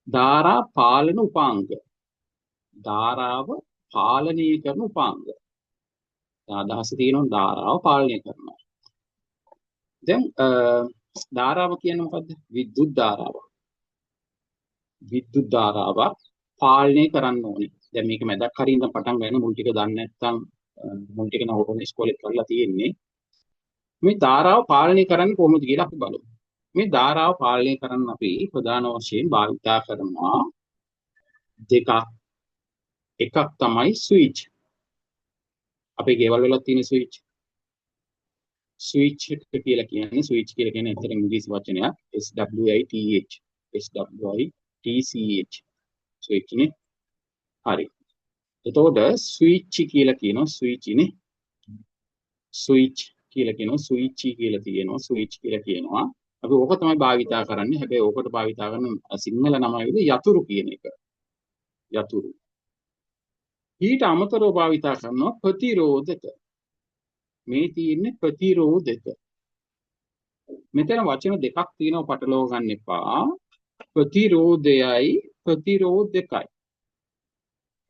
ධාරා පාලන උපාංග. ධාරාව පාලනය කරන උපාංග. අදහස තියෙනවා ධාරාව පාලනය කරනවා. දැන් ධාරාව කියන්නේ මොකද්ද? විද්‍යුත් ධාරාව. විද්‍යුත් ධාරාවක් පාලනය කරන්න ඕනේ. දැන් මේක මැදක් හරිය ඉඳන් පටන් ගන්න මුල් ටික දන්නේ නැත්නම් මුල් ටික නම් ඕන ඉස්කෝලේ කරලා තියෙන්නේ. මේ ධාරාව පාලනය කරන්නේ කොහොමද කියලා අපි බලමු. මේ ධාරාව පාලනය කරන්න අපි ප්‍රධාන වශයෙන් භාවිතා කරනවා දෙකක්. එකක් තමයි ස්විච්. අපේ ගෙවල් වල තියෙන ස්විච්. ස්විච් කියලා කියන්නේ ස්විච් කියලා කියන්නේ ඇත්තටම ඉංග්‍රීසි වචනයක්. SWITH. ස්විච් නේ. හරි. එතකොට ස්විච් කියලා කියනවා ස්විච් නේ. ස්විච් කියලා කියනවා ස්විච් කියලා තියෙනවා ස්විච් කියලා කියනවා. අපි ඕක තමයි භාවිතා කරන්නේ. හැබැයි ඕකට භාවිතා කරන සිංහල නමයිද යතුරු කියන එක. යතුරු. ඊට අමතරව භාවිතා කරනවා ප්‍රතිරෝධක. මේ තියෙන්නේ ප්‍රතිරෝධක. මෙතන වචන දෙකක් තියෙනවා පටලව ගන්න එපා. ප්‍රතිරෝධයයි ප්‍රතිරෝධකයි.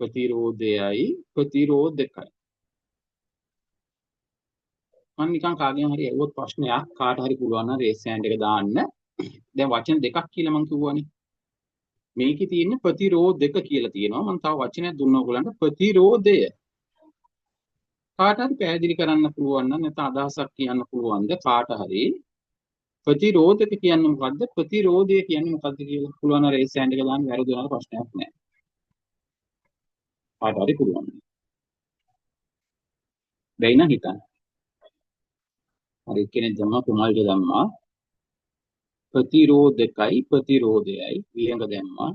ප්‍රතිරෝධයයි ප්‍රතිරෝධකයි. මම නිකන් කාගෙන් හරි අහුවොත් ප්‍රශ්නයක් කාට හරි පුළුවන් නම් රේස් හෑන්ඩ් එක දාන්න. දැන් වචන දෙකක් කියලා මම කිව්වනේ. මේකේ තියෙන්නේ ප්‍රතිරෝධක කියලා තියෙනවා. මම තව වචනයක් දුන්නා ඔයගලන්ට ප්‍රතිරෝධය. කාට හරි පැහැදිලි කරන්න පුළුවන් නම් නැත්නම් අදහසක් කියන්න පුළුවන්ද කාට හරි ප්‍රතිරෝධක කියන්නේ මොකද්ද ප්‍රතිරෝධය කියන්නේ මොකද්ද කියලා පුළුවන් නම් රේස් හෑන්ඩ් එක දාන්න වැරදුනට ප්‍රශ්නයක් නැහැ. කාට හරි පුළුවන්. බැයි නම් හිතන්න. හරි කෙනෙක් දැම්මා කුමල්ට දැම්මා ප්‍රතිරෝධකයි ප්‍රතිරෝධයයි ඊළඟ දැම්මා.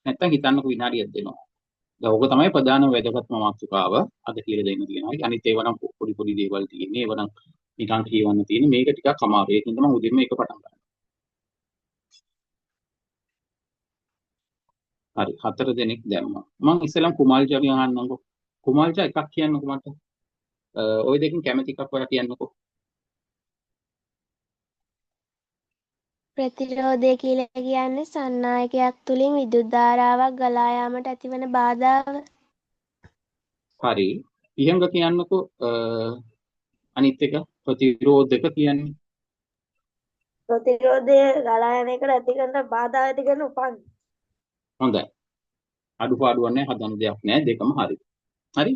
නැත්තම් හිතන්නකෝ විනාඩියක් දෙනවා. දැන් ඕක තමයි ප්‍රධාන වැදගත්ම මාතෘකාව අද කියලා දෙන්න තියෙනවා. අනිත් ඒවා නම් පොඩි පොඩි දේවල් තියෙන්නේ. ඒවා නම් නිකන් කියවන්න තියෙන්නේ. මේක ටිකක් අමාරුයි. ඒකින්ද මම උදේම මේක පටන් ගන්නවා. හරි 4 දෙනෙක් දැම්මා. මම ඉස්සෙල්ලම කුමල්ජගෙන් අහන්නම්කෝ. කුමල්ජ එකක් කියන්නකෝ මට. ওই දෙකෙන් කැමති එකක් ඔයා කියන්නකෝ. ප්‍රතිරෝධය කියලා කියන්නේ සන්නායකයක් තුලින් විදුලි ධාරාවක් ගලා යාමට ඇතිවන බාධාව. හරි. ඉහංග කියන්නකෝ අනිත් එක ප්‍රතිරෝධක කියන්නේ. ප්‍රතිරෝධය ගලා යන එකට ඇති කරන බාධා ඇති කරන උපාංග. හොඳයි. අඩුපාඩුවක් නැහැ හදන්න දෙයක් නැහැ දෙකම හරි. හරි.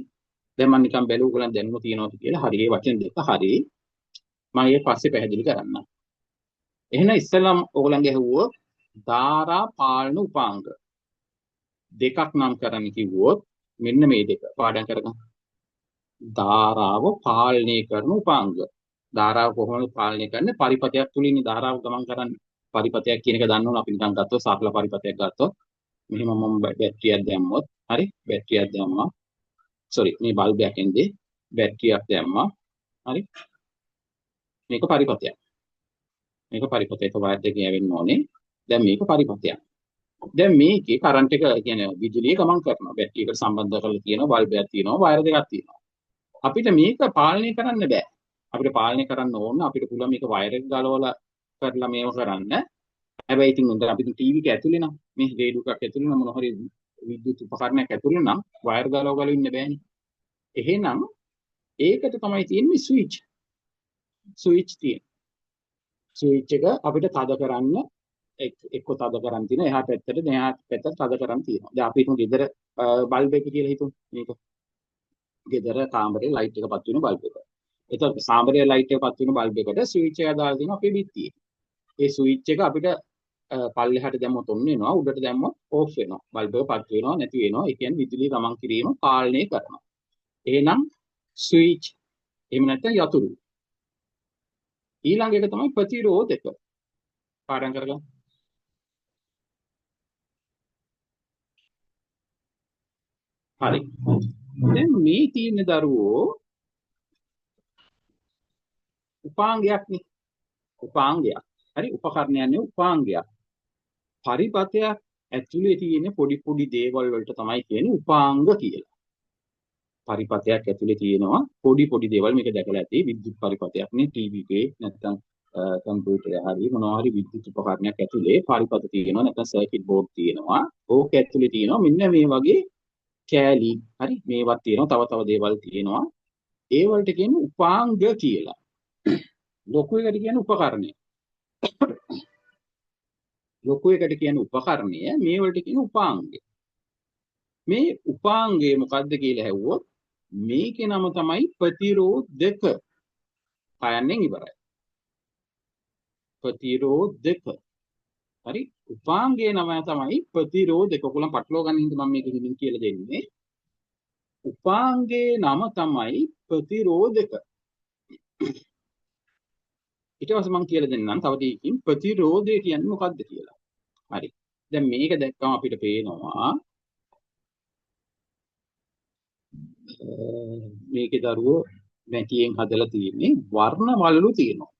දැන් මම නිකන් බැලුවා ඔයගලන් දැනුම තියනවාද කියලා. හරි. මේ වචන දෙක හරි. මම ඊට පස්සේ පැහැදිලි කරන්නම්. එහෙනම් ඉස්සෙල්ලාම ඔයගලන්ගේ ඇහුවොත් ධාරා පාලන උපාංග දෙකක් නම් කරන්න කිව්වොත් මෙන්න මේ දෙක පාඩම් කරගන්න. ධාරාව පාලනය කරන උපාංග. ධාරාව කොහොමද පාලනය කරන්නේ? පරිපථයක් තුලින් ධාරාව ගමන් කරන්නේ. පරිපථයක් කියන එක දන්න ඕන අපි නිකන් ගත්තොත් සරල පරිපථයක් ගත්තොත් මෙහෙම මම බැටරියක් දැම්මොත් හරි බැටරියක් දැම්මා. සෝරි මේ බල්බයක් එන්නේ බැටරියක් දැම්මා. හරි මේක පරිපථයක්. මේක පරිපථයක වයර් දෙකේ යවෙන්න ඕනේ. දැන් මේක පරිපථයක්. දැන් මේකේ කරන්ට් එක කියන්නේ විදුලිය ගමන් කරනවා. බැටරි එකට සම්බන්ධ කරලා තියෙනවා බල්බයක් තියෙනවා වයර් දෙකක් තියෙනවා. අපිට මේක පාලනය කරන්න බෑ. අපිට පාලනය කරන්න ඕන අපිට පුළුවන් මේක වයර් එක ගලවලා කරලා මේව කරන්න. හැබැයි ඉතින් උන්ට අපි ටීවී එක ඇතුලේ නම් මේ රේඩියෝ එකක් ඇතුලේ නම් මොන හරි විද්‍යුත් උපකරණයක් ඇතුලේ නම් වයර් ගලව ඉන්න බෑනේ. එහෙනම් ඒකට තමයි තියෙන්නේ ස්විච්. ස්විච් තියෙන. ස්විච් එක අපිට තද කරන්න එක්ක තද කරන් තියෙනවා එහා පැත්තට මෙහා පැත්තට තද කරන් තියෙනවා. දැන් අපි හිතමු ගෙදර බල්බ් එක කියලා හිතමු. මේක ගෙදර කාමරේ ලයිට් එක පත් වෙන බල්බ් එක. එතකොට කාමරේ ලයිට් එක පත් වෙන බල්බ් එකට ස්විච් එක දාලා දෙනවා අපේ බිත්තියේ. ඒ ස්විච් එක අපිට පල්ලෙහාට දැම්මොත් ඔන් වෙනවා උඩට දැම්මොත් ඕෆ් වෙනවා. බල්බ් එක පත් වෙනවා නැති වෙනවා. ඒ කියන්නේ විදුලිය ගමන් කිරීම පාලනය කරනවා. එහෙනම් ස්විච් එහෙම නැත්නම් යතුරු. ඊළඟ එක තමයි ප්‍රතිරෝධක. පාඩම් කරගන්න. හරි. දැන් මේ තියෙන දරුවෝ උපාංගයක් නේ. උපාංගයක්. හරි උපකරණයක් නේ උපාංගයක්. පරිපථයක් ඇතුලේ තියෙන පොඩි පොඩි දේවල් වලට තමයි කියන්නේ උපාංග කියලා. පරිපථයක් ඇතුලේ තියෙනවා පොඩි පොඩි දේවල් මේක දැකලා ඇති විද්‍යුත් පරිපථයක් නේ ටීවී එකේ නැත්නම් කම්පියුටර් හරි මොනවා හරි විද්‍යුත් උපකරණයක් ඇතුලේ පරිපත තියෙනවා නැත්නම් සර්කිට් බෝඩ් තියෙනවා. ඕක ඇතුලේ තියෙනවා මෙන්න මේ වගේ කෑලි හරි මේවත් තියෙනවා තව තව දේවල් තියෙනවා. ඒ වලට කියන්නේ උපාංග කියලා. ලොකු එකට කියන්නේ උපකරණය. ලොකු එකට කියන්නේ උපකරණය මේ වලට කියන්නේ උපාංගය. මේ උපාංගය මොකද්ද කියලා ඇහුවොත් මේකේ නම තමයි ප්‍රතිරෝධක. කයන්නෙන් ඉවරයි. ප්‍රතිරෝධක. හරි උපාංගයේ නම තමයි ප්‍රතිරෝධක. ඔයගොල්ලන් පටලවා ගන්න හින්දා මම මේක හිමින් කියලා දෙන්නේ. උපාංගයේ නම තමයි ප්‍රතිරෝධක. ඊට පස්සේ මම කියලා දෙන්නම් තව ටිකකින් ප්‍රතිරෝධය කියන්නේ මොකක්ද කියලා. හරි. දැන් මේක දැක්කම අපිට පේනවා මේකේ දරුවෝ මැටියෙන් හදලා තියෙන්නේ වර්ණ වලලු තියෙනවා.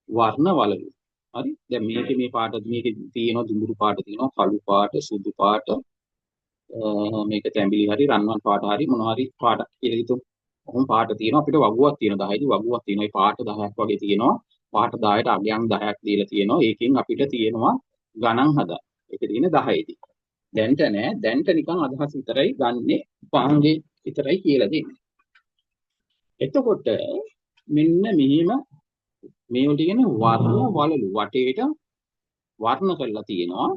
වර්ණ වලලු. හරි. දැන් මේකේ මේ පාට මේකේ තියෙනවා දුඹුරු පාට තියෙනවා කළු පාට සුදු පාට මේක තැඹිලි හරි රන්වන් පාට හරි මොනවා හරි පාට කියලා හිතමු. කොහොම පාට තියෙනවා අපිට වගුවක් තියෙනවා 10 දී වගුවක් තියෙනවා. ඒ පාට 10ක් වගේ තියෙනවා. පාට 10ට අගයන් 10ක් දීලා තියෙනවා. ඒකෙන් අපිට තියෙනවා ගණන් හදා. ඒක තියෙන 10 දී. දැන්ට නෑ. දැන්ට නිකන් අදහස් විතරයි ගන්නෙ උපාංගේ විතරයි කියලා දෙන්නේ. එතකොට මෙන්න මෙහිම මේ වලට කියන්නේ වර්ණ වලලු වටේට වර්ණ කරලා තියෙනවා.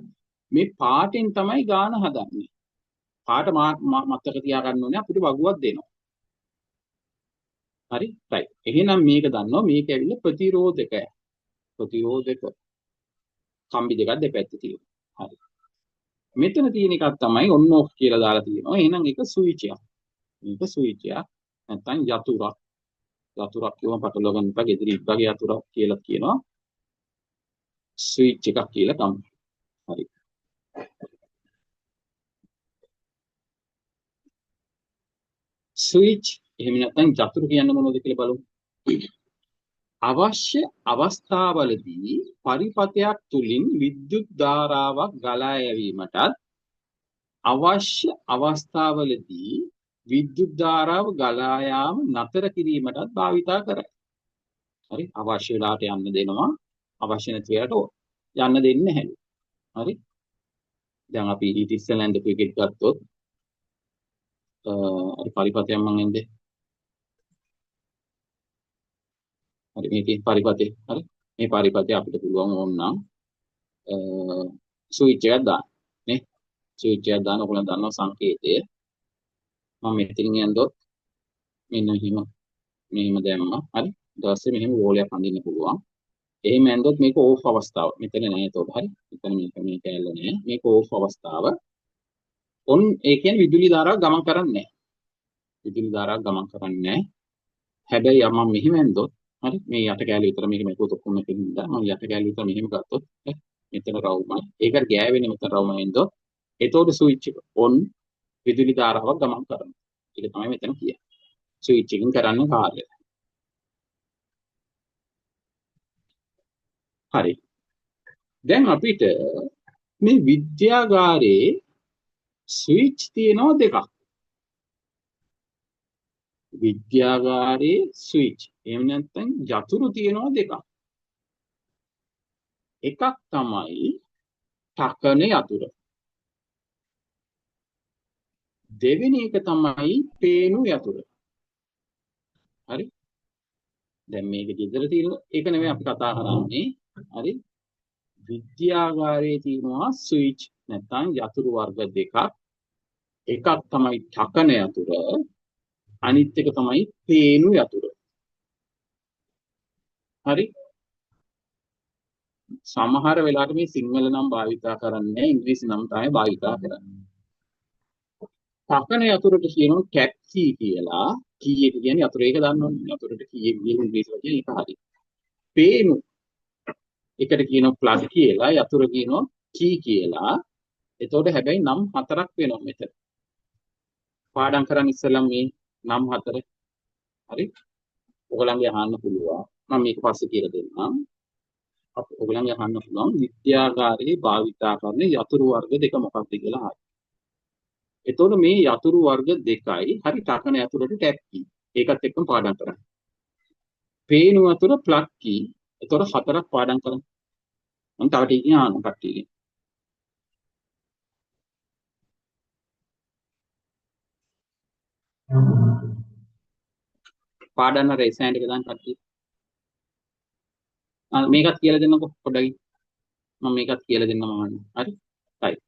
මේ පාටෙන් තමයි ගාන හදන්නේ. පාට මතක තියාගන්න ඕනේ අපිට වගුවක් දෙනවා. හරි රයිට්. එහෙනම් මේක දන්නවා මේක ඇවිල්ලා ප්‍රතිරෝධක. ප්‍රතිරෝධක කම්බි දෙකක් දෙපැත්තේ තියෙනවා. හරි. මෙතන තියෙන එකක් තමයි ඔන් ඔෆ් කියලා දාලා තියෙනවා. එහෙනම් ඒක ස්විච් එකක්. මේක ස්විච් එකක් නැත්නම් යතුරක්. යතුරක් කියවම පටලවා ගන්න එපා. ගෙදර ඉබ්බගේ යතුරක් කියලා කියනවා. ස්විච් එකක් කියලා තමයි. හරි. ස්විච් එහෙම නැත්නම් යතුරු කියන්නේ මොනවද කියලා බලමු. අවශ්‍ය අවස්ථාවලදී පරිපතයක් තුලින් විද්‍යුත් ධාරාවක් ගලා යැවීමටත් අවශ්‍ය අවස්ථාවලදී විද්‍යුත් ධාරාව ගලා යාම නතර කිරීමටත් භාවිතා කරයි. හරි අවශ්‍ය වෙලාවට යන්න දෙනවා අවශ්‍ය නැති වෙලාවට යන්න දෙන්නේ නැහැ. හරි දැන් අපි ඊට ඉස්සෙල්ලා ඉඳ ක්‍රිකට් ගත්තොත් හරි පරිපතයක් මම එන්නේ. හරි මේකේ පරිපතේ හරි මේ පරිපතේ අපිට පුළුවන් ඕනනම් ස්විච් එකක් දාන්න නේ. ස්විච් එකක් දාන ඔයගොල්ලෝ දන්නවා සංකේතය. මම මෙතනින් යනදොත් මෙන්න මෙහෙම දැම්මා. හරි ඊට පස්සේ මෙහෙම වෝලයක් අඳින්න පුළුවන්. එහෙම ඇන්දොත් මේක ඕෆ් අවස්ථාව. මෙතන නෑ ඒතකොට හරි. මෙතන මේක ඇල්ල නෑ. මේක ඕෆ් අවස්ථාව. ඔන් ඒ කියන්නේ විදුලි ධාරාව ගමන් කරන්නේ නෑ. විදුලි ධාරාව ගමන් කරන්නේ නෑ. හැබැයි මම මෙහෙම ඇන්දොත් හරි මේ යට කැලේ විතර මේක මේක ඔක්කොම එකකින් ඉඳලා මම යට කැලේ විතර මෙහෙම ගත්තොත් මෙතන රවුමයි. ඒකට ගෑවෙන්නේ මෙතන රවුම ඇන්දොත් එතකොට ස්විච් එක ඔන් විදුලි ධාරාවක් ගමන් කරනවා. ඒක තමයි මෙතන කියන්නේ. ස්විච් එකකින් කරන්නේ කාර්යය. හරි. දැන් අපිට මේ විද්‍යාගාරයේ ස්විච් තියෙනවා දෙකක්. විද්‍යාගාරයේ ස්විච් එහෙම නැත්නම් යතුරු තියෙනවා දෙකක්. එකක් තමයි ටකන යතුර. දෙවෙනි එක තමයි පේනු යතුර. හරි. දැන් මේක ගෙදර තියෙන ඒක නෙමෙයි අපි කතා කරන්නේ. හරි. විද්‍යාගාරයේ තියෙනවා ස්විච් නැත්නම් යතුරු වර්ග දෙකක්. එකක් තමයි ටකන යතුර. අනිත් එක තමයි පේනු යතුර. හරි. සමහර වෙලාවට මේ සිංහල නම් භාවිතා කරන්නේ ඉංග්‍රීසි නම් තමයි භාවිතා කරන්නේ. ටකන යතුරට කියනවා ටැප් කී කියලා. කී එක කියන්නේ යතුර ඒක දන්නවනේ. යතුරට කී එක කියන ඉංග්‍රීසි වචනේ ඒක හරි. පේනු එකට කියනවා ප්ලග් කියලා. යතුර කියනවා කී කියලා. එතකොට හැබැයි නම් හතරක් වෙනවා මෙතන. පාඩම් කරන් ඉස්සෙල්ලා මේ නම් හතර. හරි. ඔයගලන්ගේ අහන්න පුළුවන්. මම මේක පස්සේ කියලා දෙන්නම්. ඔයගලන්ගේ අහන්න පුළුවන් විද්‍යාගාරයේ භාවිතා කරන යතුරු වර්ග දෙක මොකක්ද කියලා අහන්න. එතකොට මේ යතුරු වර්ග දෙකයි හරි ටකන යතුරට ටැප් කී. ඒකත් එක්කම පාඩම් කරන්න. පේනු යතුර ප්ලග් කී. ඒතකොට 4ක් පාඩම් කරමු. මම තව ටිකකින් අහනවා කට්ටියගෙන්. පාඩම් වල රේසයන්ට් එක දාන්න කට්ටිය. මේකත් කියලා දෙන්නකො පොඩ්ඩක්. මම මේකත් කියලා දෙන්නම් අහන්න. හරි? right.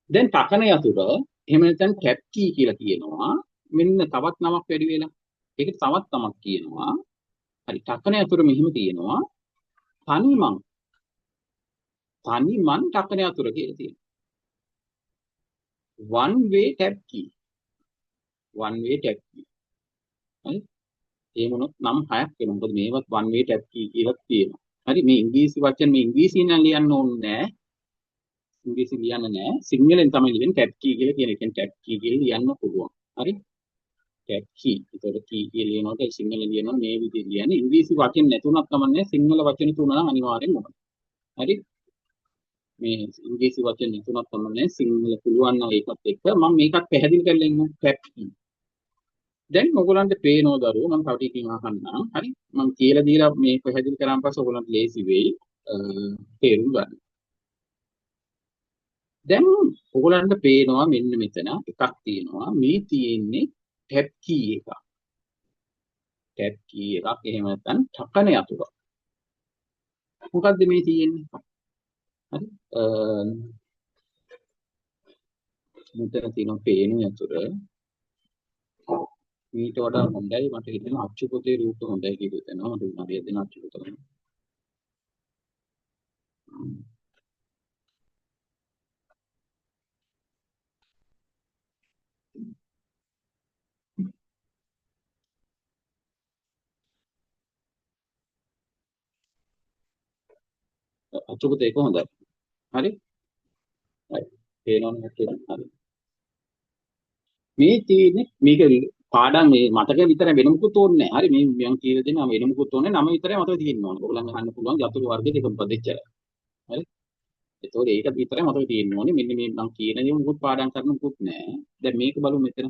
දැන් තකන යතුර එහෙම නැත්නම් ටැප් කී කියලා කියනවා. මෙන්න තවත් නමක් වැඩි වෙලා. ඒකට තවත් නමක් කියනවා. හරි. තකන යතුර මෙහිම තියෙනවා. තනිමන් තකන යතුර කියලා තියෙනවා. one way tab key. one way tab key. හරි? ඒ මොනොත් නම් 6ක් වෙනවා. මොකද මේවත් one way tab key කියලා තියෙනවා. හරි මේ ඉංග්‍රීසි වචන මේ ඉංග්‍රීසියෙන් නම් ලියන්න ඕනේ නැහැ. ඉංග්‍රීසි ලියන්න නැහැ. සිංහලෙන් තමයි ලියන්නේ tab key කියලා කියන එකෙන් tab key කියලා ලියන්න පුළුවන්. හරි? tab key. ඒතකොට key කියලා ලියනකොට සිංහලෙන් ලියනවා මේ විදිහට ලියන්නේ. ඉංග්‍රීසි වචන නැතුණක් කමන්නේ සිංහල වචන තුන නම් අනිවාර්යෙන් ඕනේ. හරි? මේ ඉංග්‍රීසි වචන නැතුණක් කමන්නේ සිංහල පුළුවන් නම් ඒකත් එක්ක මම මේකත් පැහැදිලි කරලා ඉන්නවා tab key. දැන් ඔයගොල්ලන්ට පේනෝ දරුවෝ මම තව ටිකකින් අහන්නම්. හරි? මම කියලා දීලා මේ පැහැදිලි කරාන් පස්සේ ඔයගොල්ලන්ට ලේසි වෙයි තේරුම් ගන්න. දැන් ඔයගොල්ලන්ට පේනවා මෙන්න මෙතන එකක් තියෙනවා. මේ තියෙන්නේ ටැබ් කී එකක්. ටැබ් කී එකක් එහෙම නැත්නම් තකන යතුරක්. මොකද්ද මේ තියෙන්නේ? හරි? මෙතන තියෙන පේන යතුර ඊට වඩා හොඳයි මට හිතෙනවා අච්චු පොතේ රූප හොඳයි කියලා හිතෙනවා. මට උනාරිය දෙන අච්චු පොත ගන්න. අච්චු පොතේ ඒක හොඳයි. හරි? හරි. පේනවනේ හරි. මේ තියෙන්නේ මේක පාඩම් මේ මතක විතර වෙන මුකුත් ඕනේ නැහැ. හරි මේ මම කියලා දෙනවා වෙන මුකුත් ඕනේ නම විතරයි මතක තියෙන්න ඕනේ. ඔයගොල්ලන් අහන්න පුළුවන් යතුරු වර්ග දෙකම පදෙච්චරයි. හරි? ඒතකොට ඒක විතරයි මතක තියෙන්න ඕනේ. මෙන්න මේ මම කියන දේ මුකුත් පාඩම් කරන්න මුකුත් නැහැ. දැන් මේක බලමු මෙතන.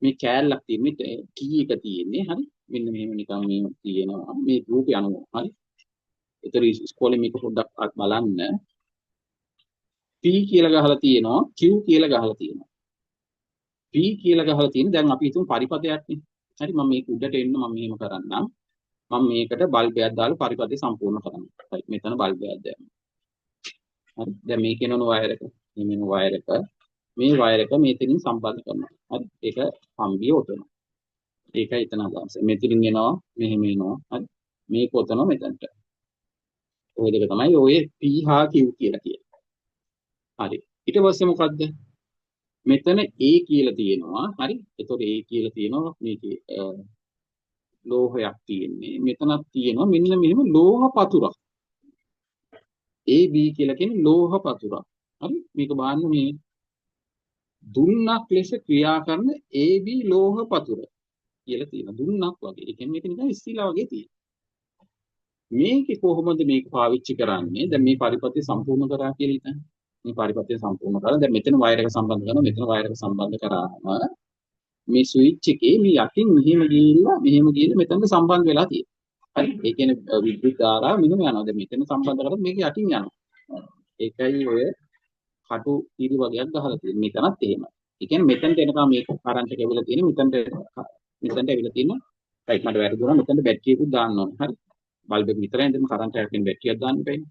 මේ කෑල්ලක් තියෙන්නේ කී එක තියෙන්නේ. හරි? මෙන්න මෙහෙම නිකන් මේ තියෙනවා. මේ රූපය අනුව. හරි? ඒතර ඉස්කෝලේ මේක පොඩ්ඩක් බලන්න. P කියලා ගහලා තියෙනවා Q කියලා ගහලා තියෙනවා. P කියලා ගහලා තියෙන දැන් අපි හිතමු පරිපතයක් නේ. හරි මම මේක උඩට එන්න මම මෙහෙම කරන්නම්. මම මේකට බල්බයක් දාලා පරිපතේ සම්පූර්ණ කරනවා. හරි මෙතන බල්බයක් දැම්මා. හරි දැන් මේ කියනවන වයර් එක. මේ වයර් එක මේ වයර් එක මෙතනින් සම්බන්ධ කරනවා. හරි ඒක කම්බිය ඔතනවා. ඒකයි එතන අදහස. මෙතනින් එනවා මෙහෙම එනවා. හරි මේක ඔතනවා මෙතනට. ওই දෙක තමයි ඔය P හා Q කියලා කියන්නේ. හරි ඊට පස්සේ මොකද්ද? මෙතන A කියලා තියෙනවා. හරි. එතකොට A කියලා තියෙනවා මේකේ ලෝහයක් තියෙන්නේ. මෙතනක් තියෙනවා මෙන්න මෙහෙම ලෝහ පතුරක්. A B කියලා කියන්නේ ලෝහ පතුරක්. හරි. මේක බලන්න මේ දුන්නක් ලෙස ක්‍රියා කරන A B ලෝහ පතුර කියලා තියෙනවා. දුන්නක් වගේ. ඒ කියන්නේ මේක නිකන් ඉස්සිලා වගේ තියෙනවා. මේකේ කොහොමද මේක පාවිච්චි කරන්නේ? දැන් මේ පරිපත්‍ය සම්පූර්ණ කරා කියලා හිතන්න. මේ පරිපත්‍ය සම්පූර්ණ කරලා දැන් මෙතන වයර් එක සම්බන්ධ කරනවා මෙතන වයර් එක සම්බන්ධ කරාම මේ ස්විච් එකේ මේ යටින් මෙහෙම ගිහිල්ලා මෙතනට සම්බන්ධ වෙලා තියෙනවා. හරි. ඒ කියන්නේ විද්‍යුත් ධාරාව මෙහෙම යනවා. දැන් මෙතන සම්බන්ධ කරලා මේක යටින් යනවා. ඒකයි ඔය කටු ඉරි වගේක් ගහලා තියෙන්නේ. මෙතනත් එහෙමයි. ඒ කියන්නේ මෙතනට එනකම් මේක කරන්ට් එක ඇවිල්ලා තියෙන්නේ මෙතනට ඇවිල්ලා තියෙනවා. රයිට් මට වැරදුනා මෙතනට බැටරියකුත් දාන්න ඕනේ. හරි. බල්බ් එක විතරයි දෙන්න කරන්ට් එකකින් බැටරියක් දාන්න බෑනේ.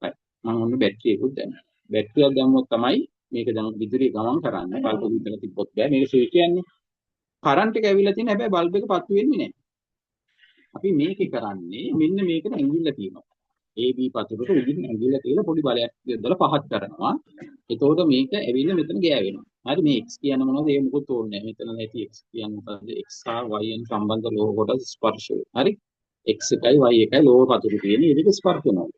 රයිට්. මම ඔන්න බැටරියකුත් දැම්මා. බැටරියක් දැම්මොත් තමයි මේක දැන් විදුලිය ගමන් කරන්නේ. බල්බ් එක විතර තිබ්බොත් බෑ. මේක ස්විච් කියන්නේ. කරන්ට් එක ඇවිල්ලා තියෙන හැබැයි බල්බ් එක පත්තු වෙන්නේ නැහැ. අපි මේකේ කරන්නේ මෙන්න මේකට ඇඟිල්ල තියෙනවා. AB පතුරට උඩින් ඇඟිල්ල තියලා පොඩි බලයක් යොදලා පහත් කරනවා. එතකොට මේක ඇවිල්ලා මෙතන ගෑවෙනවා. හරි මේ x කියන්නේ මොනවද? ඒක මොකොත් ඕනේ නැහැ. මෙතන නැති x කියන්නේ මොකද්ද? x හා y යන සම්බන්ධ ලෝහ කොටස් ස්පර්ශය. හරි x එකයි y එකයි ලෝහ පතුරු තියෙන්නේ. ඒක ස්පර්ශ වෙනවා.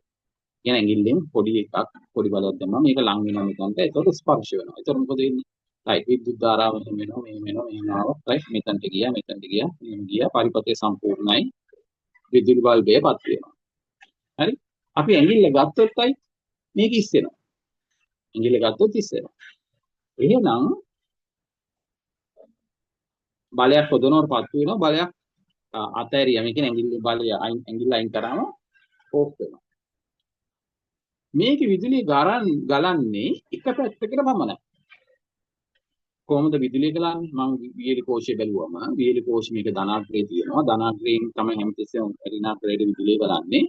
කියන ඇඟිල්ලෙන් පොඩි එකක් පොඩි බලයක් දැම්මම මේක ලං වෙනවා මෙතනට. එතකොට ස්පර්ශ වෙනවා. එතකොට මොකද වෙන්නේ? රයිට් විද්‍යුත් ධාරාව මෙහෙම ආවා. රයිට් මෙතනට ගියා. පරිපතේ සම්පූර්ණයි. විදුලි බල්බය පත් වෙනවා. හරි? අපි ඇඟිල්ල ගත්තොත්යි මේක ඉස්සෙනවා. ඇඟිල්ල ගත්තොත් ඉස්සෙනවා. එහෙනම් බලයක් හොදනවට පත් වෙනවා බලයක් අතෑරියා මේ කියන්නේ ඇඟිල්ල බලය ඇඟිල්ල අයින් කරාම ඕෆ් වෙනවා. මේකේ විදුලිය ගලන්නේ එක පැත්තකට පමණයි. කොහොමද විදුලිය ගලන්නේ? මම වියලි කෝෂය බැලුවම වියලි කෝෂ මේක ධනාත්‍රයේ තියෙනවා. ධනාත්‍රයෙන් තමයි හැමතිස්සෙම ඍණාත්‍රයට විදුලිය ගලන්නේ.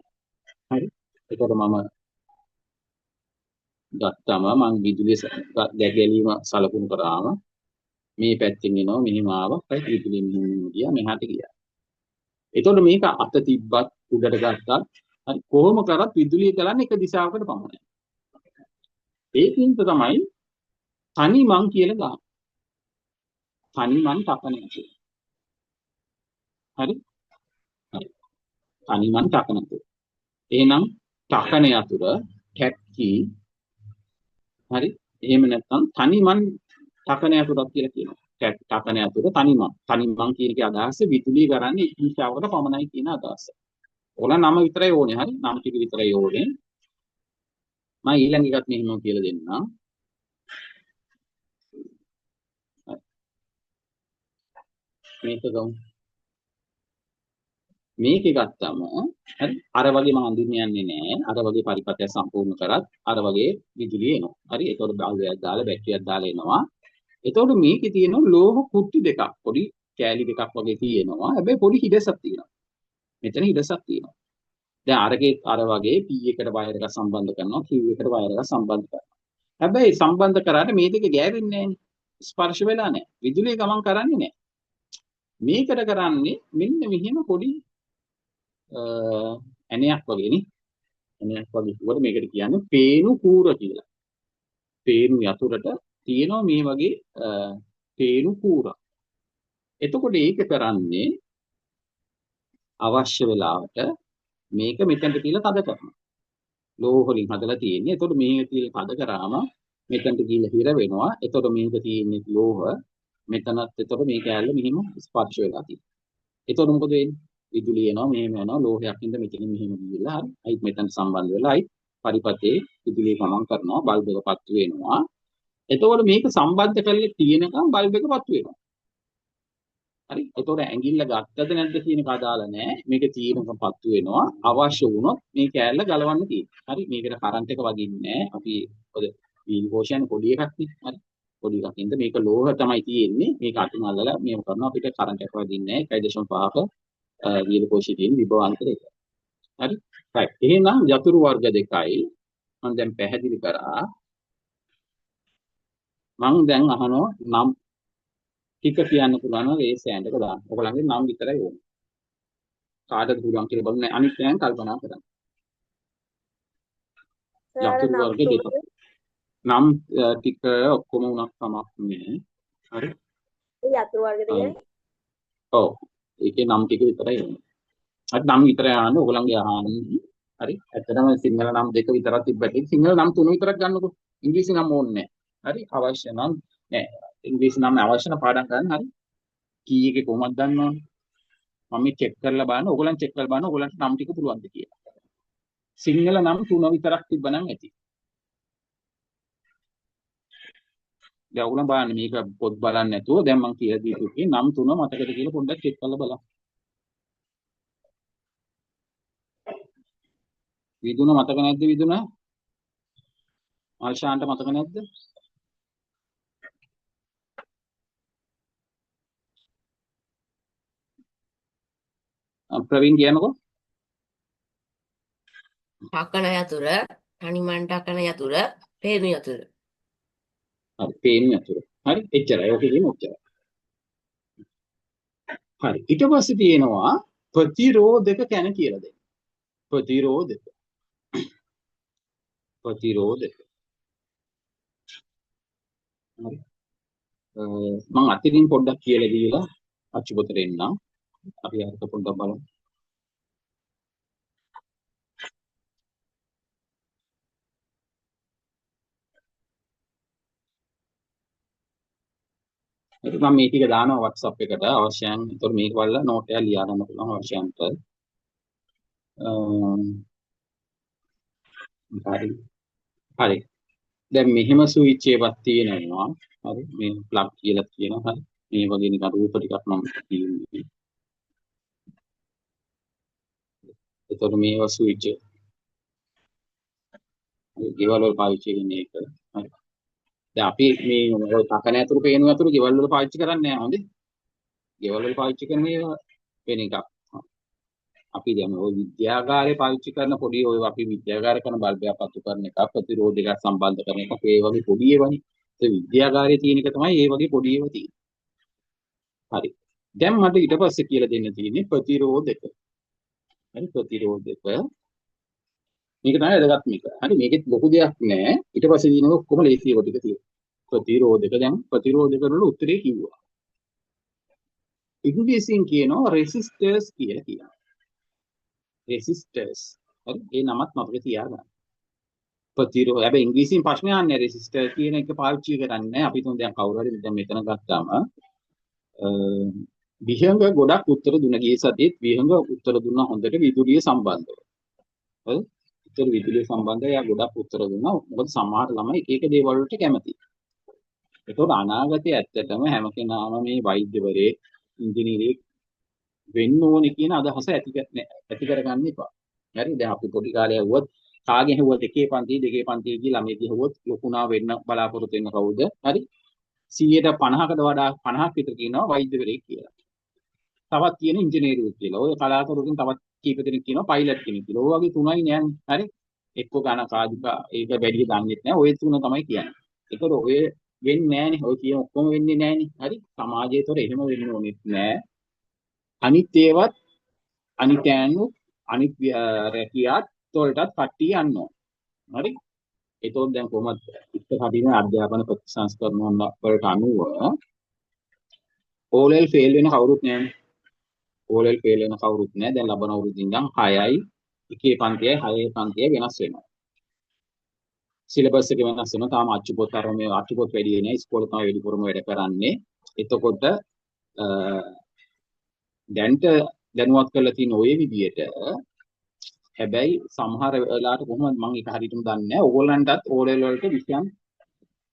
හරි. ඒකට මම ගත්තම මම විදුලිය ගැලීම සලකුණු කරාම මේ පැත්තෙන් එනවා මෙහිම ආවා. විදුලිය මෙහිම ගියා මෙහාට ගියා. එතකොට මේක අත තිබ්බත් උඩට ගත්තත් හරි කොහොම කරත් විදුලිය ගලන්නේ එක දිශාවකට පමණයි. ඒකින්ද තමයි තනි මං කියලා ගන්න. තනි මං තකන යතු. හරි? හරි. තනි මං තකන යතු. එහෙනම් තකන යතුර ටැක්කි හරි? එහෙම නැත්නම් තනි මං තකන යතුරක් කියලා කියනවා. තකන යතුර තනි මං කියන එකේ අදහස විදුලිය කරන්නේ එක දිශාවකට පමණයි කියන අදහස. ඕලා නම විතරයි ඕනේ. හරි? නම ටික විතරයි ඕනේ. මම ඊළඟ එකත් මෙහෙම කියලා දෙන්නම්. මේක ගමු. මේකේ ගත්තම හරි අර වගේ මම අඳින්න යන්නේ නැහැ. අර වගේ පරිපථයක් සම්පූර්ණ කරත් අර වගේ විදුලිය එනවා. හරි? ඒතකොට බල්බයක් දාලා බැටරියක් දාලා එනවා. ඒතකොට මේකේ තියෙන ලෝහ කුට්ටි දෙකක් පොඩි කෑලි දෙකක් වගේ තියෙනවා. හැබැයි පොඩි හිඩසක් තියෙනවා. මෙතන හිඩසක් තියෙනවා. දැන් අරගේ අර වගේ P එකට වයර් එකක් සම්බන්ධ කරනවා Q එකට වයර් එකක් සම්බන්ධ කරනවා. හැබැයි සම්බන්ධ කරාට මේ දෙක ගෑවෙන්නේ නැහැ. ස්පර්ශ වෙලා නැහැ. විදුලිය ගමන් කරන්නේ නැහැ. මේකට කරන්නේ මෙන්න මෙහෙම පොඩි ඇණයක් වගේ නේ. ඇණයක් වගේ කිව්වට මේකට කියන්නේ පේනු කූර කියලා. පේනු යතුරට තියෙනවා මේ වගේ පේනු කූර. එතකොට ඒක කරන්නේ අවශ්‍ය වෙලාවට මේක මෙතනට කියලා තද කරනවා. ලෝහ වලින් හදලා තියෙන්නේ. එතකොට මේක කියලා තද කරාම මෙතනට කියලා හිර වෙනවා. එතකොට මේක තියෙන්නේ ලෝහ. මෙතනත් එතකොට මේ කෑල්ල මෙහිම ස්පර්ශ වෙලා තියෙනවා. එතකොට මොකද වෙන්නේ? විදුලිය එනවා මෙහෙම යනවා ලෝහයක් ඉඳ මෙතනින් මෙහෙම ගිහිල්ලා හරි අයිත් මෙතන සම්බන්ධ වෙලා අයිත් පරිපතේ විදුලිය ගමන් කරනවා බල්බ් එක පත්තු වෙනවා. එතකොට මේක සම්බන්ධ කරලා තියෙනකම් බල්බ් එක පත්තු වෙනවා. හරි. එතකොට ඇඟිල්ල ගත්තද නැද්ද කියන එක අදාළ නැහැ. මේක තියෙනකම් පත්තු වෙනවා. අවශ්‍ය වුණොත් මේ කෑල්ල ගලවන්න තියෙනවා. හරි. මේකට කරන්ට් එක වදින්නේ නැහැ. අපි ඔද වීල් කෝෂයන් පොඩි එකක් නේ. හරි. පොඩි එකක් ඉඳ මේක ලෝහ තමයි තියෙන්නේ. මේක අතින් අල්ලලා මේව කරනවා අපිට කරන්ට් එක වදින්නේ නැහැ. 1.5ක වීල් කෝෂයේ තියෙන විභවාන්තර එක. හරි. right. එහෙනම් යතුරු වර්ග දෙකයි මම දැන් පැහැදිලි කරා. මම දැන් අහනවා නම් ටික කියන්න පුළුවන් නම් රේස් හෑන්ඩ් එක දාන්න. ඔයගොල්ලන්ගේ නම් විතරයි ඕනේ. කාටද පුළුවන් කියලා බලන්න අනිත් දැන් කල්පනා කරන්න. යතුරු වර්ග දෙක. නම් ටික ඔක්කොම උනක් තමක් නේ. හරි. ඒ යතුරු වර්ග දෙකනේ. ඔව්. ඒකේ නම් ටික විතරයි ඕනේ. අර නම් විතරයි ආන්නේ ඔයගොල්ලන්ගේ ආන්නේ. හරි. ඇත්තටම සිංහල නම් දෙක විතරක් තිබ්බට සිංහල නම් තුන විතරක් ගන්නකො. ඉංග්‍රීසි නම් ඕනේ නැහැ. හරි. අවශ්‍ය නම් නෑ. ඉංග්‍රීසි නම් අවශ්‍ය නම් පාඩම් කරන්න හරි. කී එකේ කොහොමද දන්නවනේ. මම මේ චෙක් කරලා බලන්න ඔයගොල්ලන් චෙක් කරලා බලන්න ඔයගොල්ලන්ට නම් ටික පුළුවන්ද කියලා. සිංහල නම් තුන විතරක් තිබ්බනම් ඇති. දැන් ඔයගොල්ලන් බලන්න මේක පොත් බලන්න නැතුව දැන් මම කියලා දීපු එකේ නම් තුන මතකද කියලා පොඩ්ඩක් චෙක් කරලා බලන්න. විදුන මතක නැද්ද විදුන? ආල්ෂාන්ට මතක නැද්ද? ප්‍රවීන් කියනකො? ටකන යතුර, තනිමන් ටකන යතුර, පේනු යතුර. හරි, පේනු යතුර. හරි, එච්චරයි. ඔකේ තියෙන ඔච්චරයි. හරි. ඊට පස්සේ තියෙනවා ප්‍රතිරෝධක කැන කියලා දෙන්න. ප්‍රතිරෝධක. ප්‍රතිරෝධක. හරි. මම අතින් පොඩ්ඩක් කියලා දීලා අච්චුපතට එන්නම්. අපි අරක පොඩ්ඩක් බලමු. මම මේ ටික දානවා WhatsApp එකට අවශ්‍යයන්. ඒතකොට මේක බලලා නෝට් එකක් ලියා ගන්න පුළුවන් අවශ්‍යයන්ට. හරි. හරි. දැන් මෙහෙම ස්විච් එකක් තියෙනවා. හරි. මේ ප්ලග් කියලා කියනවා. හරි. මේ වගේ නිකන් රූප ටිකක් මම තියෙන්නේ. එතකොට මේවා ස්විච් ගෙවල් වල පාවිච්චි කරන එක. හරි. දැන් අපි මේ ඔය තකන ඇතුළු පේන වතුර ගෙවල් වල පාවිච්චි කරන්නේ නැහැ හොඳේ. ගෙවල් වල පාවිච්චි කරන ඒවා වෙන එකක්. අපි දැන් ඔය විද්‍යාගාරේ පාවිච්චි කරන පොඩි ඔය අපි විද්‍යාගාර කරන බල්බයක් පත්තු කරන එක ප්‍රතිරෝධයක් සම්බන්ධ කරන එක ඒ වගේ පොඩි ඒවානේ. ඒ විද්‍යාගාරයේ තියෙන එක තමයි ඒ වගේ පොඩි ඒවා තියෙන්නේ. හරි. දැන් මට ඊට පස්සේ කියලා දෙන්න තියෙන්නේ ප්‍රතිරෝධක. හරි ප්‍රතිරෝධක. මේක තමයි වැදගත් මේක. හරි මේකෙත් ලොකු දෙයක් නෑ. ඊට පස්සේ දිනන ඔක්කොම ලේසි ඒවා ටික තියෙනවා. ප්‍රතිරෝධක දැන් ප්‍රතිරෝධක වල උත්තරේ කිව්වා. ඉංග්‍රීසියෙන් කියනවා රෙසිස්ටර්ස් කියලා කියනවා. රෙසිස්ටර්ස්. හරි ඒ නමත් මතක තියාගන්න. ප්‍රතිරෝධ හැබැයි ඉංග්‍රීසියෙන් ප්‍රශ්න අහන්නේ රෙසිස්ටර් කියන එක පාවිච්චි කරන්නේ නැහැ. අපි තුන් දැන් කවුරු හරි දැන් මෙතන ගත්තාම විහංග ගොඩක් උත්තර දුන්න ගිය සතියේත් විහංග උත්තර දුන්නා හොඳට විදුලිය සම්බන්ධව. හරි උත්තර විදුලිය සම්බන්ධව යා ගොඩක් උත්තර දුන්නා. මොකද සමහර ළමයි එක එක දේවල් වලට කැමතියි. ඒතකොට අනාගතයේ ඇත්තටම හැම කෙනාම මේ වෛද්‍යවරයෙක් ඉංජිනේරියෙක් වෙන්න ඕනේ කියන අදහස ඇති කරගන්න එපා. හරි දැන් අපි පොඩි කාලේ ඇහුවත් කාගෙන් ඇහුවත් එකේ පන්තියේ දෙකේ පන්තියේ ගිහ ළමයෙක් ඇහුවොත් ලොකුනා වෙන්න බලාපොරොත්තු වෙන කවුද? හරි 150කට වඩා 50ක් විතර කියනවා වෛද්‍යවරයෙක් කියලා. තවත් කියන ඉංජිනේරුවෙක් කියලා. ඔය කලාතුරකින් තවත් කීප දෙනෙක් කියනවා පයිලට් කෙනෙක් කියලා. ඔය වගේ තුනයි නෑනේ. හරි එක්ක ගණකාධික ඒක වැඩි දන්නෙත් නෑ. ඔය තුන තමයි කියන්නේ. ඒතකොට ඔය වෙන්නේ නෑනේ. ඔය කියන ඔක්කොම වෙන්නේ නෑනේ. හරි සමාජයේතොර එහෙම වෙන්න ඕනෙත් නෑ. අනිත් ඒවත් අනිත්‍යයන්ු අනිත් රැකියාත් වලටත් කට්ටිය යන්න ඕන. හරි. ඒතකොට දැන් කොහොමද ඉස්ස කඩින අධ්‍යාපන ප්‍රතිසංස්කරණ වලට අනුව O level fail වෙන කවුරුත් නෑනේ. O level fail වෙන කවුරුත් නෑ. දැන් ලබන අවුරුද්දේ ඉඳන් 6යි එකේ පන්තියයි 6 පන්තියයි වෙනස් වෙනවා. සිලබස් එක වෙනස් වෙනවා. තාම අච්චුපොත් අරම මේ අච්චුපොත් වැඩි නෑ. ඉස්කෝලේ තමයි වැඩිපුරම වැඩ කරන්නේ. එතකොට දැන්ට දැනුවත් කරලා තියෙන ওই විදියට හැබැයි සමහර වෙලාවට කොහොමද මම ඒක හරියටම දන්නේ නැහැ. ඕගොල්ලන්ටත් O level වලට විෂයන්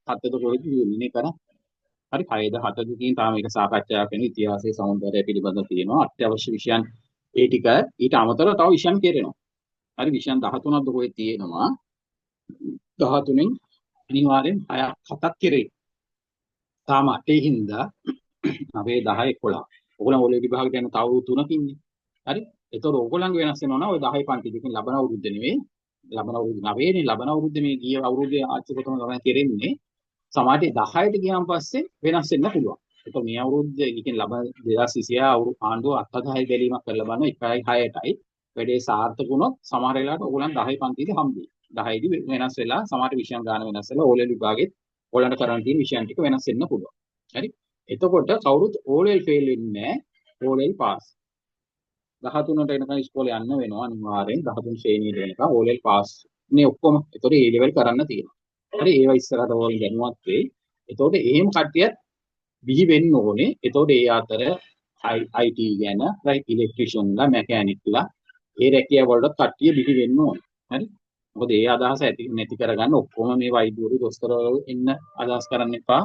හතද කොහෙද කියන්නේ කරා. හරි 6ද 7ද තියෙන තාම මේක සාකච්ඡා කරන ඉතිහාසයේ සෞන්දර්යය පිළිබඳව තියෙනවා. අත්‍යවශ්‍ය විෂයන් ඒ ටික ඊට අමතරව තව විෂයන් කෙරෙනවා. හරි විෂයන් 13ක්ද කොහෙද තියෙනවා. 13න් අනිවාර්යෙන් 6ක් 7ක් කෙරේ. තාම 8 හින්දා 9 10 11. ඕගොල්ලන් O level විභාගයට යන තව 3 කින්නේ. හරි ඒතකොට ඕගොල්ලන්ගේ වෙනස් වෙනවා නම් ඔය 10 පන්ති දෙකෙන් ලබන අවුරුද්ද නෙවෙයි ලබන අවුරුද්ද 9නේ ලබන අවුරුද්ද මේ ගිය අවුරුද්දේ ආච්චිකතම තමයි කෙරෙන්නේ සමහරට 10ට ගියාන් පස්සේ වෙනස් වෙන්න පුළුවන්. ඒක මේ අවුරුද්දේ කියන්නේ ලබන 2020 අවුරුදු ආණ්ඩුව 8-10 බැලීමක් කරලා බලන 1.6ටයි වැඩේ සාර්ථක වුණොත් සමහර වෙලාවට ඕගොල්ලන් 10 පන්තියේදී හම්බෙයි. 10යිදී වෙනස් වෙලා සමහර විෂයන් ගන්න වෙනස් වෙලා O level විභාගෙත් ඕගොල්ලන්ට කරන්න තියෙන විෂයන් ටික වෙනස් වෙන්න පුළුවන්. හරි. එතකොට කවුරුත් O level fail වෙන්නේ නැහැ. O level pass 13ට එනකන් ඉස්කෝලේ යන්න වෙනවා අනිවාර්යෙන් 13 ශ්‍රේණියට එනකන් O level pass මේ ඔක්කොම ඒතකොට A level කරන්න තියෙනවා. හරි ඒවා ඉස්සරහට ඕගොල්ලෝ දැනුවත් වෙයි. ඒතකොට එහෙම කට්ටියත් බිහි වෙන්න ඕනේ. ඒතකොට ඒ අතර IT ගැන right electrician ලා mechanic ලා ඒ රැකියාව වලට කට්ටිය බිහි වෙන්න ඕනේ. හරි. මොකද ඒ අදහස ඇති නැති කරගන්න ඔක්කොම මේ වෛද්‍යවරු දොස්තරවරු එන්න අදහස් කරන්න එපා.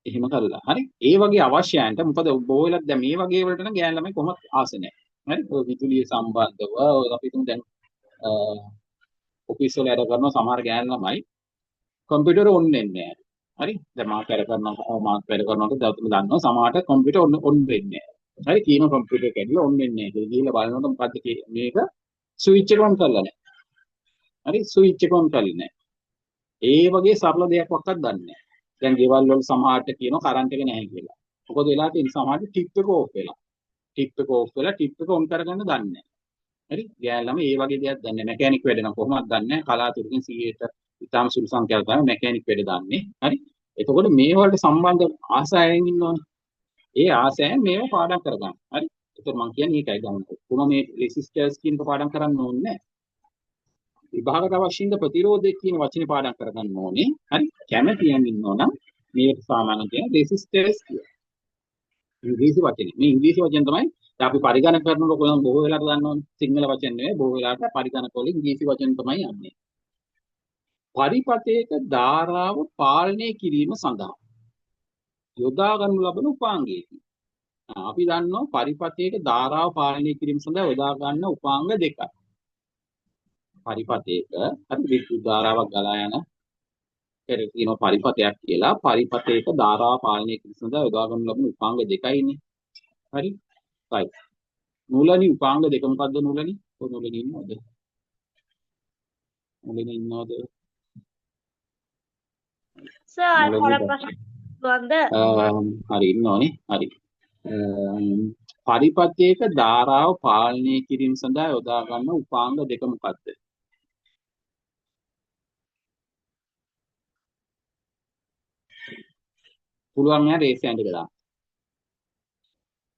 එහෙම කරලා. හරි. ඒ වගේ අවශ්‍යයන්ට මොකද බොහෝ වෙලාවට දැන් මේ වගේ වලට නම් ගෑනු ළමයි කොහොමද ආස නැහැ. හරි. ඔය විදුලිය සම්බන්ධව අපි තුන් දැන් ඔෆිස් වල වැඩ කරන සමහර ගෑනු ළමයි කම්පියුටර් ඔන් වෙන්නේ නැහැ. හරි. දැන් මාත් වැඩ කරනකොට දවතුම දන්නවා සමහරට කම්පියුටර් ඔන් වෙන්නේ නැහැ. හරි. කියන කම්පියුටර් කැඩිලා ඔන් වෙන්නේ නැහැ. ගිහිල්ලා බලනකොට මොකද්ද මේක ස්විච් එක ඔන් කරලා නැහැ. හරි. ස්විච් එක ඔන් කරලා නැහැ. ඒ වගේ සරල දෙයක් වක්වත් දන්නේ නැහැ. දැන් ගෙවල් වල සමහරට කියනවා කරන්ට් එක නැහැ කියලා. මොකද වෙලා තියෙන සමහරට ටිප් එක ඕෆ් වෙලා. ටිප් එක ඕෆ් වෙලා ටිප් එක ඔන් කරගන්න දන්නේ නැහැ. හරි. ගෑනු ළමයි ඒ වගේ දෙයක් දන්නේ නැහැ. මැකැනික් වැඩ නම් කොහොමද දන්නේ නැහැ. කලාතුරකින් 100ට ඉතාම සුළු සංඛ්‍යාවක් තමයි මැකැනික් වැඩ දන්නේ. හරි. එතකොට මේ වලට සම්බන්ධ ආසාවෙන් ඉන්නවනේ. ඒ ආසාවෙන් මේව පාඩම් කරගන්න. හරි. එතකොට මම කියන්නේ ඒකයි ගන්න. කොහොම මේ රෙසිස්ටර්ස් කියන පාඩම් කරන්න ඕනේ නැහැ. විභාගයට අවශ්‍ය ඉන්න ප්‍රතිරෝධය කියන වචනේ පාඩම් කරගන්න ඕනේ. හරි. කැමැතියන් ඉන්නවනම් මේක සාමාන්‍ය කියන රෙසිස්ටර්ස් කියන ඉංග්‍රීසි වචනේ. මේ ඉංග්‍රීසි වචන තමයි අපි පරිගණක කරනකොට කොහොම බොහෝ වෙලාවට දන්නවනේ. සිංහල වචන නෙවෙයි බොහෝ වෙලාවට පරිගණක වල ඉංග්‍රීසි වචන තමයි යන්නේ. පරිපතයක ධාරාව පාලනය කිරීම සඳහා යොදා ගන්නු ලබන උපාංගයකි. අපි දන්නවා පරිපථයක ධාරාව පාලනය කිරීම සඳහා යොදා ගන්න උපාංග දෙකයි. පරිපථයක හරි විද්‍යුත් ධාරාවක් ගලා යන කෙරේ තියෙන පරිපථයක් කියලා. පරිපථයක ධාරාව පාලනය කිරීම සඳහා යොදා ගන්න ලබන උපාංග දෙකයිනේ. හරි. right. නූලනි උපාංග දෙක මොකද්ද නූලනි? කො නූලනි ඉන්නවද? නූලනි ඉන්නවද? සර් නූලනි අර ප්‍රශ්න වන්ද හරි ඉන්නවනේ. හරි. පරිපථයක ධාරාව පාලනය කිරීම සඳහා යොදා ගන්න උපාංග දෙක මොකක්ද? පුළුවන් නෑ රේස් හෑන්ඩ් එක දාන්න.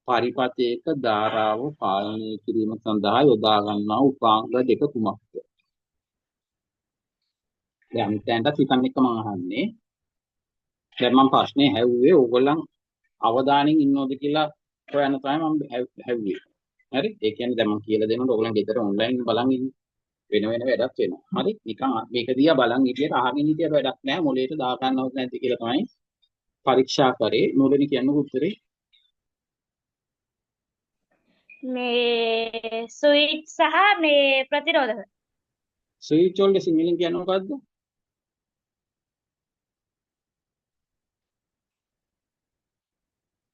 පරිපථයක ධාරාව පාලනය කිරීම සඳහා යොදා ගන්නා උපාංග දෙක කුමක්ද? දැන් දැන්ට හිතන්න එක මම අහන්නේ. දැන් මම ප්‍රශ්නේ හැව්වේ ඕගොල්ලන් අවදානෙන් ඉන්නවද කියලා හොයන්න තමයි මම හැව්වේ. හරි? ඒ කියන්නේ දැන් මම කියලා දෙනකොට ඕගොල්ලන් ගෙදර ඔන්ලයින් බලන් ඉන්න වෙන වැඩක් වෙනවා. හරි? නිකන් මේක දිහා බලන් හිටියට අහගෙන හිටියට වැඩක් නෑ. මොලේට දා ගන්නවද නැද්ද කියලා තමයි පරීක්ෂා කරේ. නෝලනි කියන්න උත්තරේ මේ ස්විච් සහ මේ ප්‍රතිරෝධක ස්විච් වලට සිංහලෙන් කියන්නේ මොකද්ද?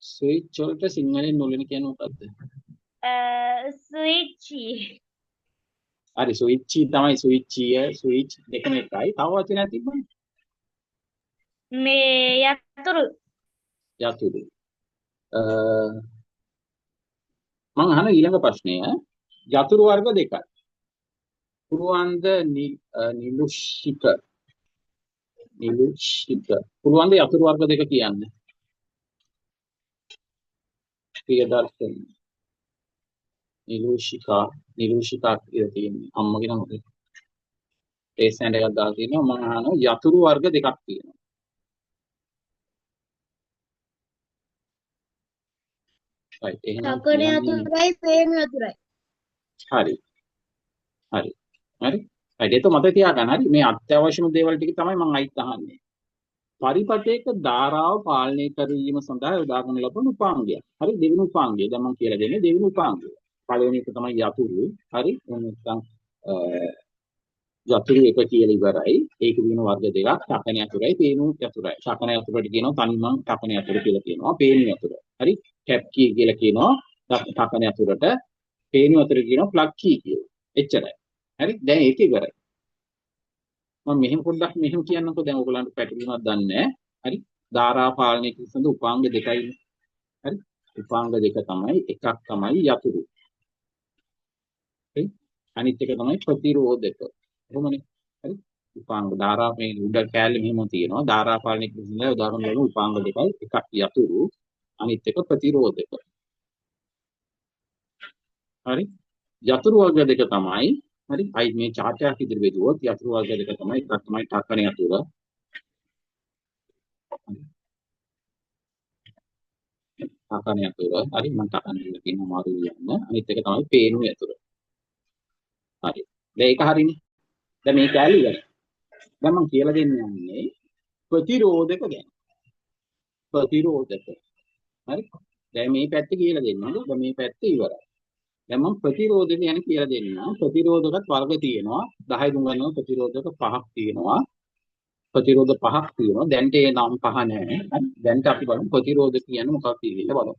ස්විච් වලට සිංහලෙන් නෝලනි කියන්නේ මොකද්ද? ස්විචි හරි ස්විච් තමයි ස්විච් දෙකම එකයි. තව වචනයක් තිබ්බනේ. මේ යතුරු යතුරු. මම අහන ඊළඟ ප්‍රශ්නය යතුරු වර්ග දෙකයි. පුළුවන්ද නිලුෂික පුළුවන්ද යතුරු වර්ග දෙක කියන්න? ප්‍රියදර්ශන නිලුෂිකා කියලා තියෙන්නේ අම්මගේ නම. ඒ සෑන්ඩ් එකක් දාලා තියෙනවා. මම අහනවා යතුරු වර්ග දෙකක් තියෙනවා. right එහෙනම් සකන යතුරයි පේන යතුරයි. හරි right ඒක මතක තියාගන්න. හරි මේ අත්‍යවශ්‍යම දේවල් ටික තමයි මම අයිත් අහන්නේ. පරිපථයක ධාරාව පාලනය කිරීම සඳහා යොදා ගන්න ලබන උපාංගය. හරි දෙවෙනි උපාංගය. දැන් මම කියලා දෙන්නේ දෙවෙනි උපාංගය. පළවෙනි එක තමයි යතුරු. හරි නැත්නම් යතුරු එක කියලා ඉවරයි. ඒක වෙන වර්ග දෙකක්. ශකන යතුරයි පේනු යතුරයි. ශකන යතුරට කියනවා තනිමං ශකන යතුර කියලා කියනවා. පේනු යතුර. හරි කැප් කී කියලා කියනවා ශකන යතුරට. පේනු යතුර කියනවා ප්ලග් කී කියලා. එච්චරයි. හරි දැන් ඒක ඉවරයි. මම මෙහෙම පොඩ්ඩක් මෙහෙම කියන්නකෝ. දැන් ඔයගලන්ට පැටලුණාද දන්නේ නැහැ. හරි ධාරා පාලනය කිසිඳ උපාංග දෙකයි. හරි උපාංග දෙක තමයි එකක් තමයි යතුරු. හරි අනිත් එක තමයි ප්‍රතිරෝධක. කොහොමනේ? හරි උපාංග ධාරා මේ උඩ කැලේ මෙහෙම තියෙනවා. ධාරා පාලනය කිසිඳ උදාහරණ වලින් උපාංග දෙකයි. එකක් යතුරු අනිත් එක ප්‍රතිරෝධක. හරි යතුරු වර්ග දෙක තමයි හරි අයි මේ chart එකක් ඉදිරි බෙදුවොත් යතුරු වර්ග දෙක තමයි එකක් තමයි ටකන යතුර. ටකන යතුර හරි මම ටකන කියන මාරු කියන්න. අනිත් එක තමයි පේනු යතුර. හරි දැන් ඒක හරිනේ. දැන් මේ කැලේ ඉවරයි. දැන් මම කියලා දෙන්න යන්නේ ප්‍රතිරෝධක ගැන. ප්‍රතිරෝධක. හරි දැන් මේ පැත්ත කියලා දෙන්නම්. දැන් මේ පැත්ත ඉවරයි. දැන් මම ප්‍රතිරෝධක ගැන කියලා දෙන්නම්. ප්‍රතිරෝධකත් වර්ග තියෙනවා 10 තුන් ගන්නව ප්‍රතිරෝධක 5ක් තියෙනවා. ප්‍රතිරෝධ 5ක් තියෙනවා. දැන්ට ඒ නම් 5 නැහැ. හරි දැන්ට අපි බලමු ප්‍රතිරෝධක කියන්නේ මොකක්ද කියලා බලමු.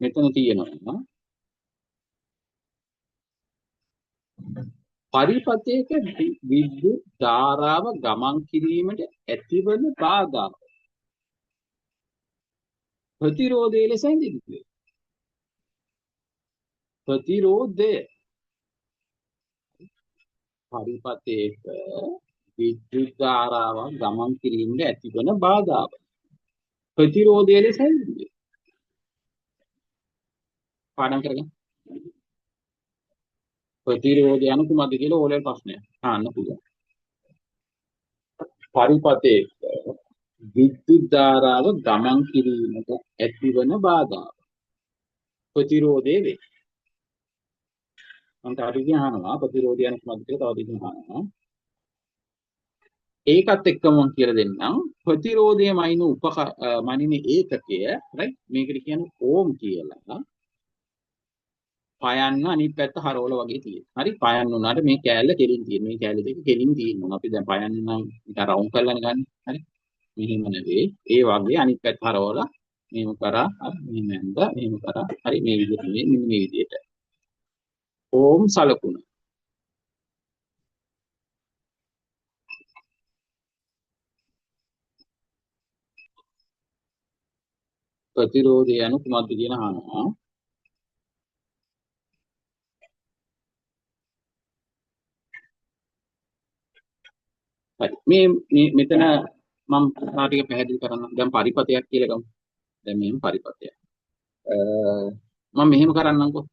මෙතන තියෙනවා පරිපථයක විද්‍යුත් ධාරාව ගමන් කිරීමට ඇතිවන බාධා ප්‍රතිරෝධය ලෙස හැඳින්වෙයි. ප්‍රතිරෝධය පරිපථයක විද්‍යුත් ධාරාව ගමන් කිරීමට ඇතිවන බාධාව ප්‍රතිරෝධය ලෙස හැඳින්වෙයි. පාඩම් කරගන්න. ප්‍රතිරෝධය යනු කුමක්ද කියලා ඕලෙල් ප්‍රශ්නයක් අහන්න පුළුවන්. පරිපථයක විද්‍යුත් ධාරාව ගමන් කිරීමට ඇතිවන බාධාව ප්‍රතිරෝධය වේ. මම තව ටිකක් අහනවා ප්‍රතිරෝධය යනු කුමක්ද කියලා තව ටිකක් අහනවා. ඒකත් එක්කම මම කියලා දෙන්නම් ප්‍රතිරෝධය මනින ඒකකය රයිට් මේකට කියන්නේ ඕම් කියලා. පයන්න අනිත් පැත්ත හරවල වගේ තියෙනවා. හරි පයන්න උනාට මේ කෑල්ල කෙලින් තියෙන. මේ කෑල්ල දෙක කෙලින් තියෙනවා. අපි දැන් පයන්න නම් නිකන් රවුම් කරලානේ ගන්න. හරි. මෙහෙම නෙවෙයි. ඒ වගේ අනිත් පැත්ත හරවලා මෙහෙම කරා. හරි. මෙහෙම ඇඳ මෙහෙම කරා. හරි මේ විදිහට මෙන්න මේ විදිහට. ඕම් සලකුණ. ප්‍රතිරෝධය යනු කුමක්ද කියන අහනවා. හරි මෙතන මම ටික පැහැදිලි කරන්නම්. දැන් පරිපතයක් කියලා ගමු. දැන් මෙහෙම පරිපතයක්. මම මෙහෙම කරන්නම්කෝ.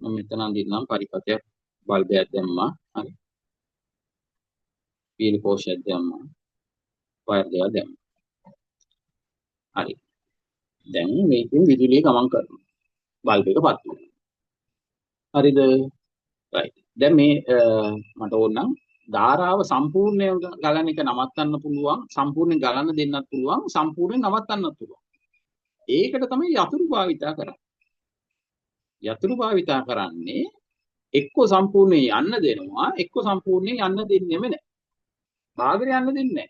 මම මෙතන අඳින්නම් පරිපතයක් බල්බයක් දැම්මා. හරි. පීලි කෝෂයක් දැම්මා. වයර් දෙකක් දැම්මා. හරි. දැන් මේකෙන් විදුලිය ගමන් කරනවා. බල්බ් එක පත් වෙනවා. හරිද? right. දැන් මේ මට ඕන නම් ධාරාව සම්පූර්ණයෙන් ගලන එක නවත්තන්න පුළුවන්, සම්පූර්ණයෙන් ගලන්න දෙන්නත් පුළුවන්, සම්පූර්ණයෙන් නවත්තන්නත් පුළුවන්. ඒකට තමයි යතුරු භාවිතා කරන්නේ. යතුරු භාවිතා කරන්නේ එක්ක සම්පූර්ණයෙන් යන්න දෙනවා, එක්ක සම්පූර්ණයෙන් යන්න දෙන්නෙම නැහැ. භාගයට යන්න දෙන්නේ නැහැ.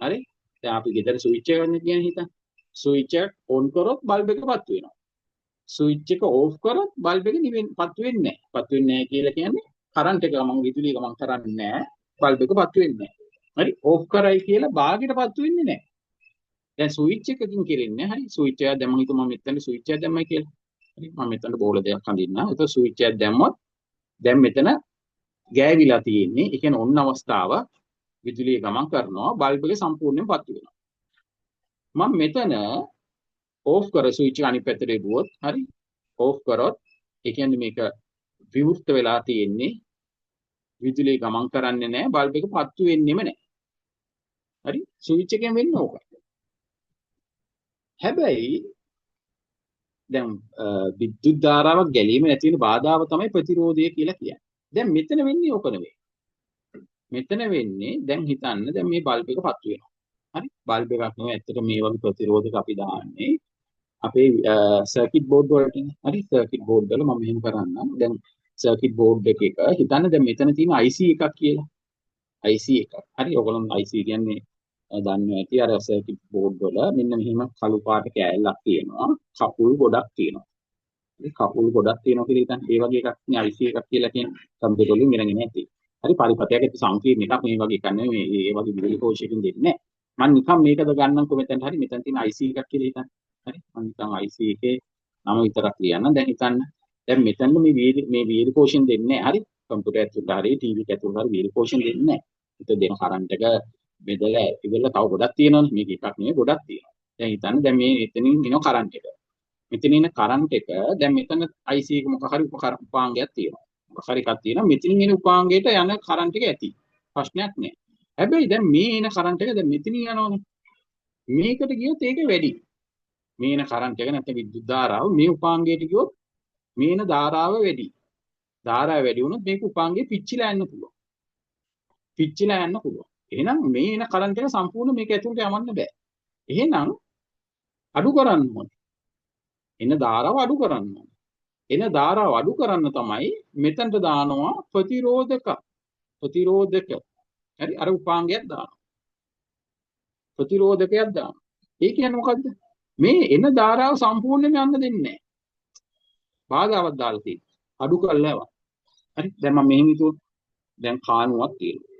හරි? දැන් අපි ගෙදර ස්විච් එක ගන්න කියන හිතන්න. ස්විච් එක ඔන් කරොත් බල්බ් එක පත් වෙනවා. ස්විච් එක ඕෆ් කරොත් බල්බ් එක පත් වෙන්නේ නැහැ. පත් වෙන්නේ නැහැ කියලා කියන්නේ කරන්ට් එක ගමන් විදුලිය ගමන් කරන්නේ නැහැ. බල්බ් එක පත් වෙන්නේ නැහැ. හරි? ඕෆ් කරයි කියලා භාගයට පත් වෙන්නේ නැහැ. දැන් ස්විච් එකකින් කෙරෙන්නේ හරි ස්විච් එක දැන් මම හිතුවා මම මෙතන ස්විච් එකක් දැම්මයි කියලා. හරි මම මෙතන බෝල දෙකක් අඳින්නම්. ඒක ස්විච් එකක් දැම්මොත් දැන් මෙතන ගෑවිලා තියෙන්නේ. ඒ කියන්නේ ඔන්න අවස්ථාව විදුලිය ගමන් කරනවා බල්බ් එක සම්පූර්ණයෙන් පත් වෙනවා. මම මෙතන ඕෆ් කර ස්විච් එක අනිත් පැත්තට දුවොත් හරි ඕෆ් කරොත් ඒ කියන්නේ මේක විවෘත වෙලා තියෙන්නේ විදුලිය ගමන් කරන්නේ නැහැ බල්බ් එක පත්තු වෙන්නෙම නැහැ. හරි ස්විච් එකෙන් වෙන්නේ ඕක. හැබැයි දැන් විද්‍යුත් ධාරාවක් ගැලීම නැති වෙන බාධාව තමයි ප්‍රතිරෝධය කියලා කියන්නේ. දැන් මෙතන වෙන්නේ ඕක නෙවෙයි. මෙතන වෙන්නේ දැන් හිතන්න දැන් මේ බල්බ් එක පත්තු වෙනවා. හරි බල්බ් එකක් නෙවෙයි ඇත්තට මේ වගේ ප්‍රතිරෝධක අපි දාන්නේ අපේ සර්කිට් බෝඩ් වලට. හරි සර්කිට් බෝඩ් වල මම එහෙම කරන්නම්. දැන් සර්කිට් බෝඩ් එකක හිතන්න දැන් මෙතන තියෙන IC එකක් කියලා. IC එකක්. හරි ඔයගොල්ලෝ IC කියන්නේ දන්නවා ඇති අර සර්කිට් බෝඩ් වල මෙන්න මෙහෙම කළු පාට කෑල්ලක් තියෙනවා. කපුල් ගොඩක් තියෙනවා. මේ කපුල් ගොඩක් තියෙනවා කියලා හිතන්න. ඒ වගේ එකක් නේ IC එකක් කියලා කියන්නේ කම්පියුටර් වලින් ඉගෙනගෙන ඇති. හරි පරිපතයක් ඇති සංකීර්ණ එකක් මේ වගේ එකක් නෙවෙයි මේ වගේ විදුලි කෝෂයකින් දෙන්නේ නැහැ. මම නිකන් මේකද ගන්නම්කො මෙතන හරි මෙතන තියෙන IC එකක් කියලා හිතන්න. හරි මම නිකන් IC එකේ නම විතරක් ලියන්න. දැන් හිතන්න දැන් මෙතන මේ විදුලි කෝෂයෙන් දෙන්නේ නැහැ. හරි කම්පියුටර් ඇතුළට හරි ටීවී එක ඇතුළට හරි විදුලි කෝෂයෙන් දෙන්නේ නැහැ. ඒත් දෙන කරන්ට් එක බෙදලා ඉවරලා තව ගොඩක් තියෙනවනේ. මේක එකක් නෙවෙයි ගොඩක් තියෙනවා. දැන් හිතන්න දැන් මේ එතනින් එන කරන්ට් එක. මෙතන එන කරන්ට් එක දැන් මෙතන IC එක මොකක් හරි උපාංගයක් තියෙනවා. මොකක් හරි එකක් තියෙනවා. මෙතනින් එන උපාංගයට යන කරන්ට් එක ඇති. ප්‍රශ්නයක් නෑ. හැබැයි දැන් මේ එන කරන්ට් එක දැන් මෙතනින් යනවනේ. මේකට ගියොත් ඒක වැඩි. මේ එන කරන්ට් එක නැත්නම් විද්‍යුත් ධාරාව මේ උපාංගයට ගියොත් මේ එන ධාරාව වැඩි. ධාරාව වැඩි වුණොත් මේක උපාංගයේ පිච්චිලා යන්න පුළුවන්. පිච්චිලා යන්න පුළුවන්. එහෙනම් මේ එන කරන්ට් එක සම්පූර්ණ මේක ඇතුළට යවන්න බෑ. එහෙනම් අඩු කරන්න ඕනේ. එන ධාරාව අඩු කරන්න ඕනේ. එන ධාරාව අඩු කරන්න තමයි මෙතනට දානවා ප්‍රතිරෝධක. හරි අර උපාංගයක් දානවා. ප්‍රතිරෝධකයක් දානවා. ඒ කියන්නේ මොකද්ද? මේ එන ධාරාව සම්පූර්ණයෙන්ම යන්න දෙන්නේ නැහැ. බාධාවක් දාලා තියෙනවා. අඩු කරලා යවන්න. හරි දැන් මම මෙහෙම හිතුවොත් දැන් කාණුවක් තියෙනවා.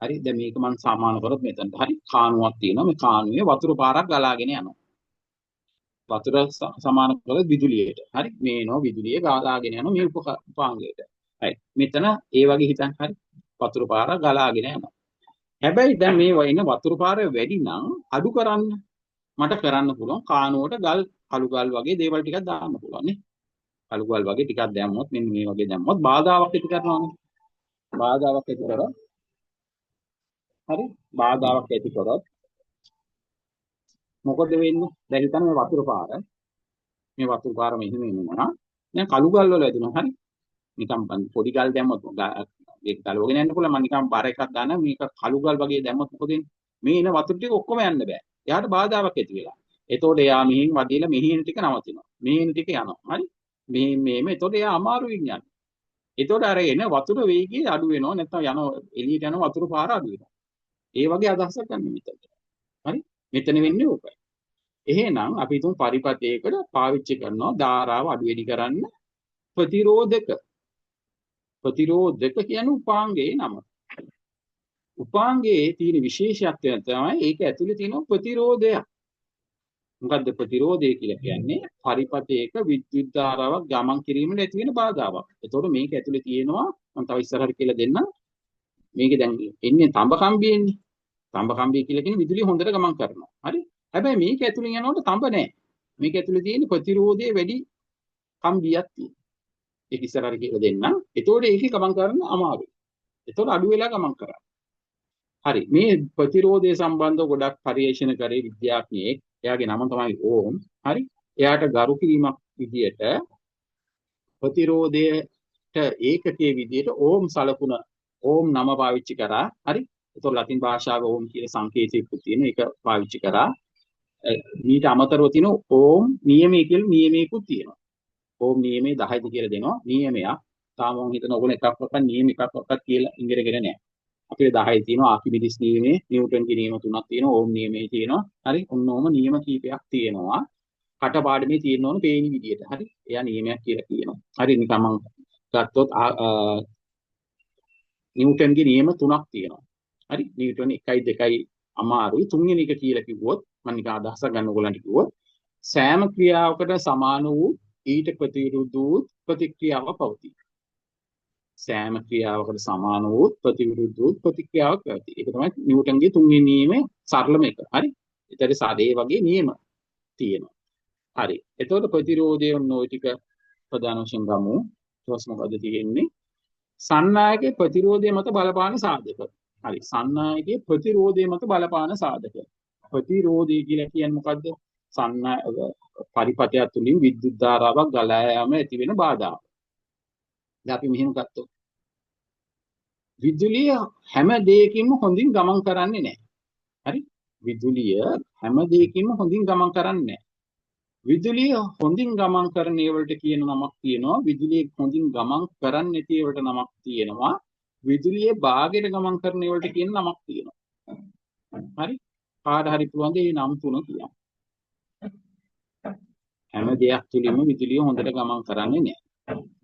හරි දැන් මේක මම සමාන කරොත් මෙතනට හරි කාණුවක් තියෙනවා. මේ කාණුවේ වතුර පාරක් ගලාගෙන යනවා. වතුර සමාන කරලා විදුලියට. හරි මේ එනවා විදුලිය ගලාගෙන යනවා මේ උපාංගයට. හරි මෙතන ඒ වගේ හිතන්න හරි වතුර පාර ගලාගෙන යනවා. හැබැයි දැන් මේ වයින් වතුර පාර වැඩි නම් අඩු කරන්න මට කරන්න පුළුවන් කාණුවට ගල් කළු ගල් වගේ දේවල් ටිකක් දාන්න පුළුවන් නේ. කළු ගල් වගේ ටිකක් දැම්මොත් මෙන්න මේ වගේ දැම්මොත් බාධාවක් ඇති කරනවානේ. බාධාවක් ඇති කරොත් හරි බාධාවක් ඇති කරොත් මොකද වෙන්නේ? දැන් හිතන්න මේ වතුර පාර මෙහෙම එනවා. දැන් කළු ගල් වල වැදුණා හරි. නිකන් පොඩි ගල් දැම්මොත් මේක ගලවගෙන යන්න පුළුවන්. මම නිකන් බර එකක් දාන මේක කළු ගල් වගේ දැම්මොත් මොකද වෙන්නේ? මේ එන වතුර ටික ඔක්කොම යන්න බෑ. එයාට බාධාවක් ඇති වෙලා. එතකොට එයා මෙහින් වදිලා මෙහින් ටික නවතිනවා. මෙහින් ටික යනවා. හරි? මේ එතකොට එයා අමාරුවෙන් යනවා. එතකොට අර එන වතුර වේගය අඩු වෙනවා. නැත්නම් යන එළියට යන වතුර පාර අඩු වෙනවා. ඒ වගේ අදහසක් ගන්න මෙතනට. හරි? මෙතන වෙන්නේ ඕකයි. එහෙනම් අපි තුන් පරිපතයකට පාවිච්චි කරනවා ධාරාව අඩු වැඩි කරන්න ප්‍රතිරෝධක. ප්‍රතිරෝධක කියන්නේ උපාංගයේ නම. උපාංගයේ තියෙන විශේෂත්වය තමයි ඒක ඇතුලේ තියෙන ප්‍රතිරෝධයක්. මොකද්ද ප්‍රතිරෝධය කියලා කියන්නේ? පරිපතයක විද්‍යුත් ධාරාවක් ගමන් කිරීමට ඇති වෙන බාධාවක්. එතකොට මේක ඇතුලේ තියෙනවා මම තව ඉස්සරහට කියලා දෙන්නම්. මේකේ දැන් එන්නේ තඹ කම්බියෙන්නේ. තඹ කම්බිය කියලා කියන්නේ විදුලිය හොඳට ගමන් කරනවා. හරි? හැබැයි මේක ඇතුලෙන් යනකොට තඹ නැහැ. මේක ඇතුලේ තියෙන ප්‍රතිරෝධයේ වැඩි කම්බියක් තියෙනවා. ඒක ඉස්සරහට කියලා දෙන්නම්. එතකොට ඒකේ ගමන් කරන්න අමාරුයි. එතකොට අඩු වෙලා ගමන් කරා. හරි මේ ප්‍රතිරෝධය සම්බන්ධව ගොඩක් පරිශන කරේ විද්‍යාඥයෙක්. එයාගේ නම තමයි ඕම්. හරි. එයාට ගරු කිරීමක් විදියට ප්‍රතිරෝධයට ඒකකයේ විදියට ඕම් සලකුණ ඕම් නම පාවිච්චි කරා. හරි. ඒතකොට ලතින් භාෂාවේ ඕම් කියන සංකේතයක් තියෙන එක පාවිච්චි කරා. ඊට අමතරව තියෙන ඕම් නියමයේ කියලා නියමයකුත් තියෙනවා. ඕම් නියමයේ 10ද කියලා දෙනවා. නියමයක්. තාම මම හිතන ඔයගොල්ලෝ එකක්වත් නියම එකක්වත් කියලා ඉංග්‍රීසියෙන් නැහැ. අපේ 10 තියෙනවා ආකිමිඩිස් නියමයේ, නිව්ටන්ගේ නියම තුනක් තියෙනවා, ඕම් නියමයේ තියෙනවා. හරි. ඔන්නෝම නියම කීපයක් තියෙනවා. කටපාඩමේ තියෙන ඕන පේන විදියට. හරි. එයා නියමයක් කියලා කියනවා. හරි නිකන් මම ගත්තොත් නිව්ටන්ගේ නියම තුනක් තියෙනවා. හරි. නිව්ටන් 1 2 අමාරුයි. තුන්වෙනි එක කියලා කිව්වොත් මම නිකන් අදහසක් ගන්න ඕගොල්ලන්ට කිව්වොත් සෑම ක්‍රියාවකට සමාන වූ ඊට ප්‍රතිවිරුද්ධ වූ ප්‍රතික්‍රියාව පවතී. සෑම ක්‍රියාවකට සමාන වූ ප්‍රතිවිරුද්ධ වූ ප්‍රතික්‍රියාවක් පවතී. ඒක තමයි නිව්ටන්ගේ තුන්වෙනි නියමයේ සරලම එක. හරි. ඊටරි සාදේ වගේ නියම තියෙනවා. හරි. එතකොට ප්‍රතිරෝධය ඔය ටික ප්‍රධාන වශයෙන් ගමු. ඊට මොකද තියෙන්නේ? සන්නායකේ ප්‍රතිරෝධය මත බලපාන සාධක. හරි. සන්නායකේ ප්‍රතිරෝධය මත බලපාන සාධක. ප්‍රතිරෝධය කියලා කියන්නේ මොකද්ද? පරිපතය තුළින් විද්‍යුත් ධාරාවක් ගලා යාම ඇති වෙන බාධා. දැන් අපි මෙහෙම ගත්තොත් විදුලිය හැම දෙයකින්ම හොඳින් ගමන් කරන්නේ නැහැ. හරි? විදුලිය හැම දෙයකින්ම හොඳින් ගමන් කරන්නේ නැහැ. විදුලිය හොඳින් ගමන් කරන ඒවලට කියන නමක් තියෙනවා. විදුලිය හොඳින් ගමන් කරන්නේ නැති ඒවලට නමක් තියෙනවා. විදුලිය භාගයට ගමන් කරන ඒවලට කියන නමක් තියෙනවා. හරි? කාට හරි පුළුවන් ද මේ නම් තුන කියන්න. හැම දෙයක් තුළින්ම විදුලිය හොඳට ගමන් කරන්නේ නැහැ.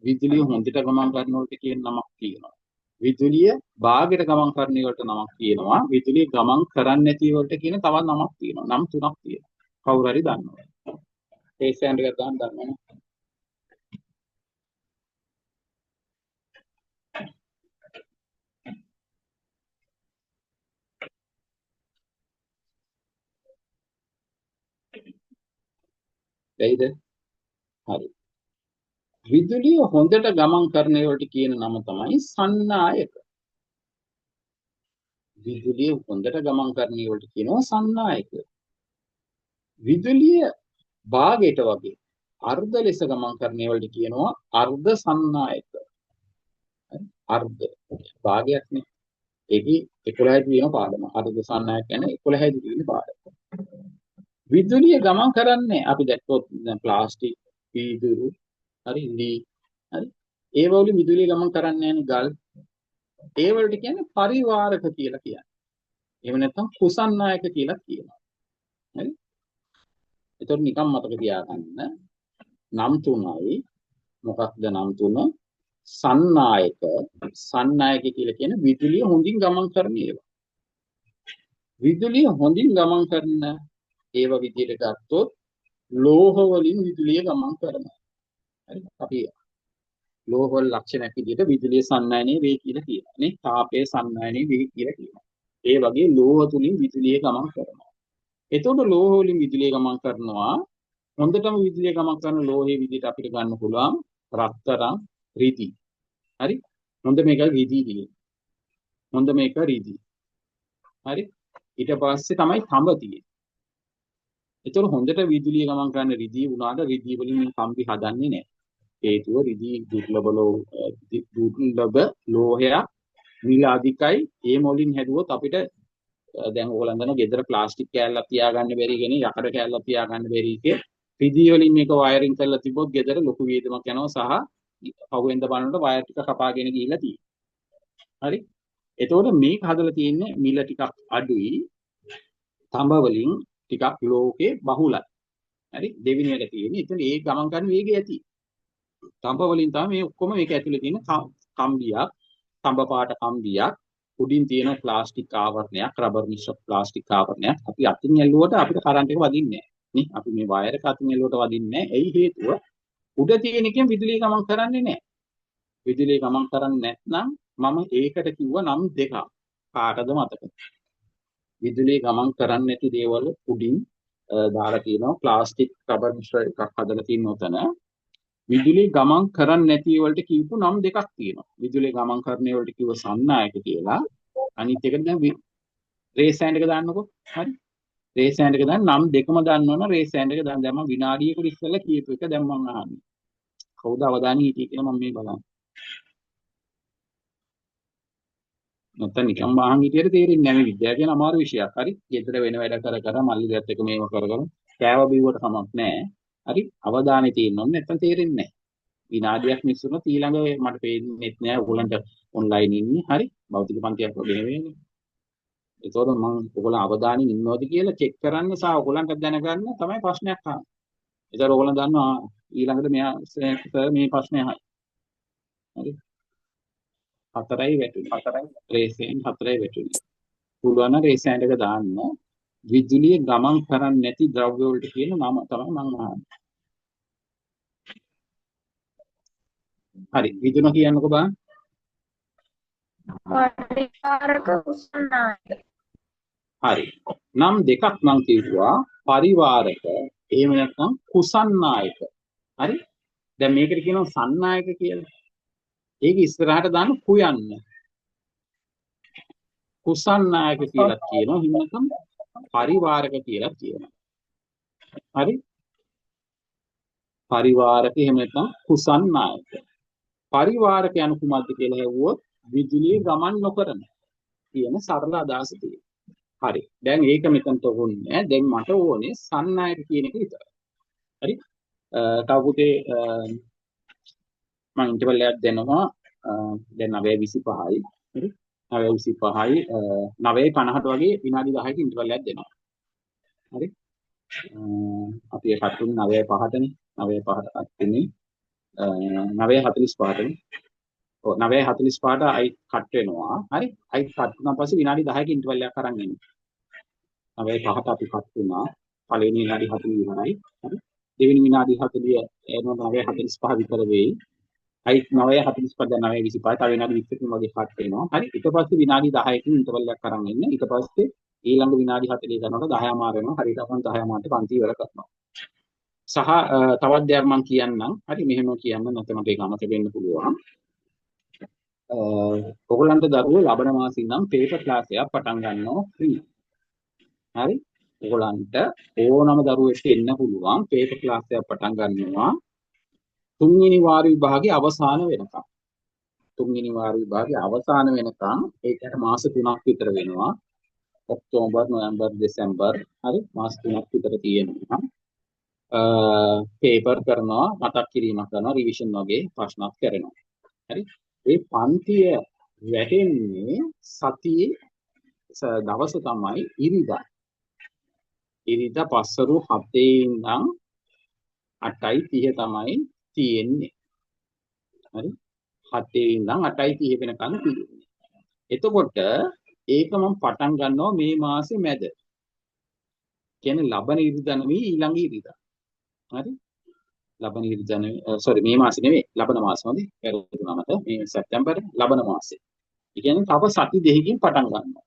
විදුලිය හොඳට ගමන් කරනකොට කියන නමක් තියෙනවා. විදුලිය භාගයට ගමන් කරන ඒවට නමක් තියෙනවා. විදුලිය ගමන් කරන්නේ නැති ඒවට කියන තවත් නමක් තියෙනවා. නම් තුනක් තියෙනවා. කවුරු හරි දන්නවා. ඒ සෑන්ඩ් එක ගන්න දන්නවනේ. වෙයිද? හරි. විදුලිය හොඳට ගමන් කරන ඒවට කියන නම තමයි සන්නායක. විදුලිය හොඳට ගමන් කරන ඒවට කියනවා සන්නායක. විදුලිය භාගයට වගේ අර්ධ ලෙස ගමන් කරන ඒවට කියනවා අර්ධ සන්නායක. අර්ධ භාගයක් නේ. ඒකේ 11 තියෙන පාඩම. අර්ධ සන්නායක කියන්නේ 11 තියෙන පාඩම. විදුලිය ගමන් කරන්නේ අපි දැක්කොත් දැන් ප්ලාස්ටික් පීදුරු හරි ලී හරි ඒ වගේ විදුලිය ගමන් කරන්නේ නැහැ ගල් ඒ වලට කියන්නේ පරිවාරක කියලා කියන්නේ. එහෙම නැත්නම් කුසන්නායක කියලා කියනවා. හරි? ඒතකොට නිකන් මතක තියාගන්න නම් තුනයි මොකක්ද නම් තුන? සන්නායක සන්නායක කියලා කියන්නේ විදුලිය හොඳින් ගමන් කරන ඒවා. විදුලිය හොඳින් ගමන් කරන ඒව විදිහට ගත්තොත් ලෝහ වලින් විදුලිය ගමන් කරනවා. හරි? අපි ලෝහ වල ලක්ෂණයක් විදිහට විදුලිය සන්නායනයේ වේ කියලා කියනවා නේ. තාපයේ සන්නායනයේ වේ කියලා කියනවා. ඒ වගේ ලෝහ තුලින් විදුලිය ගමන් කරනවා. එතකොට ලෝහ වලින් විදුලිය ගමන් කරනවා. හොඳටම විදුලිය ගමන් කරන ලෝහයේ විදිහට අපිට ගන්න පුළුවන් රත්තරන්, රිදී. හරි? හොඳ මේක රිදී තියෙන්නේ. හොඳ මේක රිදී. හරි? ඊට පස්සේ තමයි තඹ තියෙන්නේ. ඒතර හොඳට විදුලිය ගමන් කරන රිදී වුණාට රිදී වලින් කම්බි හදන්නේ නැහැ. හේතුව රිදී දුර්ලභ ලෝහයක් මිල අධිකයි. ඒ මොලින් හැදුවොත් අපිට දැන් ඕගොල්ලන් දන්නවා ගෙදර ප්ලාස්ටික් කෑල්ලක් තියාගන්න බැරි කෙනෙක් යකඩ කෑල්ලක් තියාගන්න බැරි එකේ රිදී වලින් මේක වයරින් කරලා තිබ්බොත් ගෙදර ලොකු වියදමක් යනවා සහ පහුවෙන්ද බලනකොට වයර් ටික කපාගෙන ගිහිල්ලා තියෙනවා. හරි. එතකොට මේක හදලා තියෙන්නේ මිල ටිකක් අඩුයි. තඹ වලින් ටිකක් ලෝකේ බහුලයි. හරි. දෙවෙනි එක තියෙන්නේ. එතන ඒ ගමන් කරන වේගය ඇති. තඹ වලින් තමයි මේ ඔක්කොම මේක ඇතුලේ තියෙන කම්බියක්, තඹ පාට කම්බියක්, උඩින් තියෙන ප්ලාස්ටික් ආවරණයක්, රබර් මිශ්‍ර ප්ලාස්ටික් ආවරණයක්. අපි අතින් ඇල්ලුවට අපිට කරන්ට් එක වදින්නේ නැහැ. නේ? අපි මේ වයර් එක අතින් ඇල්ලුවට වදින්නේ නැහැ. එයි හේතුව උඩ තියෙන එකෙන් විදුලිය ගමන් කරන්නේ නැහැ. විදුලිය ගමන් කරන්නේ නැත්නම් මම ඒකට කිව්ව නම් දෙකක්. කාටද මතක? විදුලිය ගමන් කරන්නේ නැති දේවල් උඩින් දාලා තියෙනවා ප්ලාස්ටික් රබර් මිශ්‍ර එකක් හදලා තියෙන උතන. විදුලිය ගමන් කරන්නේ නැති වලට කියපු නම් දෙකක් තියෙනවා. විදුලිය ගමන් කරන වලට කිව්ව සන්නායක කියලා. අනිත් එක දැන් රේස් හෑන්ඩ් එක දාන්නකො. හරි. රේස් හෑන්ඩ් එක දාන්න නම් දෙකම දන්නවනම් රේස් හෑන්ඩ් එක දාන්න. දැන් මම විනාඩියකට ඉස්සෙල්ලා කියපු එක දැන් මම අහන්නේ. කවුද අවධානය හිටියේ කියලා මම මේ බලන්නේ. නැත්නම් නිකන් බාහන් හිටියට තේරෙන්නේ නැහැ. මේ විද්‍යාව කියන අමාරු විෂයක්. හරි. ගෙදර වෙන වැඩ කර කර මල්ලිගත් එක මේව කර කර කෑව බිව්වට කමක් නැහැ. හරි. අවධානය තියෙන්න ඕනේ නැත්නම් තේරෙන්නේ නැහැ. විනාඩියක් මිස් වුණොත් ඊළඟ මට පේන්නේ නැහැ ඔයගොල්ලන්ට ඔන්ලයින් ඉන්නේ. හරි. භෞතික පන්තියක් වගේ වෙන්නේ. ඒතකොට මම ඔයගොල්ලෝ අවධානයෙන් ඉන්නවද කියලා චෙක් කරන්න සහ ඔයගොල්ලන්ට දැනගන්න තමයි ප්‍රශ්නයක් අහන්නේ. ඒතර ඔයගොල්ලෝ දන්නවා ඊළඟට මෙයා සර් මේ ප්‍රශ්නේ අහයි. හරි. 4යි වැටුනේ. 4යි රේසෙන් 4යි වැටුනේ. පුළුවන් නම් රේස් හෑන්ඩ් එක දාන්න. විදුලිය ගමන් කරන්නේ නැති ද්‍රව්‍ය වලට කියන නම තමයි මම අහන්නේ. හරි. විදුන කියන්නකෝ බං. පරිකාරක උසන්නායක. හරි. නම් දෙකක් මම කිව්වා. පරිවාරක එහෙම නැත්නම් කුසන්නායක. හරි. දැන් මේකට කියනවා සන්නායක කියලා. ඒක ඉස්සරහට දාන්න කුයන්න. කුසන්නායක කියලා කියනවා. එහෙම නැත්නම් පරිවාරක කියලා කියනවා. හරි. පරිවාරක එහෙම නැත්නම් කුසන්නායක. පරිවාරක යන කුමක්ද කියලා හෙව්වොත් විදුලිය ගමන් නොකරන කියන සරල අදහස තියෙනවා. හරි. දැන් ඒක මෙතනට ඕනේ. දැන් මට ඕනේ සන්නායක කියන එක විතරයි. හරි. තව පුතේ මම ඉන්ටර්වල් එකක් දෙනවා. දැන් 9:25යි. හරි. 9:25යි 9:50ට වගේ විනාඩි 10ක ඉන්ටර්වල් එකක් දෙනවා. හරි. අපි එකක් තුනේ 9:05ටනේ. 9:05ට කට් වෙන්නේ 9:45ටනේ. ඔව් 9:45ට අයි කට් වෙනවා. හරි. අයි කට් වුණාන් පස්සේ විනාඩි 10ක ඉන්ටර්වල් එකක් අරන් එන්න. 9:05ට අපි කට් වුණා. පළවෙනි විනාඩි 40 ඉවරයි. හරි. දෙවෙනි විනාඩි 40 එනවා 9:45 විතර වෙයි. අයි 9:45 දැන් 9:25 තව විනාඩි 20කින් වගේ කට් වෙනවා. හරි. ඊට පස්සේ විනාඩි 10කින් ඉන්ටර්වල් එකක් අරන් එන්න. ඊට පස්සේ ඊළඟ විනාඩි 40 ගන්නකොට 10 මාර වෙනවා. හරියට අපන් 10 මාරට පන්ති ඉවර කරනවා. සහ තවත් දෙයක් මම කියන්නම්. හරි මෙහෙම කියන්න නැත්නම් මට ඒක අමතක වෙන්න පුළුවන්. ඔයගොල්ලන්ට දරුවෝ ලබන මාසෙ ඉඳන් පේපර් ක්ලාස් එකක් පටන් ගන්නවා ෆ්‍රී. හරි? ඔයගොල්ලන්ට ඕනම දරුවෙක් එන්න පුළුවන් පේපර් ක්ලාස් එකක් පටන් ගන්නවා. තුන්වෙනි වාර විභාගයේ අවසාන වෙනකම්. තුන්වෙනි වාර විභාගයේ අවසාන වෙනකම් ඒකට මාස 3ක් විතර වෙනවා. ඔක්තෝබර්, නොවැම්බර්, දෙසැම්බර් හරි මාස 3ක් විතර තියෙනවා. පේපර් කරනවා, මතක් කිරීමක් කරනවා, රිවිෂන් වගේ ප්‍රශ්නත් කරනවා. හරි? ඒ පන්තිය වැටෙන්නේ සතියේ දවස තමයි ඉරිදා. ඉරිදා පස්වරු 7 ඉඳන් 8:30 තමයි තියෙන්නේ. හරි? 7 ඉඳන් 8:30 වෙනකන් තියෙන්නේ. එතකොට ඒක මම පටන් ගන්නවා මේ මාසේ මැද. කියන්නේ ලබන ඉරිදා නෙවෙයි ඊළඟ ඉරිදා. හරි? ලබන ඉරිදා නෙවෙයි මේ මාසේ නෙවෙයි ලබන මාසෙ හොඳයි. පෙරදුනා මත මේ සැප්තැම්බර් ලබන මාසේ. ඒ කියන්නේ තව සති දෙකකින් පටන් ගන්නවා.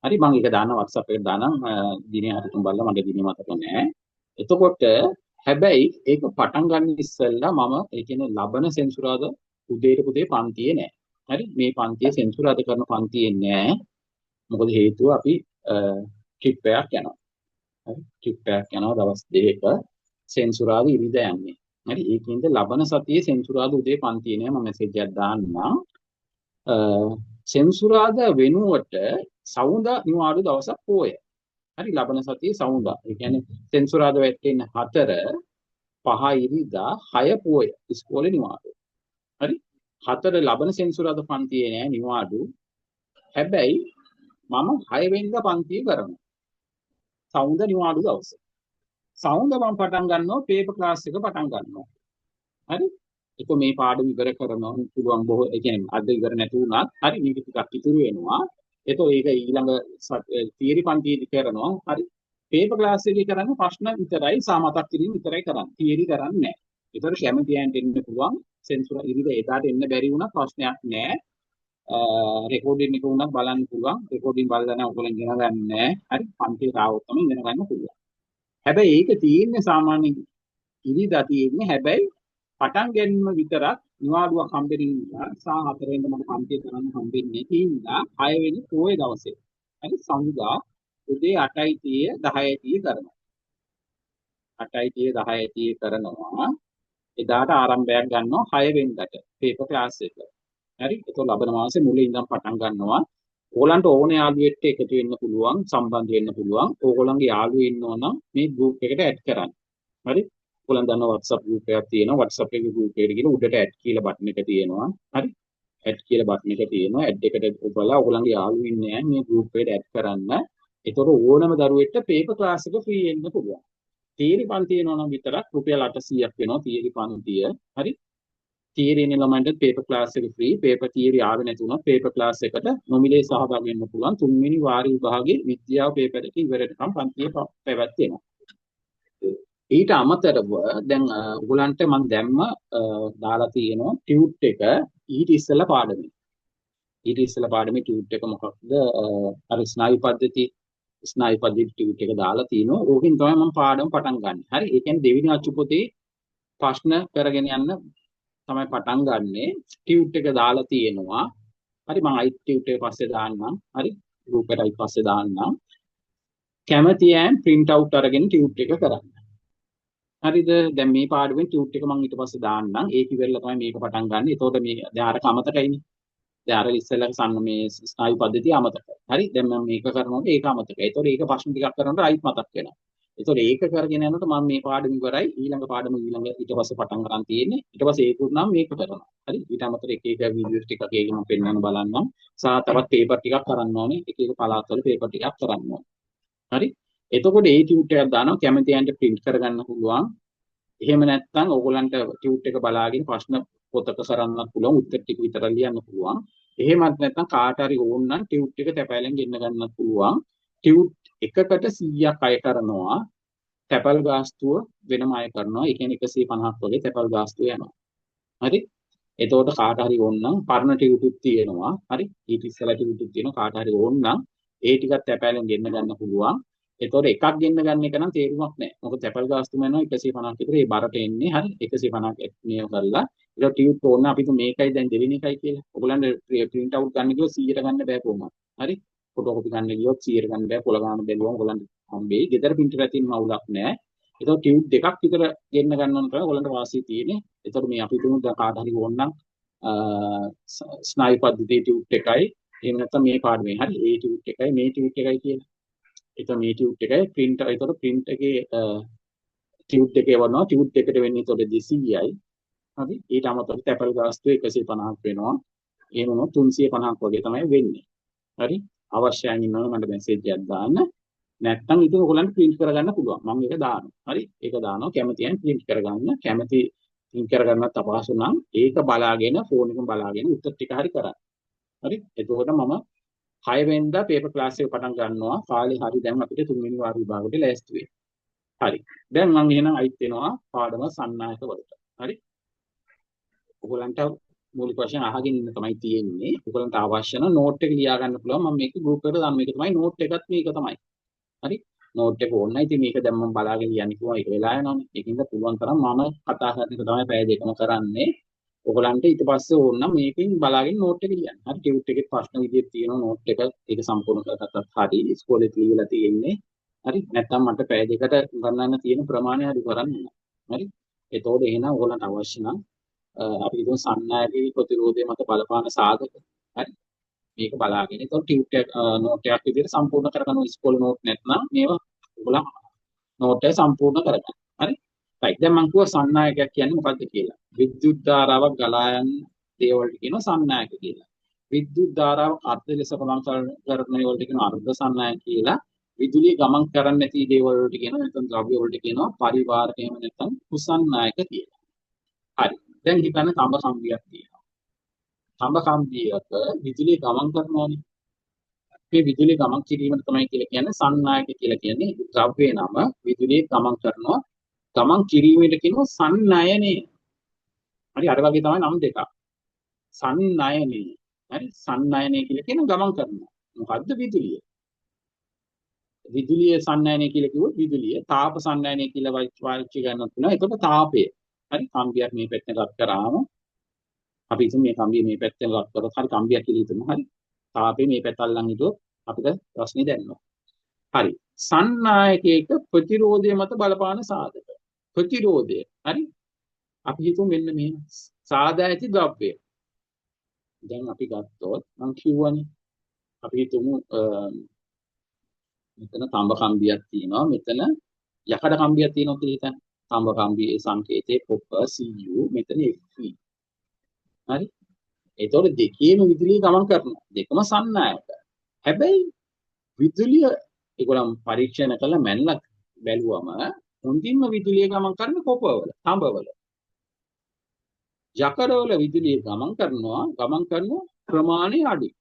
හරි මම ඒක දාන්න WhatsApp එකට දානම් දිනේ හරි තුන් බලලා මට දිනේ මතක නැහැ. එතකොට හැබැයි ඒක පටන් ගන්න ඉස්සෙල්ලා මම ඒ කියන්නේ ලබන සෙන්සුරාදා උදේට පුතේ පන්තියේ නැහැ. හරි මේ පන්තියේ සෙන්සුරාදා කරන පන්තියේ නැහැ. මොකද හේතුව අපි ට්‍රිප් එකක් යනවා. හරි ට්‍රිප් එකක් යනවා දවස් දෙකක සෙන්සුරාදා ඉරිදා යන්නේ. හරි ඒකින්ද ලබන සතියේ සෙන්සුරාදා උදේ පන්තියේ නැහැ මම මෙසේජ් එකක් දාන්නම්. සෙන්සුරාදා වෙනුවට සවුන්දා නිවාඩු දවසක් පෝය. හරි ලබන සතියේ සවුන්දා. ඒ කියන්නේ සෙන්සුරාදා වැටෙන්නේ 4 5 ඉරිදා 6 පෝය ඉස්කෝලේ නිවාඩු. හරි 4 ලබන සෙන්සුරාදා පන්තියේ නෑ නිවාඩු. හැබැයි මම 6 වෙනිදා පන්තිය කරනවා. සවුන්දා නිවාඩු දවසේ. සවුන්දා මම පටන් ගන්නවා පේපර් ක්ලාස් එක පටන් ගන්නවා. හරි ඒක මේ පාඩම ඉවර කරනවා පුළුවන් බොහෝ ඒ කියන්නේ අද ඉවර නැති වුණත් හරි මේක ටිකක් ඉතුරු වෙනවා. ඒතකොට ඒක ඊළඟ තියරි පන්තියේදී කරනවා. හරි පේපර් ක්ලාස් එකේ කරන්නේ ප්‍රශ්න විතරයි සාමතක් කිරීම විතරයි කරන්නේ. තියරි කරන්නේ නැහැ. ඒතකොට කැමති අයන්ට එන්න පුළුවන්. සෙන්සුරා ඉරිදා එදාට එන්න බැරි වුණා ප්‍රශ්නයක් නැහැ. රෙකෝඩින් එක උනත් බලන්න පුළුවන්. රෙකෝඩින් බලලා නම් ඔයගොල්ලෝ ඉගෙන ගන්න නැහැ. හරි පන්තියට ආවොත් තමයි ඉගෙන ගන්න පුළුවන්. හැබැයි ඒක තියෙන්නේ සාමාන්‍ය ඉරිදා තියෙන්නේ. හැබැයි පටන් ගැනීම විතරක් නිවාඩුවක් හම්බෙන්නේ නිසා සා 4 වෙනිදා මට පන්තිය කරන්න හම්බෙන්නේ තියෙනවා 6 වෙනි පොයේ දවසේ. හරි සමුදා උදේ 8:30 10:30 කරනවා. 8:30 10:30 කරනවා. එදාට ආරම්භයක් ගන්නවා 6 වෙනිදාට පේපර් ක්ලාස් එක. හරි ඒක ලබන මාසේ මුලින් ඉඳන් පටන් ගන්නවා. ඕගලන්ට ඕනේ යාළුවෙක්ට එකතු වෙන්න පුළුවන්, සම්බන්ධ වෙන්න පුළුවන්. ඕගොල්ලන්ගේ යාළුවෝ ඉන්නවා නම් මේ group එකට add කරන්න. හරි ඔයගොල්ලන් දන්නවා WhatsApp group එකක් තියෙනවා. WhatsApp එකේ group එකට ගිහලා උඩට add කියලා බටන් එක තියෙනවා. හරි add කියලා බටන් එක තියෙනවා. add එකට ඔබලා ඔයගොල්ලන්ගේ යාළුවෝ ඉන්නේ මේ group එකට add කරන්න. ඒතකොට ඕනම දරුවෙක්ට paper class එක free වෙන්න පුළුවන්. තියරි පන්ති වෙනවා නම් විතරක් රුපියල් 800ක් වෙනවා තියරි පන්තිය. හරි තියරි ඉන්න ළමයින්ට paper class එක free. paper තියරි ආවේ නැති වුණොත් paper class එකට නොමිලේ සහභාගී වෙන්න පුළුවන්. 3 වෙනි වාරි විභාගයේ විද්‍යාව paper එක ඉවරටම පන්තිය පැවැත්වෙනවා. ඊට අමතරව දැන් ඔයගලන්ට මම දැම්ම දාලා තියෙනවා ටියුට් එක ඊට ඉස්සෙල්ලා පාඩමේ. ඊට ඉස්සෙල්ලා පාඩමේ ටියුට් එක මොකක්ද? අර ස්නායු පද්ධති ටියුට් එක දාලා තිනවා. ඕකෙන් තමයි මම පාඩම පටන් ගන්න. හරි ඒ කියන්නේ දෙවෙනි අච්චු පොතේ ප්‍රශ්න කරගෙන යන්න තමයි පටන් ගන්නෙ. ටියුට් එක දාලා තියෙනවා. හරි මම අයි ටියුට් එක පස්සේ දාන්නම්. හරි ගෲප් එකට පස්සේ දාන්නම්. කැමති අයන් print out අරගෙන ටියුට් එක කරන්න. හරිද දැන් මේ පාඩුවෙන් ටියුට් එක මම ඊට පස්සේ දාන්නම් ඒක ඉවරලා තමයි මේක පටන් ගන්න. එතකොට මේ දැන් අර අමතකයිනේ. දැන් අර ඉස්සෙල්ලා සම්ම මේ ස්නායු පද්ධතිය අමතකයි. හරි දැන් මම මේක කරනකොට ඒක අමතකයි. එතකොට ඒක ප්‍රශ්න ටිකක් කරනකොට ආයිත් මතක් වෙනවා. එතකොට ඒක කරගෙන යනකොට මම මේ පාඩම ඉවරයි. ඊළඟ පාඩම ඊට පස්සේ පටන් ගන්න තියෙන්නේ. ඊට පස්සේ ඒක උනම් මේක කරනවා. හරි ඊට අමතර එක වීඩියෝ ටිකක් ඒක මම පෙන්වන්න බලන්නම්. සහ තවත් පේපර් ටිකක් කරන්න ඕනේ. එක පළාත්වල පේපර් ටිකක් කරන්න ඕනේ. හරි එතකොට ඒ ටියුට් එකක් දානවා කැමති අයන්ට print කරගන්න පුළුවන්. එහෙම නැත්නම් ඕගොල්ලන්ට ටියුට් එක බලාගෙන ප්‍රශ්න පොතක කරන්නත් පුළුවන්. උත්තර ටික විතර ලියන්න පුළුවන්. එහෙමත් නැත්නම් කාට හරි ඕන නම් ටියුට් එක තැපැලෙන් ගෙන්න ගන්නත් පුළුවන්. ටියුට් එකකට 100ක් අය කරනවා. තැපැල් ගාස්තුව වෙනම අය කරනවා. ඒ කියන්නේ 150ක් වගේ තැපැල් ගාස්තුව යනවා. හරි එතකොට කාට හරි ඕන නම් පරණ ටියුට් තියෙනවා. හරි ඊට ඉස්සෙල්ලා ටියුට් තියෙනවා. කාට හරි ඕන නම් ඒ ටිකත් තැපැලෙන් ගෙන්න ගන්න පුළුවන්. ඒතකොට එකක් ගෙන්න ගන්න එක නම් තේරුමක් නැහැ. මොකද තැපැල් ගාස්තුම යනවා 150ක් විතර. ඒ බරට එන්නේ හරි 150ක් මේව කරලා. ඒක ටියුට් ඕන අපිට මේකයි දැන් දෙවෙනි එකයි කියලා. ඔයගොල්ලන්ට print out ගන්න කිව්වොත් 100ට ගන්න බෑ කොහොමද? හරි ෆොටෝ කොපි ගන්න ගියොත් 100ට ගන්න බෑ. පොළ ගන්න බැලුවම ඔයගොල්ලන්ට හම්බෙයි. ගෙදර printer එකකින් මවුලක් නැහැ. ඒතකොට ටියුට් දෙකක් විතර ගෙන්න ගන්න තමයි ඔයගොල්ලන්ට වාසිය තියෙන්නේ. ඒතකොට මේ අපි තුමු දැන් කාට හරි ඕන නම් ස්නායු පද්ධතියේ ටියුට් එකයි එහෙම නැත්නම් මේ පාඩමේ හරි ඒ ටියුට් එකයි මේ ටියුට් එකයි කියලා. ඒතකොට මේ ටියුට් එකයි print ඒතකොට print එකේ ටියුට් එකේ වනවා ටියුට් එකට වෙන්නේ ඒතකොට 200යි. හරි ඊට අමතරව තැපැල් ගාස්තුව 150ක් වෙනවා. එහෙම වුණොත් 350ක් වගේ තමයි වෙන්නේ. හරි අවශ්‍යයන් ඉන්නවනම් මට මැසේජ් එකක් දාන්න. නැත්නම් ඉතින් ඔයගොල්ලන්ට print කරගන්න පුළුවන්. මම ඒක දානවා. හරි ඒක දානවා කැමතියන් print කරගන්න. කැමති print කරගන්නත් අපහසු නම් ඒක බලාගෙන ෆෝන් එකෙන් බලාගෙන උත්තර ටික හරි කරන්න. හරි එතකොට මම 6 වෙනිදා පේපර් ක්ලාස් එක පටන් ගන්නවා. කාලේ හරි දැන් අපිට 3 වෙනි වාර විභාගෙට ලෑස්ති වෙන්න. හරි. දැන් මම එහෙනම් අයිත් වෙනවා පාඩම සන්නායක වලට. හරි. ඔයගලන්ට මූලික වශයෙන් අහගෙන ඉන්න තමයි තියෙන්නේ. ඔයගලන්ට අවශ්‍ය නම් නෝට් එක ලියා ගන්න පුළුවන්. මම මේක ගෲප් එකට දාන්න. මේක තමයි නෝට් එකත් මේක තමයි. හරි. නෝට් එක ඕනේ. ඉතින් මේක දැන් මම බලාගෙන ලියන්න කිව්වා. ඒක වෙලා යනවානේ. ඒකින්ද පුළුවන් තරම් මම කතා කරන එක තමයි පැය දෙකම කරන්නේ. ඔයගලන්ට ඊට පස්සේ ඕන නම් මේකෙන් බලාගෙන නෝට් එක ලියන්න. හරි ටියුට් එකේ ප්‍රශ්න විදියට තියෙනවා නෝට් එක ඒක සම්පූර්ණ කරගත්තත් හරි ඉස්කෝලේ ලියලා තියෙන්නේ. හරි නැත්නම් මට පැය දෙකට ගණනන්න තියෙන ප්‍රමාණය හරි කරන්න. හරි එතකොට එහෙනම් ඔයගලන්ට අවශ්‍ය නම් අපි හිතමු සන්නායකී ප්‍රතිරෝධය මත බලපාන සාධක හරි මේක බලාගෙන ඒතකොට ටියුට් එක නෝට් එකක් විදිහට සම්පූර්ණ කරගන්න ඉස්කෝලේ නෝට් නැත්නම් මේවා ඔයගොල්ලෝ නෝට් එක සම්පූර්ණ කරගන්න. හරි. right. දැන් මම කිව්වා සන්නායකයක් කියන්නේ මොකක්ද කියලා. විද්‍යුත් ධාරාවක් ගලා යන දේවල්ට කියනවා සන්නායක කියලා. විද්‍යුත් ධාරාවක් අර්ධ ලෙස ගමන් කරන ඒවලට කියනවා අර්ධ සන්නායක කියලා. විදුලිය ගමන් කරන්නේ නැති දේවල් වලට කියනවා නැත්නම් ද්‍රව්‍ය වලට කියනවා පරිවාරක එහෙම නැත්නම් කුසන්නායක කියලා. හරි. දැන් හිතන්න තඹ කම්බියක් තියෙනවා. තඹ කම්බියක විදුලිය ගමන් කරනවානේ. මේ විදුලිය ගමන් කිරීමට තමයි කියලා කියන්නේ සන්නායක කියලා කියන්නේ ද්‍රව්‍යයේ නම විදුලිය ගමන් කරනවා. ගමන් කිරීමට කියනවා සන්නයනය. හරි අර වගේ තමයි නම් දෙකක්. සන්නයනය. හරි සන්නයනය කියලා කියන ගමන් කරනවා. මොකද්ද විදුලිය? විදුලිය සන්නයනය කියලා කිව්වොත් විදුලිය තාප සන්නයනය කියලා පාවිච්චි කරනවා තුනා. එතකොට තාපය. හරි කම්බියක් මේ පැත්තට රත් කරාම අපි හිතමු මේ කම්බිය මේ පැත්තෙන් රත් කරොත් හරි කම්බියක් කියලා හිතමු. හරි. තාපේ මේ පැත්ත අල්ලන් හිටියොත් අපිට ප්‍රශ්නේ දැනෙනවා. හරි. සන්නායකයක ප්‍රතිරෝධය මත බලපාන සාධක. ප්‍රතිරෝධය. හරි. අපි හිතමු මෙන්න මේ සාදා ඇති ද්‍රව්‍යය. දැන් අපි ගත්තොත් මම කියවනේ අපි හිතමු මෙතන තඹ කම්බියක් තියෙනවා මෙතන යකඩ කම්බියක් තියෙනවා කියලා හිතන්න. තඹ කම්බියේ සංකේතයේ copper Cu මෙතන Fe. හරි. ඒතකොට දෙකේම විදුලිය ගමන් කරනවා. දෙකම සන්නායක. හැබැයි විදුලිය ඒගොල්ලන් පරීක්ෂණ කළා මැනලා බැලුවම හොඳින්ම විදුලිය ගමන් කරන copper වල තඹවල. යකඩවල විදුලිය ගමන් කරන ප්‍රමාණය අඩුයි.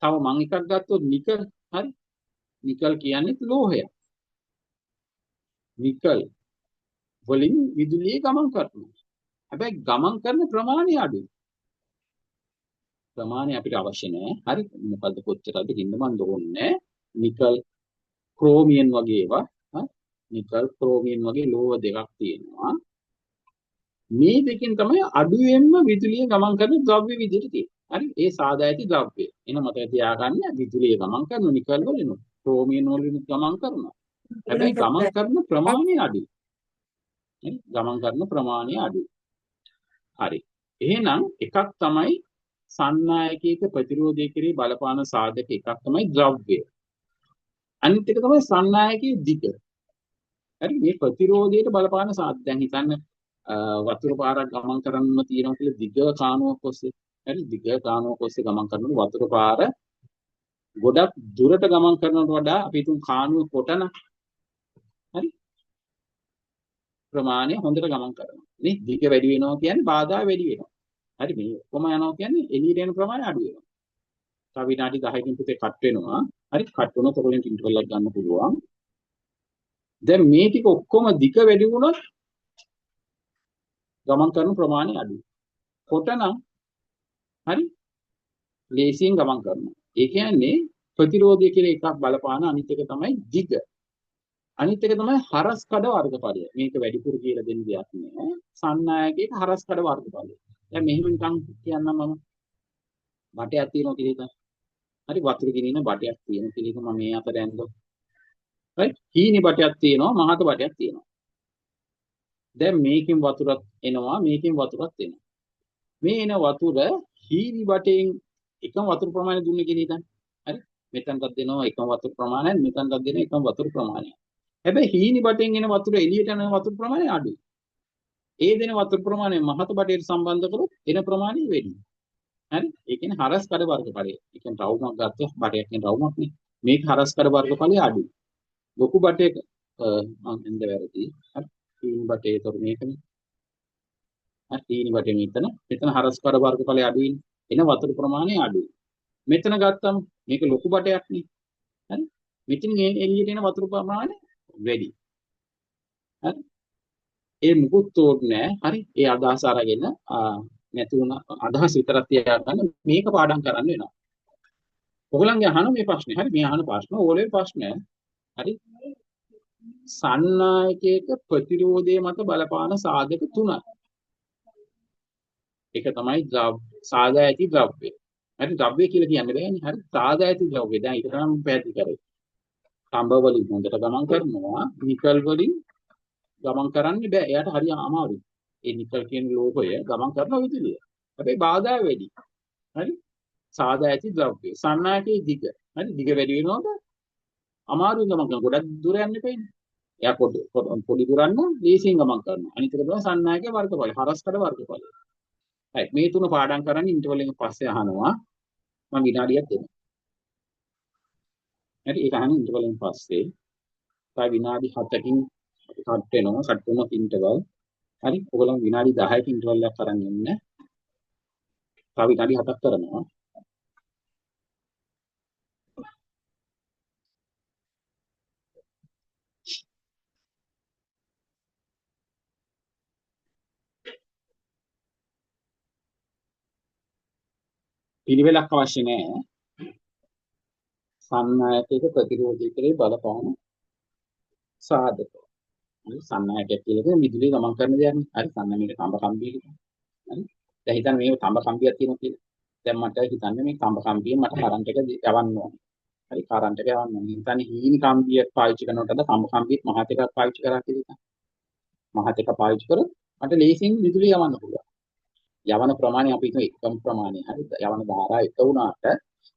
තව මම එකක් ගත්තොත් නිකල් හරි නිකල් කියන්නේ ලෝහයක්. නිකල් වලින් විදුලිය ගමන් කරනවා. හැබැයි ගමන් කරන ප්‍රමාණය අඩුයි. ප්‍රමාණය අපිට අවශ්‍ය නැහැ. හරි මොකද්ද කොච්චරද කින්න මන් දෝන්නේ. නිකල් ක්‍රෝමියම් වගේ ඒවා නිකල් ක්‍රෝමියම් වගේ ලෝහ දෙකක් තියෙනවා. මේ දෙකෙන් තමයි අඩුවෙන්ම විදුලිය ගමන් කරන ද්‍රව්‍ය විදිහට තියෙන්නේ. හරි ඒ සාදා ඇති ද්‍රව්‍ය. එන මතක තියාගන්න විදුලිය ගමන් කරන නිකල් වලින් ක්‍රෝමියම් වලින් ගමන් කරනවා. හැබැයි ගමන් කරන ප්‍රමාණය අඩුයි. හරි ගමන් කරන ප්‍රමාණය අඩුයි. හරි. එහෙනම් එකක් තමයි සන්නායකයක ප්‍රතිරෝධය කෙරෙහි බලපාන සාධක එකක් තමයි ද්‍රව්‍යය. අනිත් එක තමයි සන්නායකයේ දිග. හරි මේ ප්‍රතිරෝධයට බලපාන සාධක දැන් හිතන්න වතුර පාරක් ගමන් කරන්න තියෙනවා කියලා දිග කානුවක් ඔස්සේ. හරි දිග කානුවක් ඔස්සේ ගමන් කරනකොට වතුර පාර ගොඩක් දුරට ගමන් කරනවට වඩා අපි තුන් කානුව කොටන හරි ප්‍රමාණය හොඳට ගමන් කරනවා. නේ දිග වැඩි වෙනවා කියන්නේ බාධා වැඩි වෙනවා. හරි මේ කොම යනවා කියන්නේ එළියට එන ප්‍රමාණය අඩු වෙනවා. තව විනාඩි 10කින් පුතේ කට් වෙනවා. හරි කට් වුණොත් ඔයගොල්ලන්ට ඉන්ටර්වල් එකක් ගන්න පුළුවන්. දැන් මේ ටික ඔක්කොම දිග වැඩි වුණොත් ගමන් කරන ප්‍රමාණය අඩුයි. කොට නම් හරි ලේසියෙන් ගමන් කරනවා. ඒ කියන්නේ ප්‍රතිරෝධය කියලා එකක් බලපාන අනිත් එක තමයි දිග. අනිත් එක තමයි හරස් කඩ වර්ගඵලය. මේක වැඩිපුර කියලා දෙන්න දෙයක් නෑ. සන්නායකයක හරස් කඩ වර්ගඵලය. දැන් මෙහෙම නිකන් කියන්නම් මම බටයක් තියෙනවා කියලා හිතන්න. හරි වතුර ගිනින බටයක් තියෙනවා කියලා හිතමු මම මේ අතට ඇන්දොත්. right හීනි බටයක් තියෙනවා මහත බටයක් තියෙනවා. දැන් මේකෙන් වතුරක් එනවා මේකෙන් වතුරක් එනවා. මේ එන වතුර හීනි බටෙන් එකම වතුර ප්‍රමාණය දුන්නේ කියලා හිතන්න. හරි මෙතනටත් දෙනවා එකම වතුර ප්‍රමාණයක් මෙතනටත් දෙන එකම වතුර ප්‍රමාණයක්. හැබැයි හීනි බටෙන් එන වතුර එළියට යන වතුර ප්‍රමාණය අඩුයි. ඒ දෙන වතුර ප්‍රමාණය මහත බටේට සම්බන්ධ කරොත් එන ප්‍රමාණය වැඩි. හරි ඒ කියන්නේ හරස් කඩ වර්ගඵලය. ඒ කියන්නේ රවුමක් ගත්තොත් බටයක් කියන රවුමක් නේ. මේක හරස් කඩ වර්ගඵලය අඩුයි. ලොකු බටයක මම එන්ද වැරදි. හරි හීනි බටේ තොර මේකනේ. හරි හීනි බටේ මෙතන හරස් කඩ වර්ගඵලය අඩුයි. එන වතුර ප්‍රමාණය අඩුයි. මෙතන ගත්තම මේක ලොකු බටයක් නේ. හරි මෙතන එළියට එන වතුර ප්‍රමාණය වැඩි. හරි ඒ මුකුත් ඕනේ නැහැ. හරි ඒ අදහස අරගෙන නැති වුණ අදහස් විතරක් තියාගන්න මේක පාඩම් කරන්න වෙනවා. ඔයගොල්ලන්ගේ අහන මේ ප්‍රශ්නේ. හරි මේ අහන ප්‍රශ්න ඕලේ ප්‍රශ්න. හරි සන්නායකයක ප්‍රතිරෝධය මත බලපාන සාධක තුනයි. එක තමයි සාදා ඇති ද්‍රව්‍ය. හරි ද්‍රව්‍ය කියලා කියන්නේ බෑනේ. හරි සාදා ඇති ද්‍රව්‍ය. දැන් ඒක නම් පැහැදිලි කරේ. තඹ වලින් හොඳට ගමන් කරනවා. නිකල් වලින් ගමන් කරන්න බෑ. එයාට හරි අමාරුයි. ඒ නිකල් කියන ලෝහය ගමන් කරන විදිය. හැබැයි බාධා වැඩි. හරි සාදා ඇති ද්‍රව්‍ය. සන්නායකයේ දිග. හරි දිග වැඩි වෙනවද? අමාරුවෙන් ගමන් කරන ගොඩක් දුර යන්න එපයිනේ. එයා පොඩි දුරක් නම් ලේසියෙන් ගමන් කරනවා. අනිත් එක තමයි සන්නායකයේ වර්ගඵලය. හරස්කඩ වර්ගඵලය. හරි මේ තුන පාඩම් කරන්න ඉන්ටර්වල් එක පස්සේ අහනවා. මම විනාඩියක් දෙනවා. හරි ඒක අහන ඉන්ටර්වල් එකෙන් පස්සේ තව විනාඩි 7කින් කට් වෙනවා. කට් වුණොත් ඉන්ටර්වල්. හරි ඔයගොල්ලෝ විනාඩි 10ක ඉන්ටර්වල් එකක් අරන් ඉන්න. තව විනාඩි 7ක් කරනවා. පිළිවෙලක් අවශ්‍ය නැහැ. සන්නායකයක ප්‍රතිරෝධය කෙරේ බලපාන සාධක. හරි සන්නායකයක් කියලා කියන්නේ විදුලිය ගමන් කරන දෙයක් නේ. හරි සන්නායකයේ තඹ කම්බියක. හරි දැන් හිතන්න මේ තඹ කම්බියක් තියෙනවා කියලා. දැන් මට හිතන්න මේ තඹ කම්බියෙන් මට කරන්ට් එක යවන්න ඕනේ. හරි කරන්ට් එක යවන්න ඕනේ. හිතන්නේ හීනි කම්බියක් පාවිච්චි කරනකොටද තඹ කම්බියත් මහත් එකක් පාවිච්චි කරා කියලා හිතන්න. මහත් එක පාවිච්චි කරොත් මට ලේසියෙන් විදුලිය යවන්න පුළුවන්. යවන ප්‍රමාණය අපි හිතමු එකම ප්‍රමාණය. හරි යවන ධාරා එක වුණාට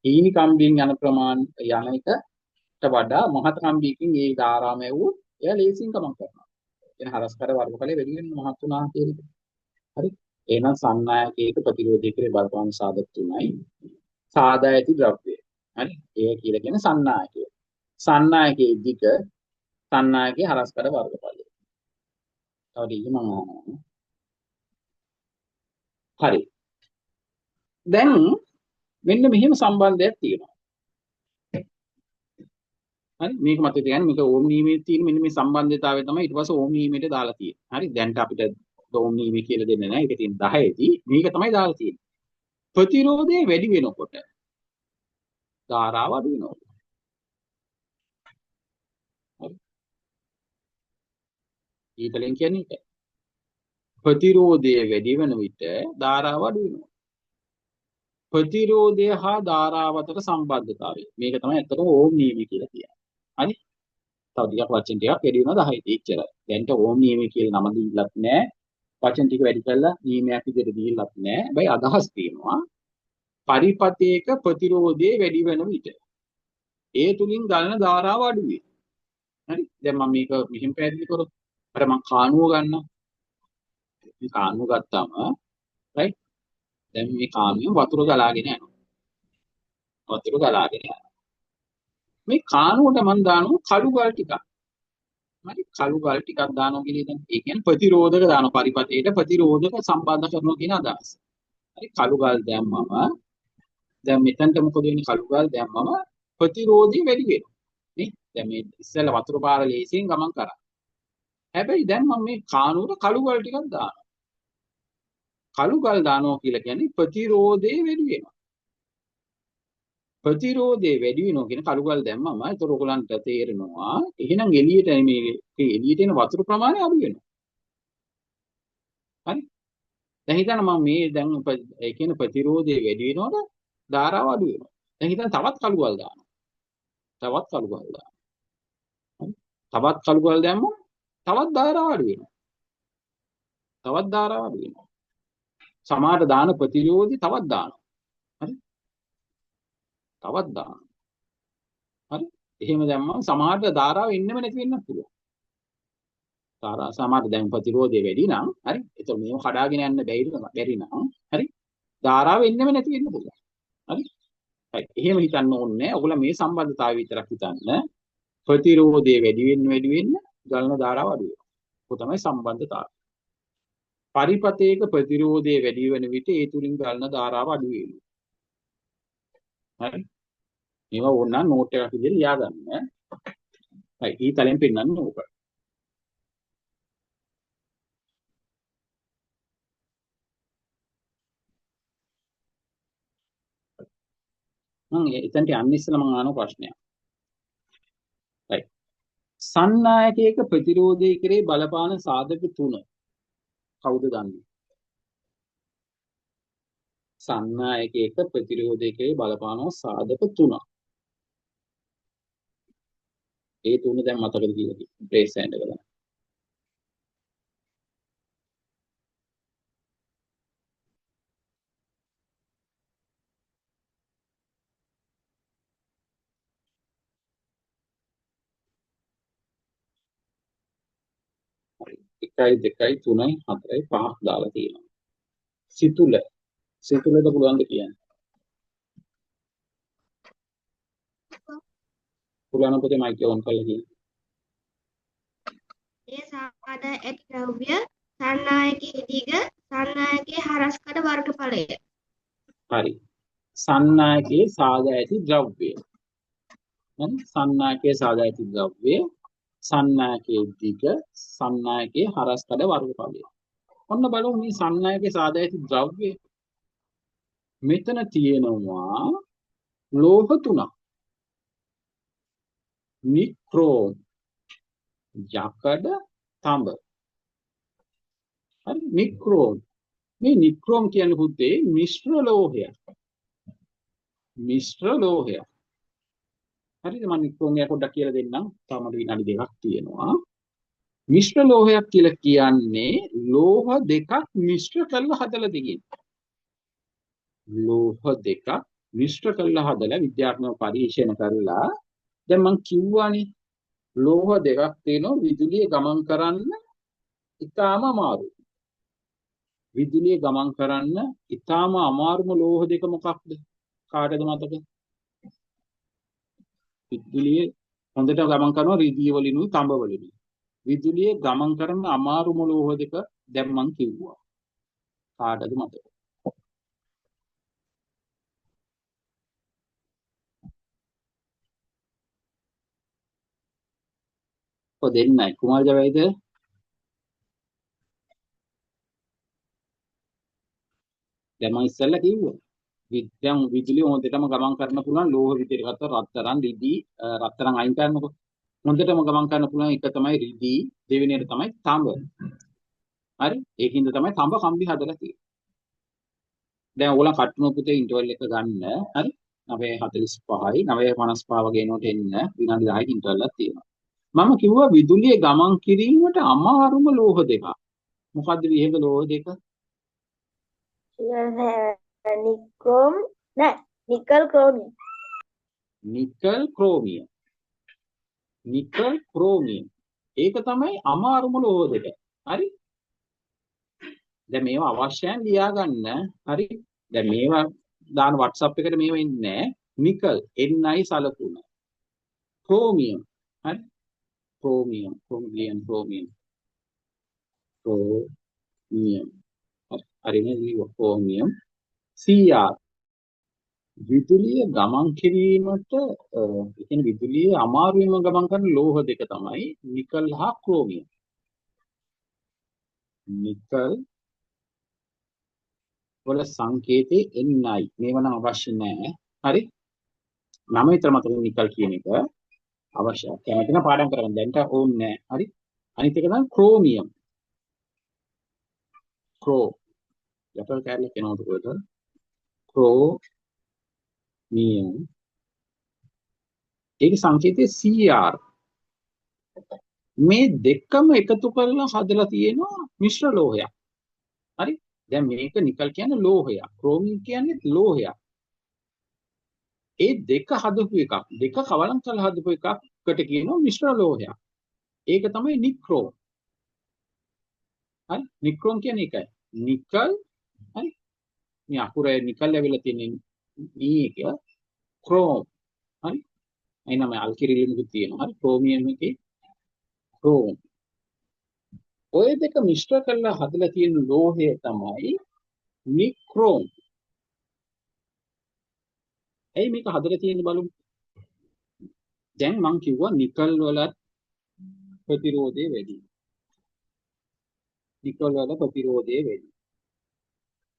හීනි කම්බියෙන් යන ප්‍රමාණ යන එකට වඩා මහත් කම්බියකින් ඒ ධාරාව ඇව්වොත් එයා ලේසියෙන් ගමන් කරනවා. එන හරස්කඩ වර්ගඵලය වැඩි වෙන මහත් වුණා කියන එක. හරි එහෙනම් සන්නායකයක ප්‍රතිරෝධය කියලා බලපාන සාධක තුනයි. සාදා ඇති ද්‍රව්‍ය. හරි ඒ කියලා කියන්නේ සන්නායකය. සන්නායකයේ දිග සන්නායකයේ හරස්කඩ වර්ගඵලය. තව දෙයක් මම අහනවා. හරි දැන් මෙන්න මෙහෙම සම්බන්ධයක් තියෙනවා. හරි මේක මතක තියාගන්න මේක ඕම් නියමයේ තියෙන මෙන්න මේ සම්බන්ධතාවය තමයි ඊට පස්සේ ඕම් නියමයට දාලා තියෙන්නේ. හරි දැන්ට අපිට ඕම් නියමය කියලා දෙන්නේ නැහැ. ඒක තියෙන 10 දී මේක තමයි දාලා තියෙන්නේ. ප්‍රතිරෝධය වැඩි වෙනකොට ධාරාව අඩු වෙනවා. හරි ඊතලෙන් කියන්නේ ඒක. ප්‍රතිරෝධය වැඩි වෙන විට ධාරාව අඩු වෙනවා. ප්‍රතිරෝධය හා ධාරාව අතර සම්බන්ධතාවය. මේක තමයි ඇත්තටම ඕම් නියමය කියලා කියන්නේ. හරි තව ටිකක් වචන ටිකක් වැඩි වෙනවා 10 දී ඉච්චරයි. දැන්ට ඕම් නියමය කියලා නම දීලත් නැහැ. වචන ටික වැඩි කරලා නියමයක් විදිහට දීලත් නැහැ. හැබැයි අදහස් තියෙනවා. පරිපතයක ප්‍රතිරෝධය වැඩි වෙන විට ඒ තුලින් ගලන ධාරාව අඩු වෙයි. හරි දැන් මම මේක මෙහෙම පැහැදිලි කරොත් අර මම කාණුව ගන්නවා. මේ කාණුව ගත්තාම රයිට් දැන් මේ කාණුවෙන් වතුර ගලාගෙන යනවා. වතුර ගලාගෙන යනවා. මේ කාණුවට මම දානවා කළු ගල් ටිකක්. හරි කළු ගල් ටිකක් දානවා කියලා දැන් ඒ කියන්නේ ප්‍රතිරෝධක දානවා පරිපතේට ප්‍රතිරෝධක සම්බන්ධ කරනවා කියන අදහස. හරි කළු ගල් දැම්මම දැන් මෙතනට මොකද වෙන්නේ කළු ගල් දැම්මම ප්‍රතිරෝධය වැඩි වෙනවා. නේ දැන් මේ ඉස්සෙල්ලා වතුර පාර ලේසියෙන් ගමන් කරා. හැබැයි දැන් මම මේ කාණුවට කළු ගල් ටිකක් දානවා. කළු ගල් දානවා කියලා කියන්නේ ප්‍රතිරෝධය වැඩි වෙනවා. ප්‍රතිරෝධය වැඩි වෙනවා කියන කළු ගල් දැම්මම ඒතර ඔයගලන්ට තේරෙනවා එහෙනම් එළියට මේ එළියට එන වතුර ප්‍රමාණය අඩු වෙනවා. හරි? දැන් හිතන්න මම මේ දැන් ඒ කියන්නේ ප්‍රතිරෝධය වැඩි වෙනකොට ධාරාව අඩු වෙනවා. දැන් හිතන්න තවත් කළු ගල් දානවා. තවත් කළු ගල් දානවා. හරි? තවත් කළු ගල් දැම්මම තවත් ධාරාව අඩු වෙනවා. තවත් ධාරාව අඩු වෙනවා. සමහර දාන ප්‍රතිරෝධي තවත් දානවා. හරි? තවත් දානවා. හරි? එහෙම දැම්මම සමහරට ධාරාව එන්නෙම නැති වෙන්නත් පුළුවන්. ධාරා සමහර දැන් ප්‍රතිරෝධය වැඩි නම් හරි? ඒතකොට මේව කඩාගෙන යන්න බැරි නම් හරි? ධාරාව එන්නෙම නැති වෙන්න පුළුවන්. හරි? හරි. එහෙම හිතන්න ඕනේ නැහැ. ඔයගොල්ලෝ මේ සම්බන්ධතාවය විතරක් හිතන්න. ප්‍රතිරෝධය වැඩි වෙන්න ගලන ධාරාව අඩු වෙනවා. ඒක තමයි සම්බන්ධතාවය. පරිපතයක ප්‍රතිරෝධය වැඩි වෙන විට ඒ තුලින් ගලන ධාරාව අඩු වෙනවා. හරි? මේවා ඕනනම් නෝට් එකක් විදිහට ලියා ගන්න. හරි. ඊතලෙන් පෙන්නන්න ඕක. මම එතනට යන්න ඉස්සෙල්ලා මම අහන ප්‍රශ්නයක්. හරි. සන්නායකයක ප්‍රතිරෝධය කෙරේ බලපාන සාධක තුන කවුද දන්නේ? සන්නායකයක ප්‍රතිරෝධය කෙරේ බලපාන සාධක තුනක්. ඒ තුන දැන් මතකද කියලා කිව්වා. බ්‍රේස් හෑන්ඩ් එක ගන්න. 1 2 3 4 5ක් දාලා තියෙනවා. සිතුලට පුළුවන් ද කියන්න? පුළුවන් පොතේ මයික් එක ඔන් කරලා කියන්න. ඒ සාදා ඇති ද්‍රව්‍ය සන්නායකයේ දිග සන්නායකයේ හරස්කඩ වර්ගඵලය. හරි. සන්නායකයේ සාදා ඇති ද්‍රව්‍ය. සන්නායකයේ සාදා ඇති ද්‍රව්‍ය සන්නායකයේ දිග සන්නායකයේ හරස්කඩ වර්ගඵලය. ඔන්න බලමු මේ සන්නායකයේ සාදා ඇති ද්‍රව්‍ය. මෙතන තියෙනවා ලෝහ 3ක්. නික්‍රෝම්, යකඩ, තඹ. හරි නික්‍රෝම්. මේ නික්‍රෝම් කියන්නේ පුතේ මිශ්‍ර ලෝහයක්. මිශ්‍ර ලෝහයක්. හරිද? මම නික්‍රෝම් එක පොඩ්ඩක් කියලා දෙන්නම්. තාම විනාඩි 2ක් තියෙනවා. මිශ්‍ර ලෝහයක් කියලා කියන්නේ ලෝහ දෙකක් මිශ්‍ර කරලා හදලා තියෙන්නේ. ලෝහ දෙකක් මිශ්‍ර කරලා හදලා විද්‍යාත්මක පරීක්ෂණ කරලා දැන් මම කිව්වානේ ලෝහ දෙකක් තියෙනවා විදුලිය ගමන් කරන්න ඉතාම අමාරුයි. විදුලිය ගමන් කරන්න ඉතාම අමාරුම ලෝහ දෙක මොකක්ද? කාටද මතක? විදුලිය හොඳට ගමන් කරනවා රිදී වලිනුයි තඹ වලිනුයි. විදුලිය ගමන් කරන අමාරුම ලෝහ දෙක දැන් මම කිව්වා. කාටද මතක? දෙන්නයි කුමාර ජවයිද? දැන් මම ඉස්සෙල්ලා කිව්වා විද්‍යාව විදුලිය හොඳටම ගමන් කරන්න පුළුවන් ලෝහ විදිහට ගත්ත රත්තරන් රිදී රත්තරන් අයින් කරනකො හොඳටම ගමන් කරන්න පුළුවන් එක තමයි රිදී දෙවෙනි එක තමයි තඹ. හරි ඒකින්ද තමයි තඹ කම්බි හදලා තියෙන්නේ. දැන් ඕගොල්ලන් කට්ටුන පුතේ ඉන්ටර්වල් එක ගන්න. හරි 9:45යි 9:55 වගේ එනකොට එන්න විනාඩි 10ක ඉන්ටර්වල් එකක් තියෙනවා. මම කිව්වා විදුලිය ගමන් කිරීමට අමාරුම ලෝහ දෙක. මොකද්ද විහෙක ලෝහ දෙක? නික්‍රෝම් නෑ nickel chromium. Nickel chromium. Nickel chromium. ඒක තමයි අමාරුම ලෝහ දෙක. හරි? දැන් මේවා අවශ්‍යයන් ලියා ගන්න. හරි? දැන් මේවා දාන WhatsApp එකට මේවා ඉන්නේ නිකල් Ni සලකුණ. ක්‍රෝමියම්. හරි? ක්‍රෝමියම් ක්‍රෝමියම් හරිනේ ක්‍රෝමියම් Cr විදුලිය ගමන් කිරීමට ඒ කියන්නේ විදුලිය අමාරුවෙන්ම ගමන් කරන ලෝහ දෙක තමයි නිකල් හා ක්‍රෝමියම්. නිකල් වල සංකේතේ Ni මේව නම් අවශ්‍ය නැහැ. හරි? නම විතර මතක නිකල් කියන එක අවශ්‍යයි. කැමති නම් පාඩම් කරගන්න. දැන්ට ඕනේ නැහැ. හරි? අනිත් එක තමයි ක්‍රෝමියම්. ක්‍රෝ යටල් කැරලි කෙනවද කොහෙද? ක්‍රෝමියම්. ඒක සංකේතේ Cr. මේ දෙකම එකතු කරලා හදලා තියෙනවා මිශ්‍ර ලෝහයක්. හරි? දැන් මේක නිකල් කියන්නේ ලෝහයක්. ක්‍රෝමියම් කියන්නේ ලෝහයක්. ඒ දෙක හදපු එකක්. දෙක කවලම් කරලා හදපු එකකට කියනවා මිශ්‍ර ලෝහයක්. ඒක තමයි නික්‍රෝම්. හරි? නික්‍රෝම් කියන්නේ ඒකයි. නිකල් හරි? මේ අකුරේ නිකල් ඇවිල්ලා තියෙන මේක ක්‍රෝම්. හරි? එනම අල්කිරිලිමුත් තියෙනවා. හරි? ක්‍රෝමියම් එකේ ක්‍රෝම්. ඔය දෙක මිශ්‍ර කරලා හදලා තියෙන ලෝහය තමයි නික්‍රෝම්. ඇයි මේක හදලා තියෙන්නේ බලමු. දැන් මම කිව්වා නිකල් වලත් ප්‍රතිරෝධය වැඩි. නිකල් වල ප්‍රතිරෝධය වැඩි.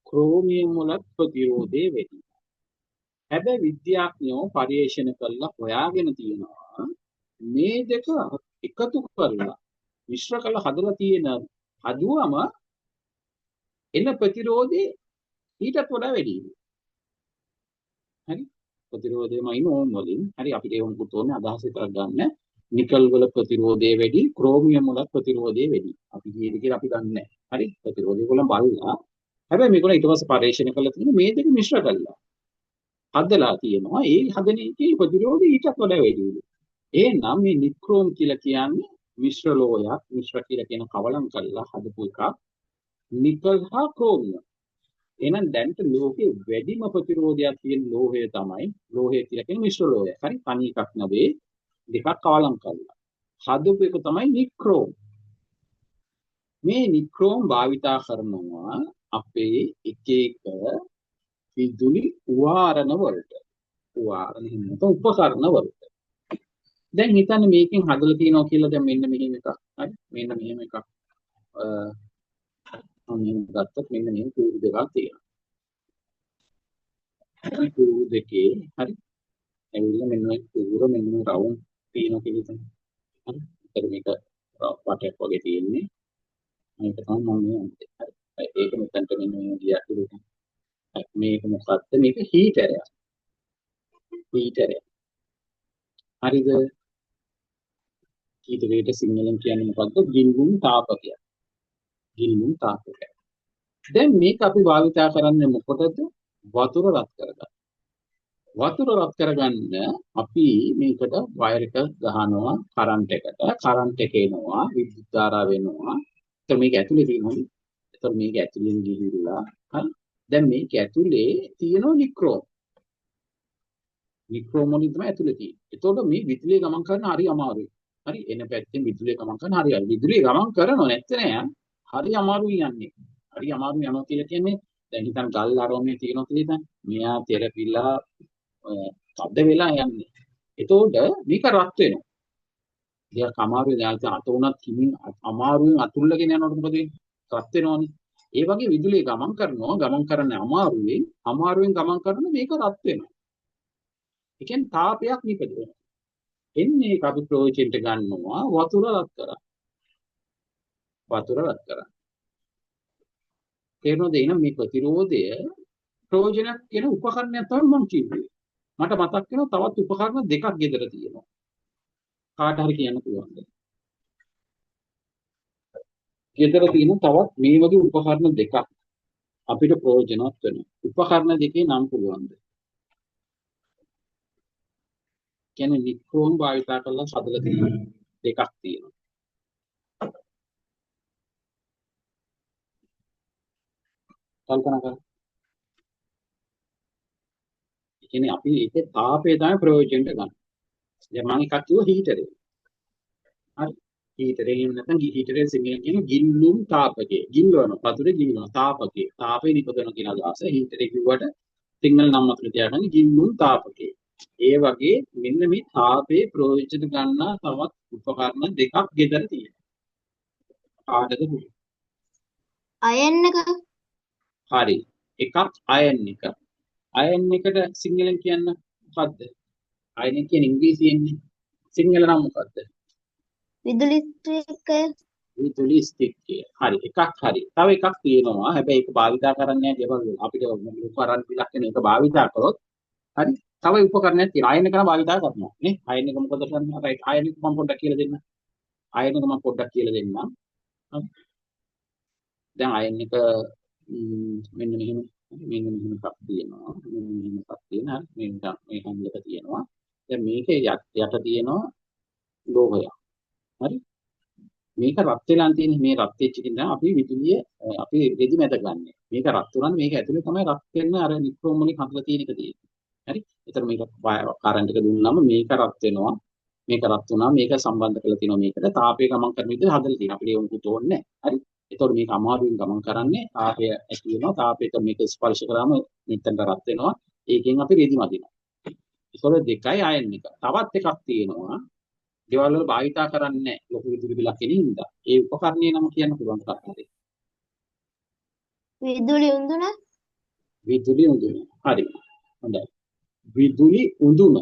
ක්‍රෝමියම් වලත් ප්‍රතිරෝධය වැඩි. හැබැයි විද්‍යාඥයෝ පරිශන කළා හොයාගෙන තියෙනවා මේ දෙක එකතු කරලා මිශ්‍ර කරලා හදලා තියෙන හදුවම එන ප්‍රතිරෝධය ඊටත් වඩා වැඩි. හරි? ප්‍රතිරෝධයම ඉන්න ඕන් වලින්. හරි අපිට ඒක මුකුත් ඕනේ අදහස විතරක් ගන්න. නිකල් වල ප්‍රතිරෝධය වැඩි, ක්‍රෝමියම් වල ප්‍රතිරෝධය වැඩි. අපි කීයද කියලා අපි දන්නේ නැහැ. හරි? ප්‍රතිරෝධය කොලම් බලලා. හැබැයි මේගොල්ලෝ ඊට පස්සේ පරීක්ෂණ කළා තියෙන මේ දෙක මිශ්‍ර කරලා හදලා තියෙනවා. ඒ හදන එකේ ප්‍රතිරෝධය ඊටත් වඩා වැඩි. එහෙනම් මේ නික්‍රෝම් කියලා කියන්නේ මිශ්‍ර ලෝහයක් මිශ්‍ර කියලා කියන කවලම් කරලා හදපු එකක් නිකල් හා ක්‍රෝමියම්. එහෙනම් දැන්ට ලෝකේ වැඩිම ප්‍රතිරෝධයක් තියෙන ලෝහය තමයි ලෝහය කියලා කියන මිශ්‍ර ලෝහය. හරි තනි එකක් නෙවෙයි දෙකක් කවලම් කරලා. හදපු එක තමයි නික්‍රෝම්. මේ නික්‍රෝම් භාවිතා කරනවා අපේ එක එක විදුලි උවාරණ වලට. උවාරණ හිමිත උපකරණ වලට. දැන් හිතන්න මේකෙන් හදලා තියෙනවා කියලා දැන් මෙන්න මෙහෙම එකක්. හරි මෙන්න මෙහෙම එකක්. මෙහෙම ගත්තොත් මෙන්න මෙහෙම කූරු දෙකක් තියෙනවා. මේ කූරු දෙකේ හරි ඇවිල්ලා මෙන්න මේ කූර මෙන්න මේ රවුන්ඩ් තියෙනවා කියලා හිතන්න. හරි. ඒතර මේක වටයක් වගේ තියෙන්නේ. මේක තමයි මම කියන්නේ. හරි. ඒක මෙතනට මෙන්න මේ ගියා කියලා. මේක මොකක්ද? මේක හීටරයක්. හීටරයක්. හරිද? හීටරේට සිංහලෙන් කියන්නේ මොකක්ද? ගින්නුම් තාපකයක්. ගින්නුම් තාපකයක්. දැන් මේක අපි භාවිතා කරන්නේ මොකටද? වතුර රත් කරගන්න. වතුර රත් කරගන්න අපි මේකට වයර් එක ගහනවා කරන්ට් එකට. කරන්ට් එක එනවා විද්‍යුත් ධාරාව වෙනවා. එතකොට මේක ඇතුලේ තියෙනවා. එතකොට මේක ඇතුලෙන් ගිහිල්ලා හරි. දැන් මේක ඇතුලේ තියෙනවා නික්‍රෝම්. නික්‍රෝම් වලින් තමයි ඇතුලේ තියෙන්නේ. එතකොට මේ විදුලිය ගමන් කරන හරි අමාරුයි. හරි එන පැත්තෙන් විදුලිය ගමන් කරන හරි අමාරුයි. විදුලිය ගමන් කරනව නැත්නම් හරි අමාරුයි යන්නේ. හරි අමාරුයි යනවා කියලා කියන්නේ දැන් හිතන්න ගල් අරෝමේ තියෙනවා කියලා හිතන්න. මෙයා තෙරපිලා ශබ්ද වෙලා යන්නේ. එතකොට මේක රත් වෙනවා. ටිකක් අමාරුයි දැන් අත උනත් හිමින් අමාරුවෙන් අතුල්ලගෙන යනකොට මොකද වෙන්නේ? රත් වෙනවනේ. ඒ වගේ විදුලිය ගමන් කරනවා ගමන් කරන්නේ අමාරුවෙන් ගමන් කරන මේක රත් වෙනවා. ඒ කියන්නේ තාපයක් නිපදවනවා. එන්නේ ඒක අපි ප්‍රයෝජනෙට ගන්නවා වතුර රත් කරා. වතුර රත් කරා. තේරෙනවද? එහෙනම් මේ ප්‍රතිරෝධය ප්‍රයෝජනක් කියන උපකරණයක් තමයි මම කිව්වේ. මට මතක් වෙනවා තවත් උපකරණ දෙකක් ගෙදර තියෙනවා. කාට හරි කියන්න පුළුවන්ද? ගෙදර තියෙන තවත් මේ වගේ උපකරණ දෙකක් අපිට ප්‍රයෝජනවත් වෙනවා. උපකරණ දෙකේ නම් පුළුවන්ද? කියන්නේ නික්‍රෝම් භාවිතා කරලා හදලා තියෙන දෙකක් තියෙනවා. කල්පනා කරන්න. ඒ කියන්නේ අපි ඒකේ තාපය තමයි ප්‍රයෝජනෙට ගන්න. දැන් මම එකක් කිව්වා හීටරේ. හරි. හීටරේ එහෙම නැත්නම් හීටරේ සිංහලෙන් කියන ගිල්ලුම් තාපකේ. ගිල්ලවන වතුරේ ගිල්ලන තාපකේ. තාපේ නිපදවන කියන අදහස හීටරේ කිව්වට සිංහල නම් අතට තියාගන්න ගිල්ලුම් තාපකේ. ඒ වගේ මෙන්න මේ තාපේ ප්‍රයෝජන ගන්න තවත් උපකරණ දෙකක් ගෙදර තියෙනවා. කාටද පුළුවන්? අයන් එක හරි. එකක් අයන් එක. අයන් එකට සිංහලෙන් කියන්න මොකද්ද? අයන් කියන ඉංග්‍රීසියෙන්නේ. සිංහල නම් මොකද්ද? විදුලි ස්ත්‍රීකය විදුලි ස්ටික්කය. හරි. එකක් හරි. තව එකක් තියෙනවා. හැබැයි ඒක භාවිතා කරන්නේ නැහැ දේවල් අපිට උපකරණ පිටක් වෙන එක භාවිතා කරොත් හරි. තව උපකරණයක් තියෙනවා. අයන් එක නම් භාවිතා කරනවා නේ. අයන් එක මොකද කරන්නේ? රයිට්. අයන් එක මම පොඩ්ඩක් කියලා දෙන්න. අයන් එක මම පොඩ්ඩක් කියලා දෙන්නම්. හරි. දැන් අයන් එක මෙන්න මෙහෙම එකක් තියෙනවා. මෙන්න මෙහෙම එකක් තියෙනවා. මේ හැන්ඩල් එක තියෙනවා. දැන් මේකේ යට තියෙනවා ලෝහයක්. හරි. මේක රත් වෙලා තියෙන මේ රත් වෙච්ච එකෙන් තමයි අපි විදුලිය අපි රෙදි මැද ගන්න. මේක රත් වුණාම මේක ඇතුලේ තමයි රත් වෙන්න අර නික්‍රෝම් වලින් හදලා තියෙන එක තියෙන්නේ. හරි. ඒතර මේක කරන්ට් එක දුන්නාම මේක රත් වෙනවා. මේක රත් වුණාම මේක සම්බන්ධ කරලා තියෙනවා මේකට තාපය ගමන් කරන විදිහට හදලා තියෙනවා. අපිට ඒක උතු ඕනේ නැහැ. හරි. ඒතකොට මේක අමාරුවෙන් ගමන් කරන්නේ තාපය ඇති වෙනවා. තාපයට මේක ස්පර්ශ කරාම මෙතනට රත් වෙනවා. ඒකෙන් අපි රෙදි මදිනවා. ඒතකොට දෙකයි අයන් එක. තවත් එකක් තියෙනවා. දේවල් වල භාවිතා කරන්නේ ලොකු විදුලි බිලක් එන හින්දා. ඒ උපකරණේ නම කියන්න පුළුවන් තාක්ෂණය. විදුලි උඳුන විදුලි උඳුන. හරි. හොඳයි. විදුලි උඳුන.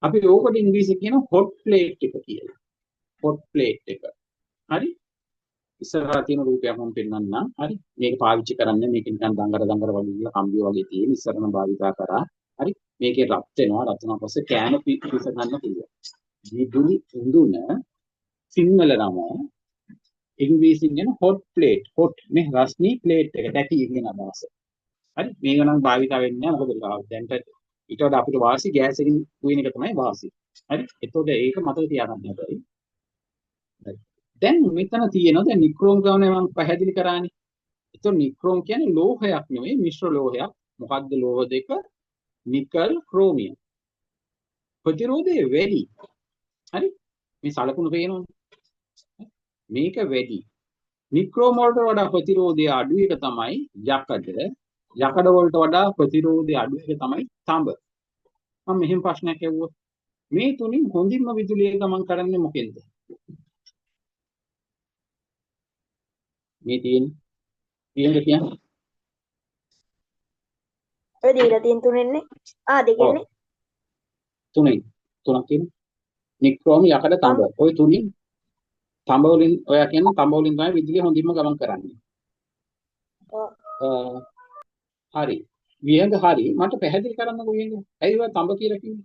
අපි ඕකට ඉංග්‍රීසියෙන් කියන hot plate එක කියලා. hot plate එක. හරි. ඉස්සරහා තියෙන රූපයක් මම පෙන්නන්නම්. හරි. මේක පාවිච්චි කරන්නේ මේක නිකන් දඟර වගේ ඉන්න කම්බිය වගේ තියෙන ඉස්සරහම භාවිතා කරා. හරි. මේකේ රත් වෙනවා. රත් වුණාට පස්සේ කෑම පිස ගන්න පුළුවන්. විදුලි උඳුන සිංහල නම ඉංග්‍රීසියෙන් කියන hot plate. hot මේ රස්නී ප්ලේට් එක දැටි කියන අදහස. හරි. මේක නම් භාවිතා වෙන්නේ නැහැ. මොකද දැන්ට ඊට වඩා අපිට වාසි ගෑස් එකකින් කුයින එක තමයි වාසි. හරි. එතකොට ඒක මතක තියාගන්න හැබැයි. හරි. දැන් මෙතන තියෙනවා දැන් නික්‍රෝම් ගානේ මම පැහැදිලි කරානේ. ඒතකොට නික්‍රෝම් කියන්නේ ලෝහයක් නෙවෙයි මිශ්‍ර ලෝහයක්. මොකද්ද ලෝහ දෙක? Nickel chromium. ප්‍රතිරෝධය වැඩි. හරි. මේ සලකුණු පේනවනේ. මේක වැඩි. නික්‍රෝම වලට වඩා ප්‍රතිරෝධය අඩු එක තමයි යකඩ. යකඩ වලට වඩා ප්‍රතිරෝධය අඩු එක තමයි තඹ. මම මෙහෙම ප්‍රශ්නයක් අහුවොත් මේ තුنين හොඳින්ම විදුලිය ගමන් කරන්නේ මොකෙන්ද? මේ කියන්නේ ඔය දීලා තියෙන තුනෙන්නේ දෙකෙන්නේ තුනක් තියෙනවා. නික්‍රෝම යකඩ තඹ. ඔය තුنين තඹ වලින් ඔයා කියන්නේ තඹ වලින් තමයි විදුලිය හොඳින්ම ගමන් කරන්නේ. හරි. විහඟ හරි. මට පැහැදිලි කරන්නකෝ විහඟ. ඇයි ඔය තඹ කියලා කිව්වේ?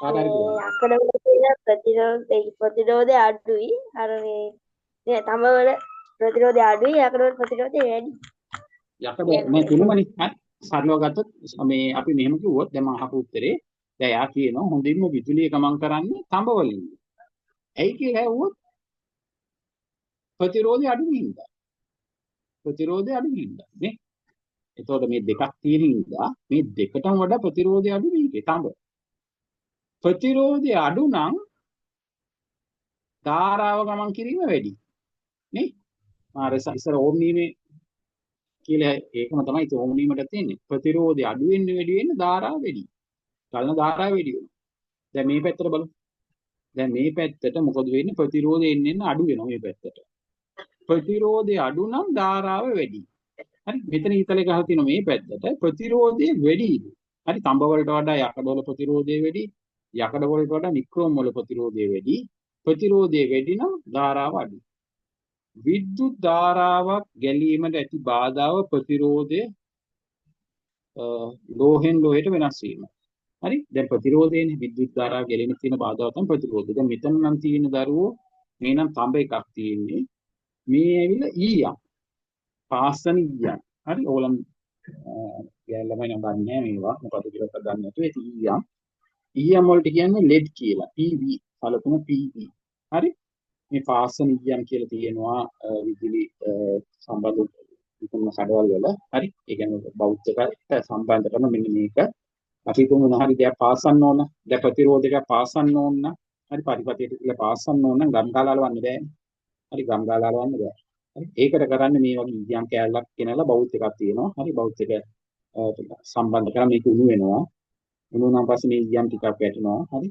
කාටරි යකඩ වල තියෙන ප්‍රතිරෝධය අඩුයි. අර මේ තඹ වල ප්‍රතිරෝධය අඩුයි. යකඩ වල ප්‍රතිරෝධය වැඩි. යකඩ මේ තුනමනේ. හරි. සරලව ගත්තොත් මේ අපි මෙහෙම කිව්වොත් දැන් මම අහපු උත්තරේ දැන් යා කියනවා හොඳින්ම විදුලිය ගමන් කරන්නේ තඹ වලින්. ඇයි කියලා ඇහුවොත් ප්‍රතිරෝධය අඩු වෙනින්දා. ප්‍රතිරෝධය අඩු වෙනින්දා නේ. එතකොට මේ දෙකක් තියෙන හින්දා මේ දෙකටම වඩා ප්‍රතිරෝධය අඩු මේකේ තඹ. ප්‍රතිරෝධය අඩු නම් ධාරාව ගමන් කිරීම වැඩි. නේ? මාර ඉස්සර ඕම් නීමේ කියලා ඒකම තමයි ඕම් නීමට තියෙන්නේ. ප්‍රතිරෝධය අඩු වෙන්න වැඩි වෙන්න ධාරාව වැඩි. චලන ධාරාව වැඩි වෙනවා. දැන් මේ පැත්තට බලමු. දැන් මේ පැත්තට මොකද වෙන්නේ? ප්‍රතිරෝධය එන්න අඩු වෙනවා මේ පැත්තට. ප්‍රතිරෝධය අඩු නම් ධාරාව වැඩි. හරි මෙතන ඊතලේ ගහලා තියෙන මේ පැත්තට ප්‍රතිරෝධය වැඩි. හරි තඹ වලට වඩා යකඩ වල ප්‍රතිරෝධය වැඩි. යකඩ වලට වඩා නික්‍රෝම වල ප්‍රතිරෝධය වැඩි. ප්‍රතිරෝධය වැඩි නම් ධාරාව අඩුයි. විද්‍යුත් ධාරාවක් ගැලීමට ඇති බාධාව ප්‍රතිරෝධය ලෝහෙන් ලෝහයට වෙනස් වීම. හරි දැන් ප්‍රතිරෝධයනේ විද්‍යුත් ධාරාව ගැලීම තියෙන බාධාව තමයි ප්‍රතිරෝධය. දැන් මෙතන නම් තියෙන දරුවෝ මේ නම් තඹ එකක් තියෙන්නේ. මේ ඇවිල්ලා ඊයක් පාස්සන ඊයක්. හරි ඕලම් යාළුවමයි නම් දන්නේ මේවා මොකද කියලා දන්නේ නැතුව ඒක ඊයක්. ඊයම් වලට කියන්නේ ලෙඩ් කියලා. PV සලකුණ PV. හරි මේ පාස්සන ඊයම් කියලා තියෙනවා විදුලි සම්බන්ධ විකුණන කඩවල වල. හරි ඒ කියන්නේ බෞද්ධකට සම්බන්ධ කරන මෙන්න මේක අපි තුමු හරි දෙයක් පාස්සන්න ඕන. දැන් ප්‍රතිරෝධයක් පාස්සන්න ඕන. හරි පරිපතයට කියලා පාස්සන්න ඕන නම් ගම් කාලාලවන්න බෑනේ. හරි ගම් කාලාලවන්න බෑ. හරි ඒකට කරන්නේ මේ වගේ ඉන්දියන් කෑල්ලක් කෙනලා බෞද්ධ එකක් තියෙනවා. හරි බෞද්ධ එක සම්බන්ධ කරලා මේක උණු වෙනවා. උණු වුණාන් පස්සේ මේ ඉන්දියන් ටිකක් වැටෙනවා. හරි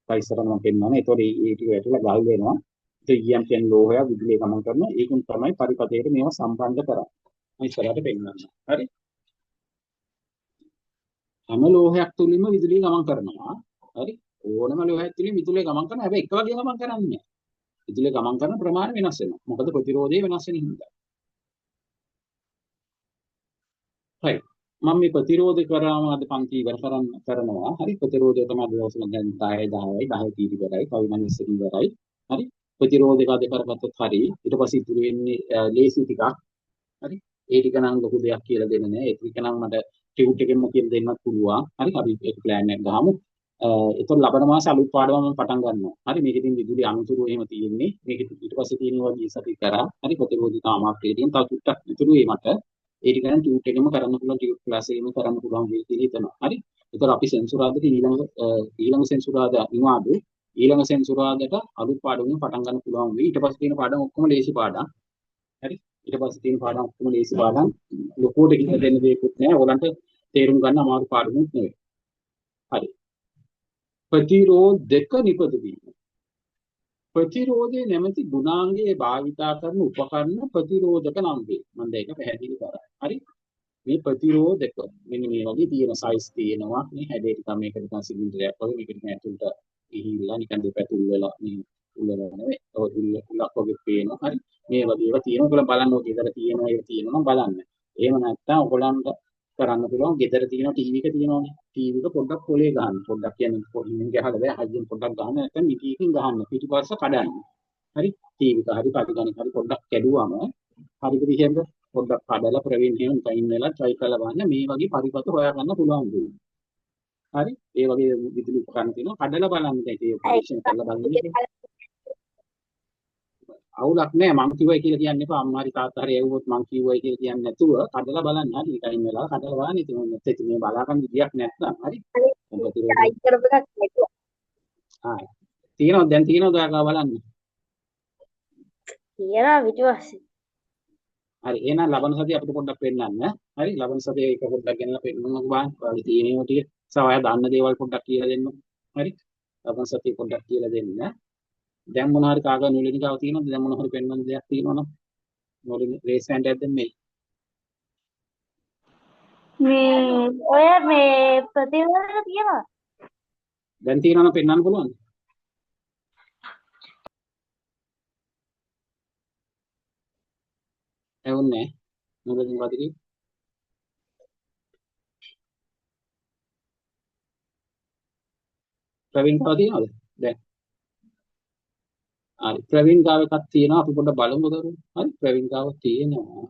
පයිසරම පෙන්නනවා. ඒතකොට ඒ ටික වැටලා ගල් වෙනවා. ඒ ඉන්දියන් කියන්නේ ලෝහය විදුලිය ගමන් කරනවා. ඒකෙන් තමයි පරිපතයට මේවා සම්බන්ධ කරන්නේ. මම ඉස්සරහට පෙන්නන්නම්. හරි හැම ලෝහයක් තුලින්ම විදුලිය ගමන් කරනවා. හරි ඕනම ලෝහයක් තුලින් විදුලිය ගමන් කරනවා. හැබැයි එක වගේ ගමන් කරන්නේ නැහැ. විදුලිය ගමන් කරන ප්‍රමාණය වෙනස් වෙනවා. මොකද ප්‍රතිරෝධය වෙනස් වෙන හින්දා. හරි මම මේ ප්‍රතිරෝධ කරාම අද පන්ති ඉවර කරනවා. හරි ප්‍රතිරෝධය තමයි දවස් වල දැන් 10 තීරි ඉවරයි. කවි නම් ඉස්සර ඉවරයි. හරි ප්‍රතිරෝධක අද කරගත්තොත් හරි ඊට පස්සේ ඉතුරු වෙන්නේ ලේසි ටිකක්. හරි ඒ ටික නම් ලොකු දෙයක් කියලා දෙන්නේ නැහැ. ඒ ටික නම් මට ටියුට් එකෙන්ම කියලා දෙන්නත් පුළුවන්. හරි අපි ඒක ප්ලෑන් එකක් ගහමු. ඒතකොට ලබන මාසේ අලුත් පාඩම මම පටන් ගන්නවා. හරි මේකෙ තියෙන විදුලි අනුතුරු එහෙම තියෙන්නේ. මේක ඊට පස්සේ තියෙනවා දීසති කරා. හරි ප්‍රතිරෝධිත අමාත්‍යයෙන් තියෙන තව ටිකක් ඉතුරු වෙයි මට. ඒ ටික නම් ටියුට් එකෙන්ම කරන්න පුළුවන් ටියුට් ක්ලාස් එකෙන්ම කරන්න පුළුවන් වෙයි කියලා හිතනවා. හරි. ඒතකොට අපි සෙන්සුරාදට ඊළඟ සෙන්සුරාදා නිවාඩු ඊළඟ සෙන්සුරාදට අලුත් පාඩමකින් පටන් ගන්න පුළුවන් වෙයි. ඊට පස්සේ තියෙන පාඩම් ඔක්කොම ලේසි පාඩම්. හරි. ඊට පස්සේ තියෙන පාඩම් ඔක්කොම ලේසි පාඩම්. ලොකුවට කිව්ව දෙන්න දෙයක්වත් නැහැ. ඕගලන්ට තේරුම් ගන්න අමාරු පාඩමක් නෙවෙයි. හරි. ප්‍රතිරෝධක නිපදවීම. ප්‍රතිරෝධයේ නැමැති ගුණාංගයේ භාවිතා කරන උපකරණ ප්‍රතිරෝධක නම් වේ. මම දැන් ඒක පැහැදිලි කරා. හරි. මේ ප්‍රතිරෝධක මෙන්න මේ වගේ තියෙන සයිස් තියෙනවා. මේ හැඩයට තමයි මේක නිකන් සිලින්ඩරයක් වගේ මේක නිකන් ඇතුළට ඉහිල්ලා නිකන් දෙපැතුල් වෙලා මේ උල්ලලා නෙවෙයි. ඔය උල්ලක් වගේ පේනවා. හරි. මේ වගේ ඒවා තියෙනවා. ඔයගොල්ලෝ බලන්න ඕක ඉතල තියෙනවා ඒක තියෙනවා නම් බලන්න. එහෙම නැත්නම් ඔයගොල්ලන්ට කරන්න පුළුවන් ගෙදර තියෙන ටීවී එක තියෙනවානේ. ටීවී එක පොඩ්ඩක් පොලේ ගන්න. පොඩ්ඩක් කියන්නේ පොඩ්ඩක් ගහලා බෑ. හයියෙන් පොඩ්ඩක් ගන්න නැත්නම් මිටියකින් ගහන්න. පිටිපස්ස කඩන්න. හරි. ටීවී එක හරි පරිගණක හරි පොඩ්ඩක් කැඩුවම හරි විදිහෙන්ද පොඩ්ඩක් කඩලා ප්‍රවීණ එහෙම ටයිම් වෙලා try කරලා බලන්න මේ වගේ පරිපත හොයාගන්න පුළුවන් වෙයි. හරි. ඒ වගේ විදුලි උපකරණ තියෙනවා. කඩලා බලන්න දැන් ඒක පරීක්ෂණ කරලා බලන්න එක. අවුලක් නැහැ. මං කිව්වයි කියලා කියන්න එපා. අම්මා හරි තාත්තා හරි ඇහුවොත් මං කිව්වයි කියලා කියන්නේ නැතුව කඩලා බලන්න. හරි. ඒකයින් වෙලාව කඩලා බලන්න. ඉතින් මෙතන මේ බලාගන්න විදියක් නැත්නම් හරි. ප්‍රතිරෝධය අයින් කරපු එකක් නැතුව. තියෙනවා දැන් තියෙනවද ඔයාලා බලන්න. තියනවා පිටිපස්සේ. හරි. එහෙනම් ලබන සතිය අපිට පොඩ්ඩක් පෙන්නන්න. හරි. ලබන සතියේ එක පොඩ්ඩක් ගෙනලා පෙන්නන්නකෝ බලන්න. ඔයාලා තියෙනේව ටික. ඔයා දන්න දේවල් පොඩ්ඩක් කියලා දෙන්න. හරි. ලබන සතිය පොඩ්ඩක් කියලා දෙන්න. දැන් මොන හරි කාගා නුලිනිකාව තියෙනවද? දැන් මොන හරි පෙන්වන්න දෙයක් තියෙනවනම් නුලිනි රේස් හෑන්ඩ් එකක් දෙන්න. ඔය මේ ප්‍රතිවර්ධක තියෙනවා. දැන් තියෙනවනම් පෙන්වන්න පුළුවන්ද? ඇහුන්නේ නුලිනි වදිරි. ප්‍රවීන් කාව තියෙනවද? දැන්. හරි. ප්‍රවීන් කාව එකක් තියෙනවා. අපි පොඩ්ඩක් බලමු දරුවෝ. හරි. ප්‍රවීන් කාව තියෙනවා.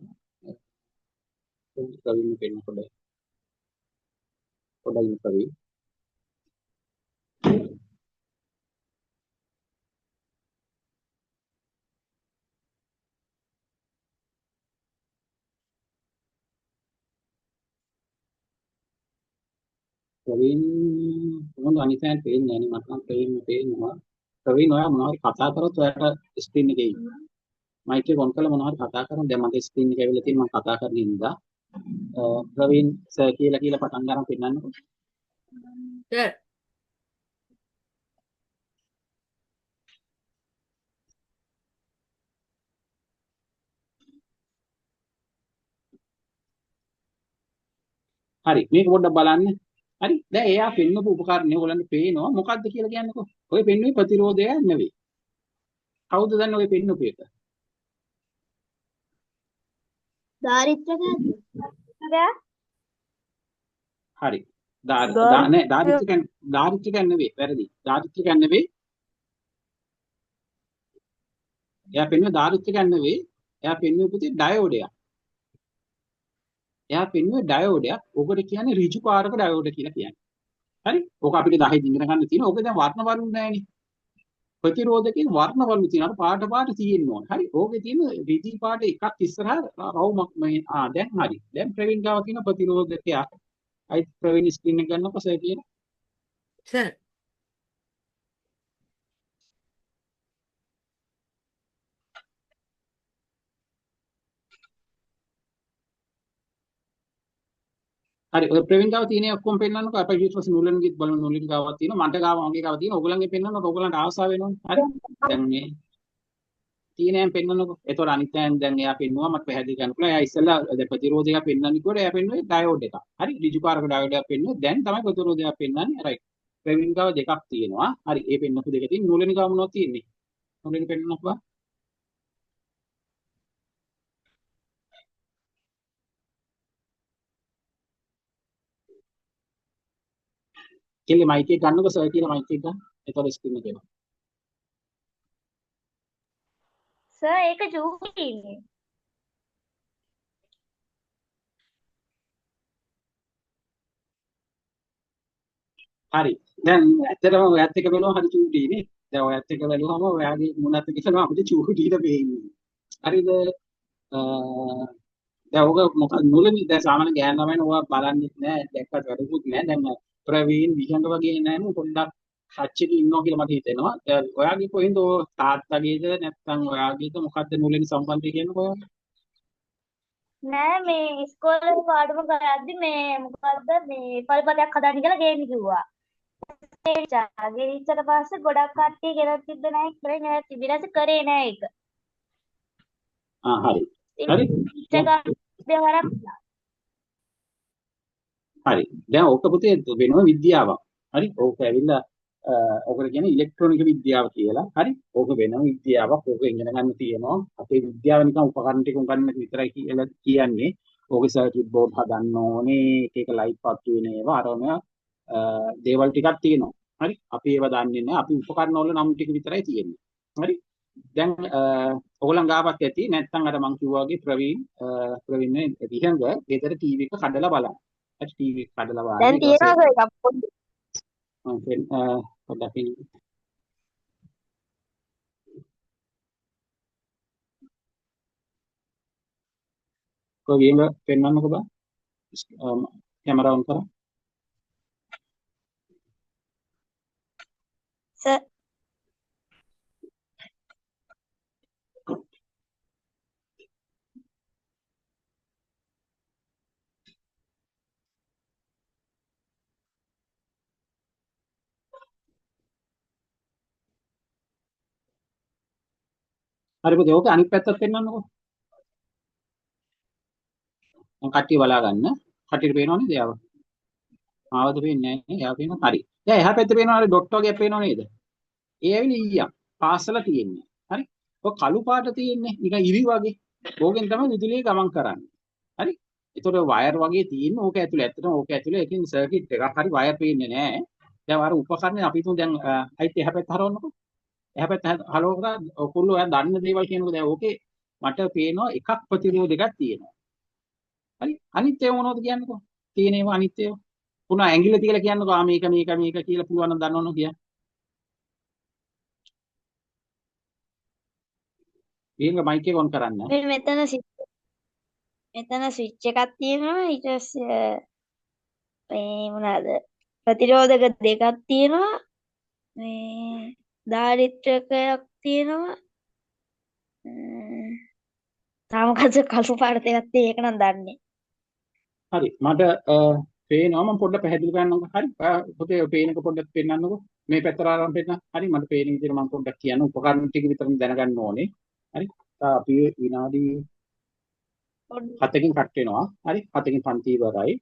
ප්‍රවීන් පෙන්න පොඩ්ඩක්. පොඩ්ඩක් ඉන්න ප්‍රවීන්. ප්‍රවීන් මොකද අනිසයන් පේන්නේ නැහැ නේ මට නම් ප්‍රවීන් පේනවා. ප්‍රවීන් ඔයා මොනවා හරි කතා කරොත් ඔයාට ස්ක්‍රීන් එකේ ඉන්නේ. මයික් එක ඔන් කරලා මොනවා හරි කතා කරන් දැන් මගේ ස්ක්‍රීන් එක ඇවිල්ලා තියෙන මම කතා කරන ඉඳලා ප්‍රවීන් සර් කියලා පටන් ගන්න පෙන්නන්නකෝ. සර් හරි මේක පොඩ්ඩක් බලන්න. හරි දැන් එයා පෙන්නපු උපකරණය ඔයගොල්ලන්ට පේනවා මොකද්ද කියලා කියන්නකෝ. ඔය පෙන්නුවේ ප්‍රතිරෝධය නෙවෙයි. කවුද දන්නේ ඔය පෙන්නපු එක? දාරිත්‍රක හරි. දාරිත්‍රික නෙවෙයි. වැරදි. දාරිත්‍රික නෙවෙයි. එයා පෙන්නුවේ දාරිත්‍රික නෙවෙයි. එයා පෙන්නුවේ පුතේ ඩයෝඩයක්. එයා පෙන්නුවේ ඩයෝඩයක්. ඔකට කියන්නේ ඍජුකාරක ඩයෝඩ කියලා කියන්නේ. හරි? ඕක අපිට 10 ඉගෙන ගන්න තියෙනවා. ඕක දැන් වර්ණ වර්ණ නෑනේ. ප්‍රතිරෝධකේ වර්ණ වර්ණ තියෙනවා. පාට පාට තියෙන්න ඕන. හරි? ඕකේ තියෙන ඍජු පාට එකක් ඉස්සරහා රවුමක් මේ දැන් හරි. දැන් ප්‍රවීන් ගාව තියෙන ප්‍රතිරෝධකයක්. අයි ප්‍රවීන් ස්ක්‍රීන් එක ගන්නකො සර් කියන. සර් හරි ඔය ප්‍රවීන් ගාව තියෙන ඔක්කොම පෙන්නන්නකො අපේ ඊට පස්සේ නුලන් ගිත් බලමු නුලන් ගාවක් තියෙනවා මන්ට ගාව මගේ ගාව තියෙනවා ඕගොල්ලන්ගේ පෙන්නන්නකො ඕගොල්ලන්ට ආසාව වෙනවනේ හරි දැන් මේ තියෙනයන් පෙන්නන්නකො ඒතකොට අනිත්යන් දැන් එයා පෙන්නුවා මට පැහැදිලි කරන්න පුළුවන් එයා ඉස්සෙල්ලා දැන් ප්‍රතිරෝධයක් පෙන්වන්න කිව්වට එයා පෙන්නුවේ ඩයෝඩ් එකක් හරි ඍජුකාරක ඩයෝඩ් එකක් පෙන්නුවේ දැන් තමයි ප්‍රතිරෝධයක් පෙන්වන්නේ රයිට් ප්‍රවීන් ගාව දෙකක් තියෙනවා හරි ඒ පෙන්නපු දෙක තියෙන නුලන් ගාව මොනවද තියෙන්නේ නුලන් පෙන්නන්නකො කෙල්ලේ මයික් එක ගන්නකො සර් කියලා මයික් එක ගන්න ඒතකොට ස්ක්‍රීන් එක එනවා සර් ඒක ජූලිනේ. හරි. දැන් ඇත්තටම ඔයත් එක බලුවම හරි චූටිනේ. දැන් ඔයත් එක බලුවම ඔයාගේ මුණත් එක ඉතනවා අපිට චූටිට පේන්නේ. හරිද? දැන් ඔක මොකද මුලනේ දැන් සාමාන්‍ය ගෑන ළමයින ඔයා බලන්නෙත් නෑ දැක්කට වැඩකුත් නෑ. දැන් ප්‍රවීන් විහංග වගේ නෑනේ පොඩ්ඩක් ටච් එකේ ඉන්නවා කියලා මට හිතෙනවා. දැන් ඔයාගේ කොහෙන්ද තාත්තගේද නැත්නම් ඔයාගේද මොකද්ද මුලනේ සම්බන්ධය කියන්නේ කොහොමද? නෑ මේ ඉස්කෝලේ පාඩම කරද්දි මේ මොකද්ද මේ පරිපතයක් හදාන්න කියලා ගේන්න කිව්වා. ගේ ඉස්සර පස්සේ ගොඩක් කට්ටිය ගෙනත් තිබ්බ නෑ කරේ නෑ තිබිලාස කරේ නෑ ඒක. හරි. හරි. හරි. දැන් ඕක පුතේ වෙනම විද්‍යාවක්. හරි. ඕක ඇවිල්ලා ඕකට කියන්නේ ඉලෙක්ට්‍රොනික විද්‍යාව කියලා. හරි. ඕක වෙනම විද්‍යාවක්. ඕක ඉගෙන ගන්න තියෙනවා. අපේ විද්‍යාව නිකන් උපකරණ ටික උගන්වන්න විතරයි කියලා කියන්නේ. ඕකේ සර්කිට් බෝඩ් හදන්න ඕනේ. එක ලයිට් පත්තු වෙන ඒවා අරම දේවල් ටිකක් තියෙනවා. හරි. අපි ඒවා දන්නේ නැහැ. අපි උපකරණ වල නම් ටික විතරයි තියෙන්නේ. හරි. දැන් ඕගොල්ලන් ගාවක් ඇති නැත්නම් අර මං කිව්වා වගේ ප්‍රවීන් විහංග ගෙදර ටීවී එක කඩලා බලන්න. හරි ටීවී එක කඩලා බලන්න. දැන් තියෙනවා ඒක පොඩි. පොඩ්ඩක් ඉන්න. කොහේම පෙන්වන්නකෝ බා. කැමරා ඔන් කරා. සර් හරි පුතේ ඕක අනිත් පැත්තත් පෙන්වන්නකෝ. මම කට්ටිය බලා ගන්න. කට්ටියට පේනවනේ එයාව. ආවද පේන්නේ නැහැ නේ. එයා පේනවා. හරි. දැන් එහා පැත්තේ පේනවා හරි ඩොට් වගේ පේනව නේද? ඒ ඇවිල්ලා ඊයක්. පාස්සලා තියෙන්නේ. හරි. ඔය කළු පාට තියෙන්නේ නිකන් ඉරි වගේ. ඕකෙන් තමයි විදුලිය ගමන් කරන්නේ. හරි. ඒතකොට වයර් වගේ තියෙන ඕක ඇතුලේ ඇත්තටම ඕක ඇතුලේ එකකින් සර්කිට් එකක් හරි වයර් පේන්නේ නැහැ. දැන් අර උපකරණේ අපි තුන් දැන් අයිත් එහා පැත්ත හරවන්නකෝ. එහා පැත්ත හරවලා ඔකුල්ලෝ ඔයා දන්න දේවල් කියනකො දැන් ඕකේ මට පේනවා එකක් ප්‍රතිරෝධයක් තියෙනවා. හරි. අනිත් ඒවා මොනවද කියන්නකෝ? තියෙන ඒවා අනිත් ඒවා. පුනා ඇඟිල්ල තියලා කියන්නකෝ මේක කියලා පුළුවන් නම් දන්නවනේ කියන්න. ඊළඟ මයික් එක ඔන් කරන්න. මෙතන ස්විච් එකක් තියෙනවා ඊට පස්සේ මේ මොනවාද ප්‍රතිරෝධක දෙකක් තියෙනවා මේ දාරිත්‍රකයක් තියෙනවා තාමකද කළු පාට දෙකක් තියෙන එක නම් දන්නේ. හරි. මට පේනවා මම පොඩ්ඩක් පැහැදිලි කරන්නම්කෝ. හරි. පොතේ පේනක පොඩ්ඩක් පෙන්නන්නකෝ. මේ පැත්තට ආරම්භ පෙන්නන්න. හරි. මට පේන විදිහට මම පොඩ්ඩක් කියන්න උපකරණ ටික විතරක් දැනගන්න ඕනේ. හරි. අපි විනාඩි 7කින් කට් වෙනවා. හරි. 7කින් පන්ති ඉවරයි.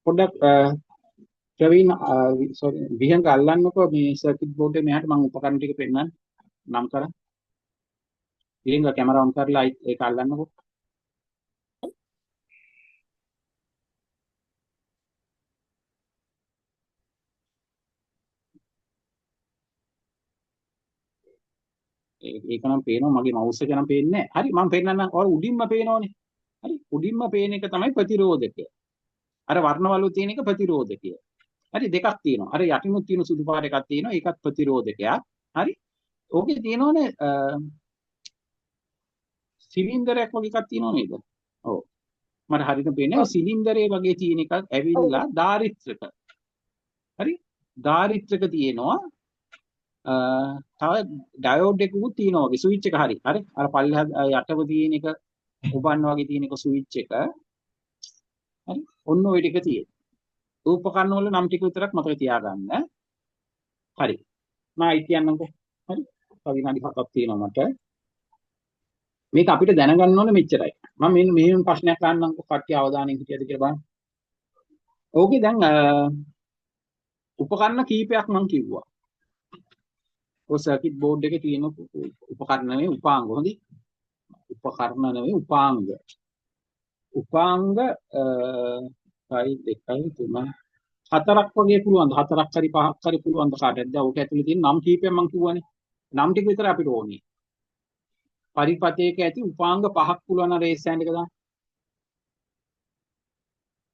පොඩ්ඩක් ප්‍රවීණ විහංග අල්ලන්නකෝ මේ සර්කිට් බෝඩ් එකේ මෙහාට මම උපකරණ ටික පෙන්නන්න නම් කරා. විහංග කැමරා ඔන් කරලා ඒක අල්ලන්නකෝ. ඒක නම් පේනවා මගේ මවුස් එක නම් පේන්නේ නැහැ. හරි මම පෙන්නන්නම්. ඔය උඩින්ම පේනවනේ. හරි. උඩින්ම පේන එක තමයි ප්‍රතිරෝධකය. අර වර්ණවලු තියෙන එක ප්‍රතිරෝධකය. හරි දෙකක් තියෙනවා. අර යටිනුත් තියෙන සුදු පාට එකක් තියෙනවා. ඒකත් ප්‍රතිරෝධකයක්. හරි. ඕකේ තියෙනවනේ සිලින්ඩරයක් වගේ එකක් තියෙනව නේද? ඔව්. මට හරියට පේන්නේ සිලින්ඩරේ වගේ තියෙන එකක් ඇවිල්ලා දාරිත්‍රක. හරි. දාරිත්‍රක තියෙනවා. තව ඩයෝඩ් එකකුත් තියෙනවා වගේ ස්විච් එක හරි. හරි. අර පල්ලෙහා යටක තියෙන එක උබන් වගේ තියෙන එක ස්විච් එක. හරි. ඔන්න ඔය ටික තියෙනවා. උපකරණ වල නම් ටික විතරක් මතක තියාගන්න. හරි. මම අයි කියන්නම්කෝ. හරි. තව විනාඩි 7ක් තියෙනවා මට. මේක අපිට දැනගන්න ඕනේ මෙච්චරයි. මම මෙහෙම ප්‍රශ්නයක් අහන්නම්කෝ. කට්ටිය අවධානයෙන් හිටියද කියලා බලන්න. ඕකේ දැන් උපකරණ කීපයක් මම කිව්වා. ඔය සර්කිට් බෝඩ් එකේ තියෙන උපකරණ නෙවෙයි උපාංග. හොඳයි. උපකරණ නෙවෙයි උපාංග. උපාංග 1 2 3 4ක් වගේ පුළුවන්. 4ක් හරි 5ක් හරි පුළුවන් ද කාටද? දැන් ඕක ඇතුලේ තියෙන නම් කීපයක් මම කිව්වනේ. නම් ටික විතර අපිට ඕනේ. පරිපතයක ඇති උපාංග 5ක් පුළුවන් රේස් හෑන්ඩ් එක දාන්න.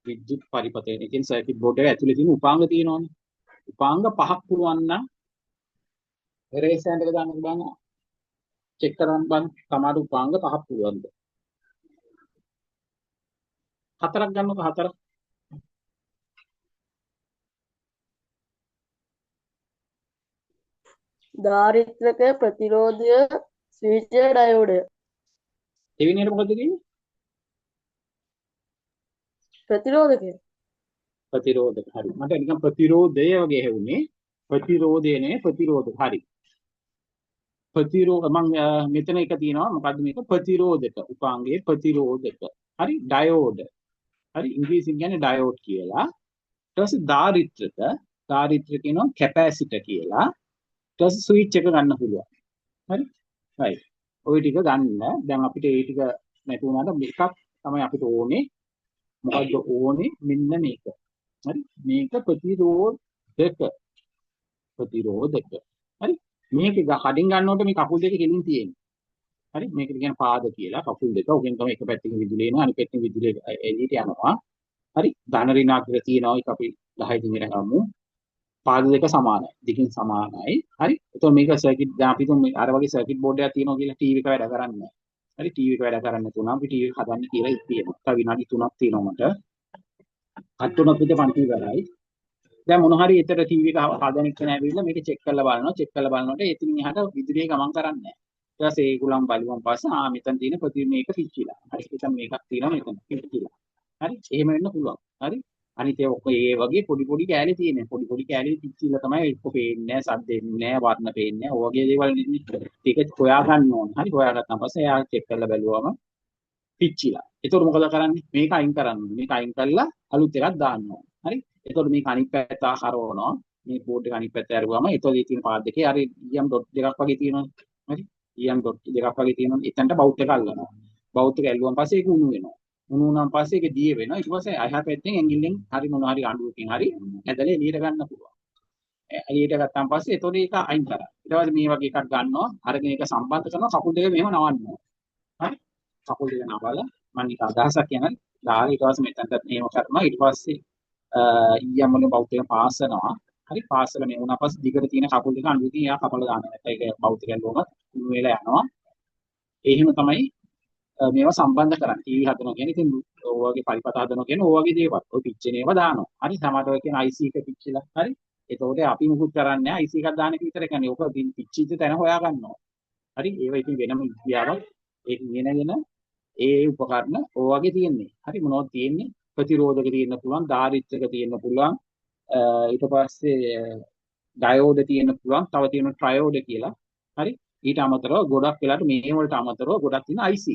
විද්‍යුත් පරිපතය. ඒ කියන්නේ සර්කිට් බෝඩ් එක ඇතුලේ තියෙන උපාංග තියෙනවනේ. උපාංග 5ක් පුළුවන් නම් රේස් හෑන්ඩ් එක දාන්න බලන්න. චෙක් කරන්න බලන්න. සමහර උපාංග 5ක් පුළුවන්ද? 4ක් ගන්නකො 4ක්. දාරිත්‍රක ප්‍රතිරෝධය ස්විච් ඩයෝඩය දෙවෙනියට මොකද කියන්නේ? ප්‍රතිරෝධකය ප්‍රතිරෝධක. හරි. මට නිකන් ප්‍රතිරෝධය වගේ හැවුනේ. ප්‍රතිරෝධය නේ ප්‍රතිරෝධක. හරි. ප්‍රතිරෝධ මම මෙතන එක තියෙනවා. මොකද්ද මේක? ප්‍රතිරෝධක. උපාංගයේ ප්‍රතිරෝධක. හරි. ඩයෝඩ්. හරි. ඉංග්‍රීසියෙන් කියන්නේ ඩයෝඩ් කියලා. ඊට පස්සේ දාරිත්‍රක. දාරිත්‍රක කියනවා කැපැසිටර් කියලා. ඊට පස්සේ ස්විච් එක ගන්න පුළුවන්. හරි. right. ওই ටික ගන්න. දැන් අපිට ඒ ටික නැති වුණාට එකක් තමයි අපිට ඕනේ. මොකද්ද ඕනේ? මෙන්න මේක. හරි. මේක ප්‍රතිරෝධක. ප්‍රතිරෝධක. හරි. මේක කඩින් ගන්නකොට මේ කකුල් දෙක කෙලින් තියෙන්නේ. හරි. මේකට කියන පාද කියලා කකුල් දෙක. ඔකෙන් තමයි එක පැත්තකින් විදුලිය එනවා අනිත් පැත්තකින් විදුලිය එළියට යනවා. හරි. ධන ඍණාත්මක තියෙනවා. ඒක අපි 10 දිගට ගමු. පාද දෙක සමානයි. දිගින් සමානයි. හරි. එතකොට මේක සර්කිට් දැන් අපි තුන් අර වගේ සර්කිට් බෝඩ් එකක් තියෙනවා කියලා ටීවී එක වැඩ කරන්නේ නැහැ. හරි ටීවී එක වැඩ කරන්නේ නැතුණා අපි ටීවී එක හදන්න කියලා ඉතියෙනවා. තව විනාඩි 3ක් තියෙනවා මට. හත් තුනක් විතර පන්ති ඉවරයි. දැන් මොන හරි ඊතර ටීවී එක හදන එක්කන ඇවිල්ලා මේක චෙක් කරලා බලනවා. චෙක් කරලා බලනකොට එතින් එහාට විදුලිය ගමන් කරන්නේ නැහැ. ඊට පස්සේ ඒගොල්ලන් බලුවන් පස්සේ මෙතන තියෙන මේක පිච්චිලා. හරි. එතන මේකක් තියෙනවා මෙතන පිච්චිලා. හරි. එහෙම වෙන්න පුළුවන්. හරි. අනිත් ඒ ඔක්කොම ඒ වගේ පොඩි පොඩි කෑලි තියෙනවා. පොඩි පොඩි කෑලි පිච්චිලා තමයි එක්ක පේන්නේ නැහැ, සද්ද එන්නේ නැහැ, වර්ණ පේන්නේ නැහැ. ඔය වගේ දේවල් ඉන්නේ. ඒක හොයා ගන්න ඕන. හරි. හොයාගත්තාම පස්සේ එයා චෙක් කරලා බැලුවම පිච්චිලා. ඒතකොට මොකද කරන්නේ? මේක අයින් කරන්න. මේක අයින් කරලා අලුත් එකක් දාන්න ඕන. හරි. ඒතකොට මේක අනිත් පැත්ත හරවනවා. මේ බෝඩ් එක අනිත් පැත්ත ඇරුවම ඒතකොට මේ තියෙන පාත් දෙකේ අර EM ඩොට් දෙකක් වගේ තියෙනවා. හරි. EM ඩොට් දෙකක් වගේ තියෙනවා. එතනට බවුට් එක අල්ලනවා. බවුට් එක ඇල්ලුවාන් පස්සේ ඒක උණු වෙනවා. උණු වුණාන් පස්සේ ඒක දිය වෙනවා. ඊට පස්සේ අයහ පැත්තෙන් ඇඟිල්ලෙන් හරි මොනවා හරි අඬුවකින් හරි ඇදලා එළියට ගන්න පුළුවන්. එළියට ගත්තාන් පස්සේ ඒතකොට ඒක අයින් කරා. ඊට පස්සේ මේ වගේ එකක් ගන්නවා. අරගෙන ඒක සම්බන්ධ කරනවා. කකුල් දෙක මෙහෙම නවන්නවා. හරි. කකුල් දෙක නවලා මම නික අදහසක් කියන්නේ දාලා ඊට පස්සේ මෙතනට මේව කරනවා. ඊට පස්සේ ඊයම් වල බවුට් එක පාසනවා. හරි පාසල මේ වුණා පස්සේ දිගට තියෙන කකුල් දෙක අඬුවකින් එයා කපලා දානවා. නැත්නම් ඒක බවුට් එක ඇල්ලුවම උණු වෙලා යනවා. ඒ හිම තමයි මේවා සම්බන්ධ කරන්නේ. ටීවී හදනවා කියන්නේ ඉතින් ඔය වගේ පරිපත හදනවා කියන්නේ ඔය වගේ දේවල්. ඔය පිච්චෙන ඒවා දානවා. හරි සමහරව කියන IC එක පිච්චිලා. හරි. එතකොට අපි මුකුත් කරන්නේ නැහැ. IC එකක් දාන එක විතර කියන්නේ. ඔක පිච්චිච්ච තැන හොයා ගන්නවා. හරි. ඒවා ඉතින් වෙනම විද්‍යාවක්. ඒක ඉගෙනගෙන ඒ උපකරණ ඔය වගේ තියෙන්නේ. හරි මොනවද තියෙන්නේ? ප්‍රතිරෝධක තියෙන්න පුළුවන්, ධාරිත්‍රක තියෙන්න පුළුවන්. ඊට පස්සේ ඩයෝඩ් තියෙන්න පුළුවන්. තව තියෙන ට්‍රයෝඩ් කියලා. හරි. ඊට අමතරව ගොඩක් වෙලාට මේ වලට අමතරව ගොඩක් තියෙන IC.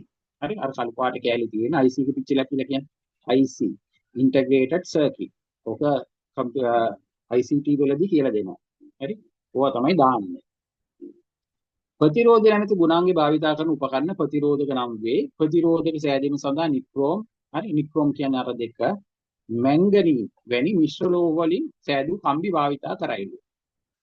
හරි අර කළු පාට කෑලි තියෙන IC එක පිච්චිලා කියලා කියන්නේ IC integrated circuit. ඔක ICT වලදී කියලා දෙනවා. හරි. ඕවා තමයි දාන්නේ. ප්‍රතිරෝධය නැමැති ගුණාංගේ භාවිතා කරන උපකරණ ප්‍රතිරෝධක නම් වේ. ප්‍රතිරෝධක සෑදීම සඳහා නික්‍රෝම් හරි නික්‍රෝම් කියන්නේ අර දෙක මැංගනීස් වැනි මිශ්‍ර ලෝහ වලින් සෑදූ කම්බි භාවිතා කරයිලු.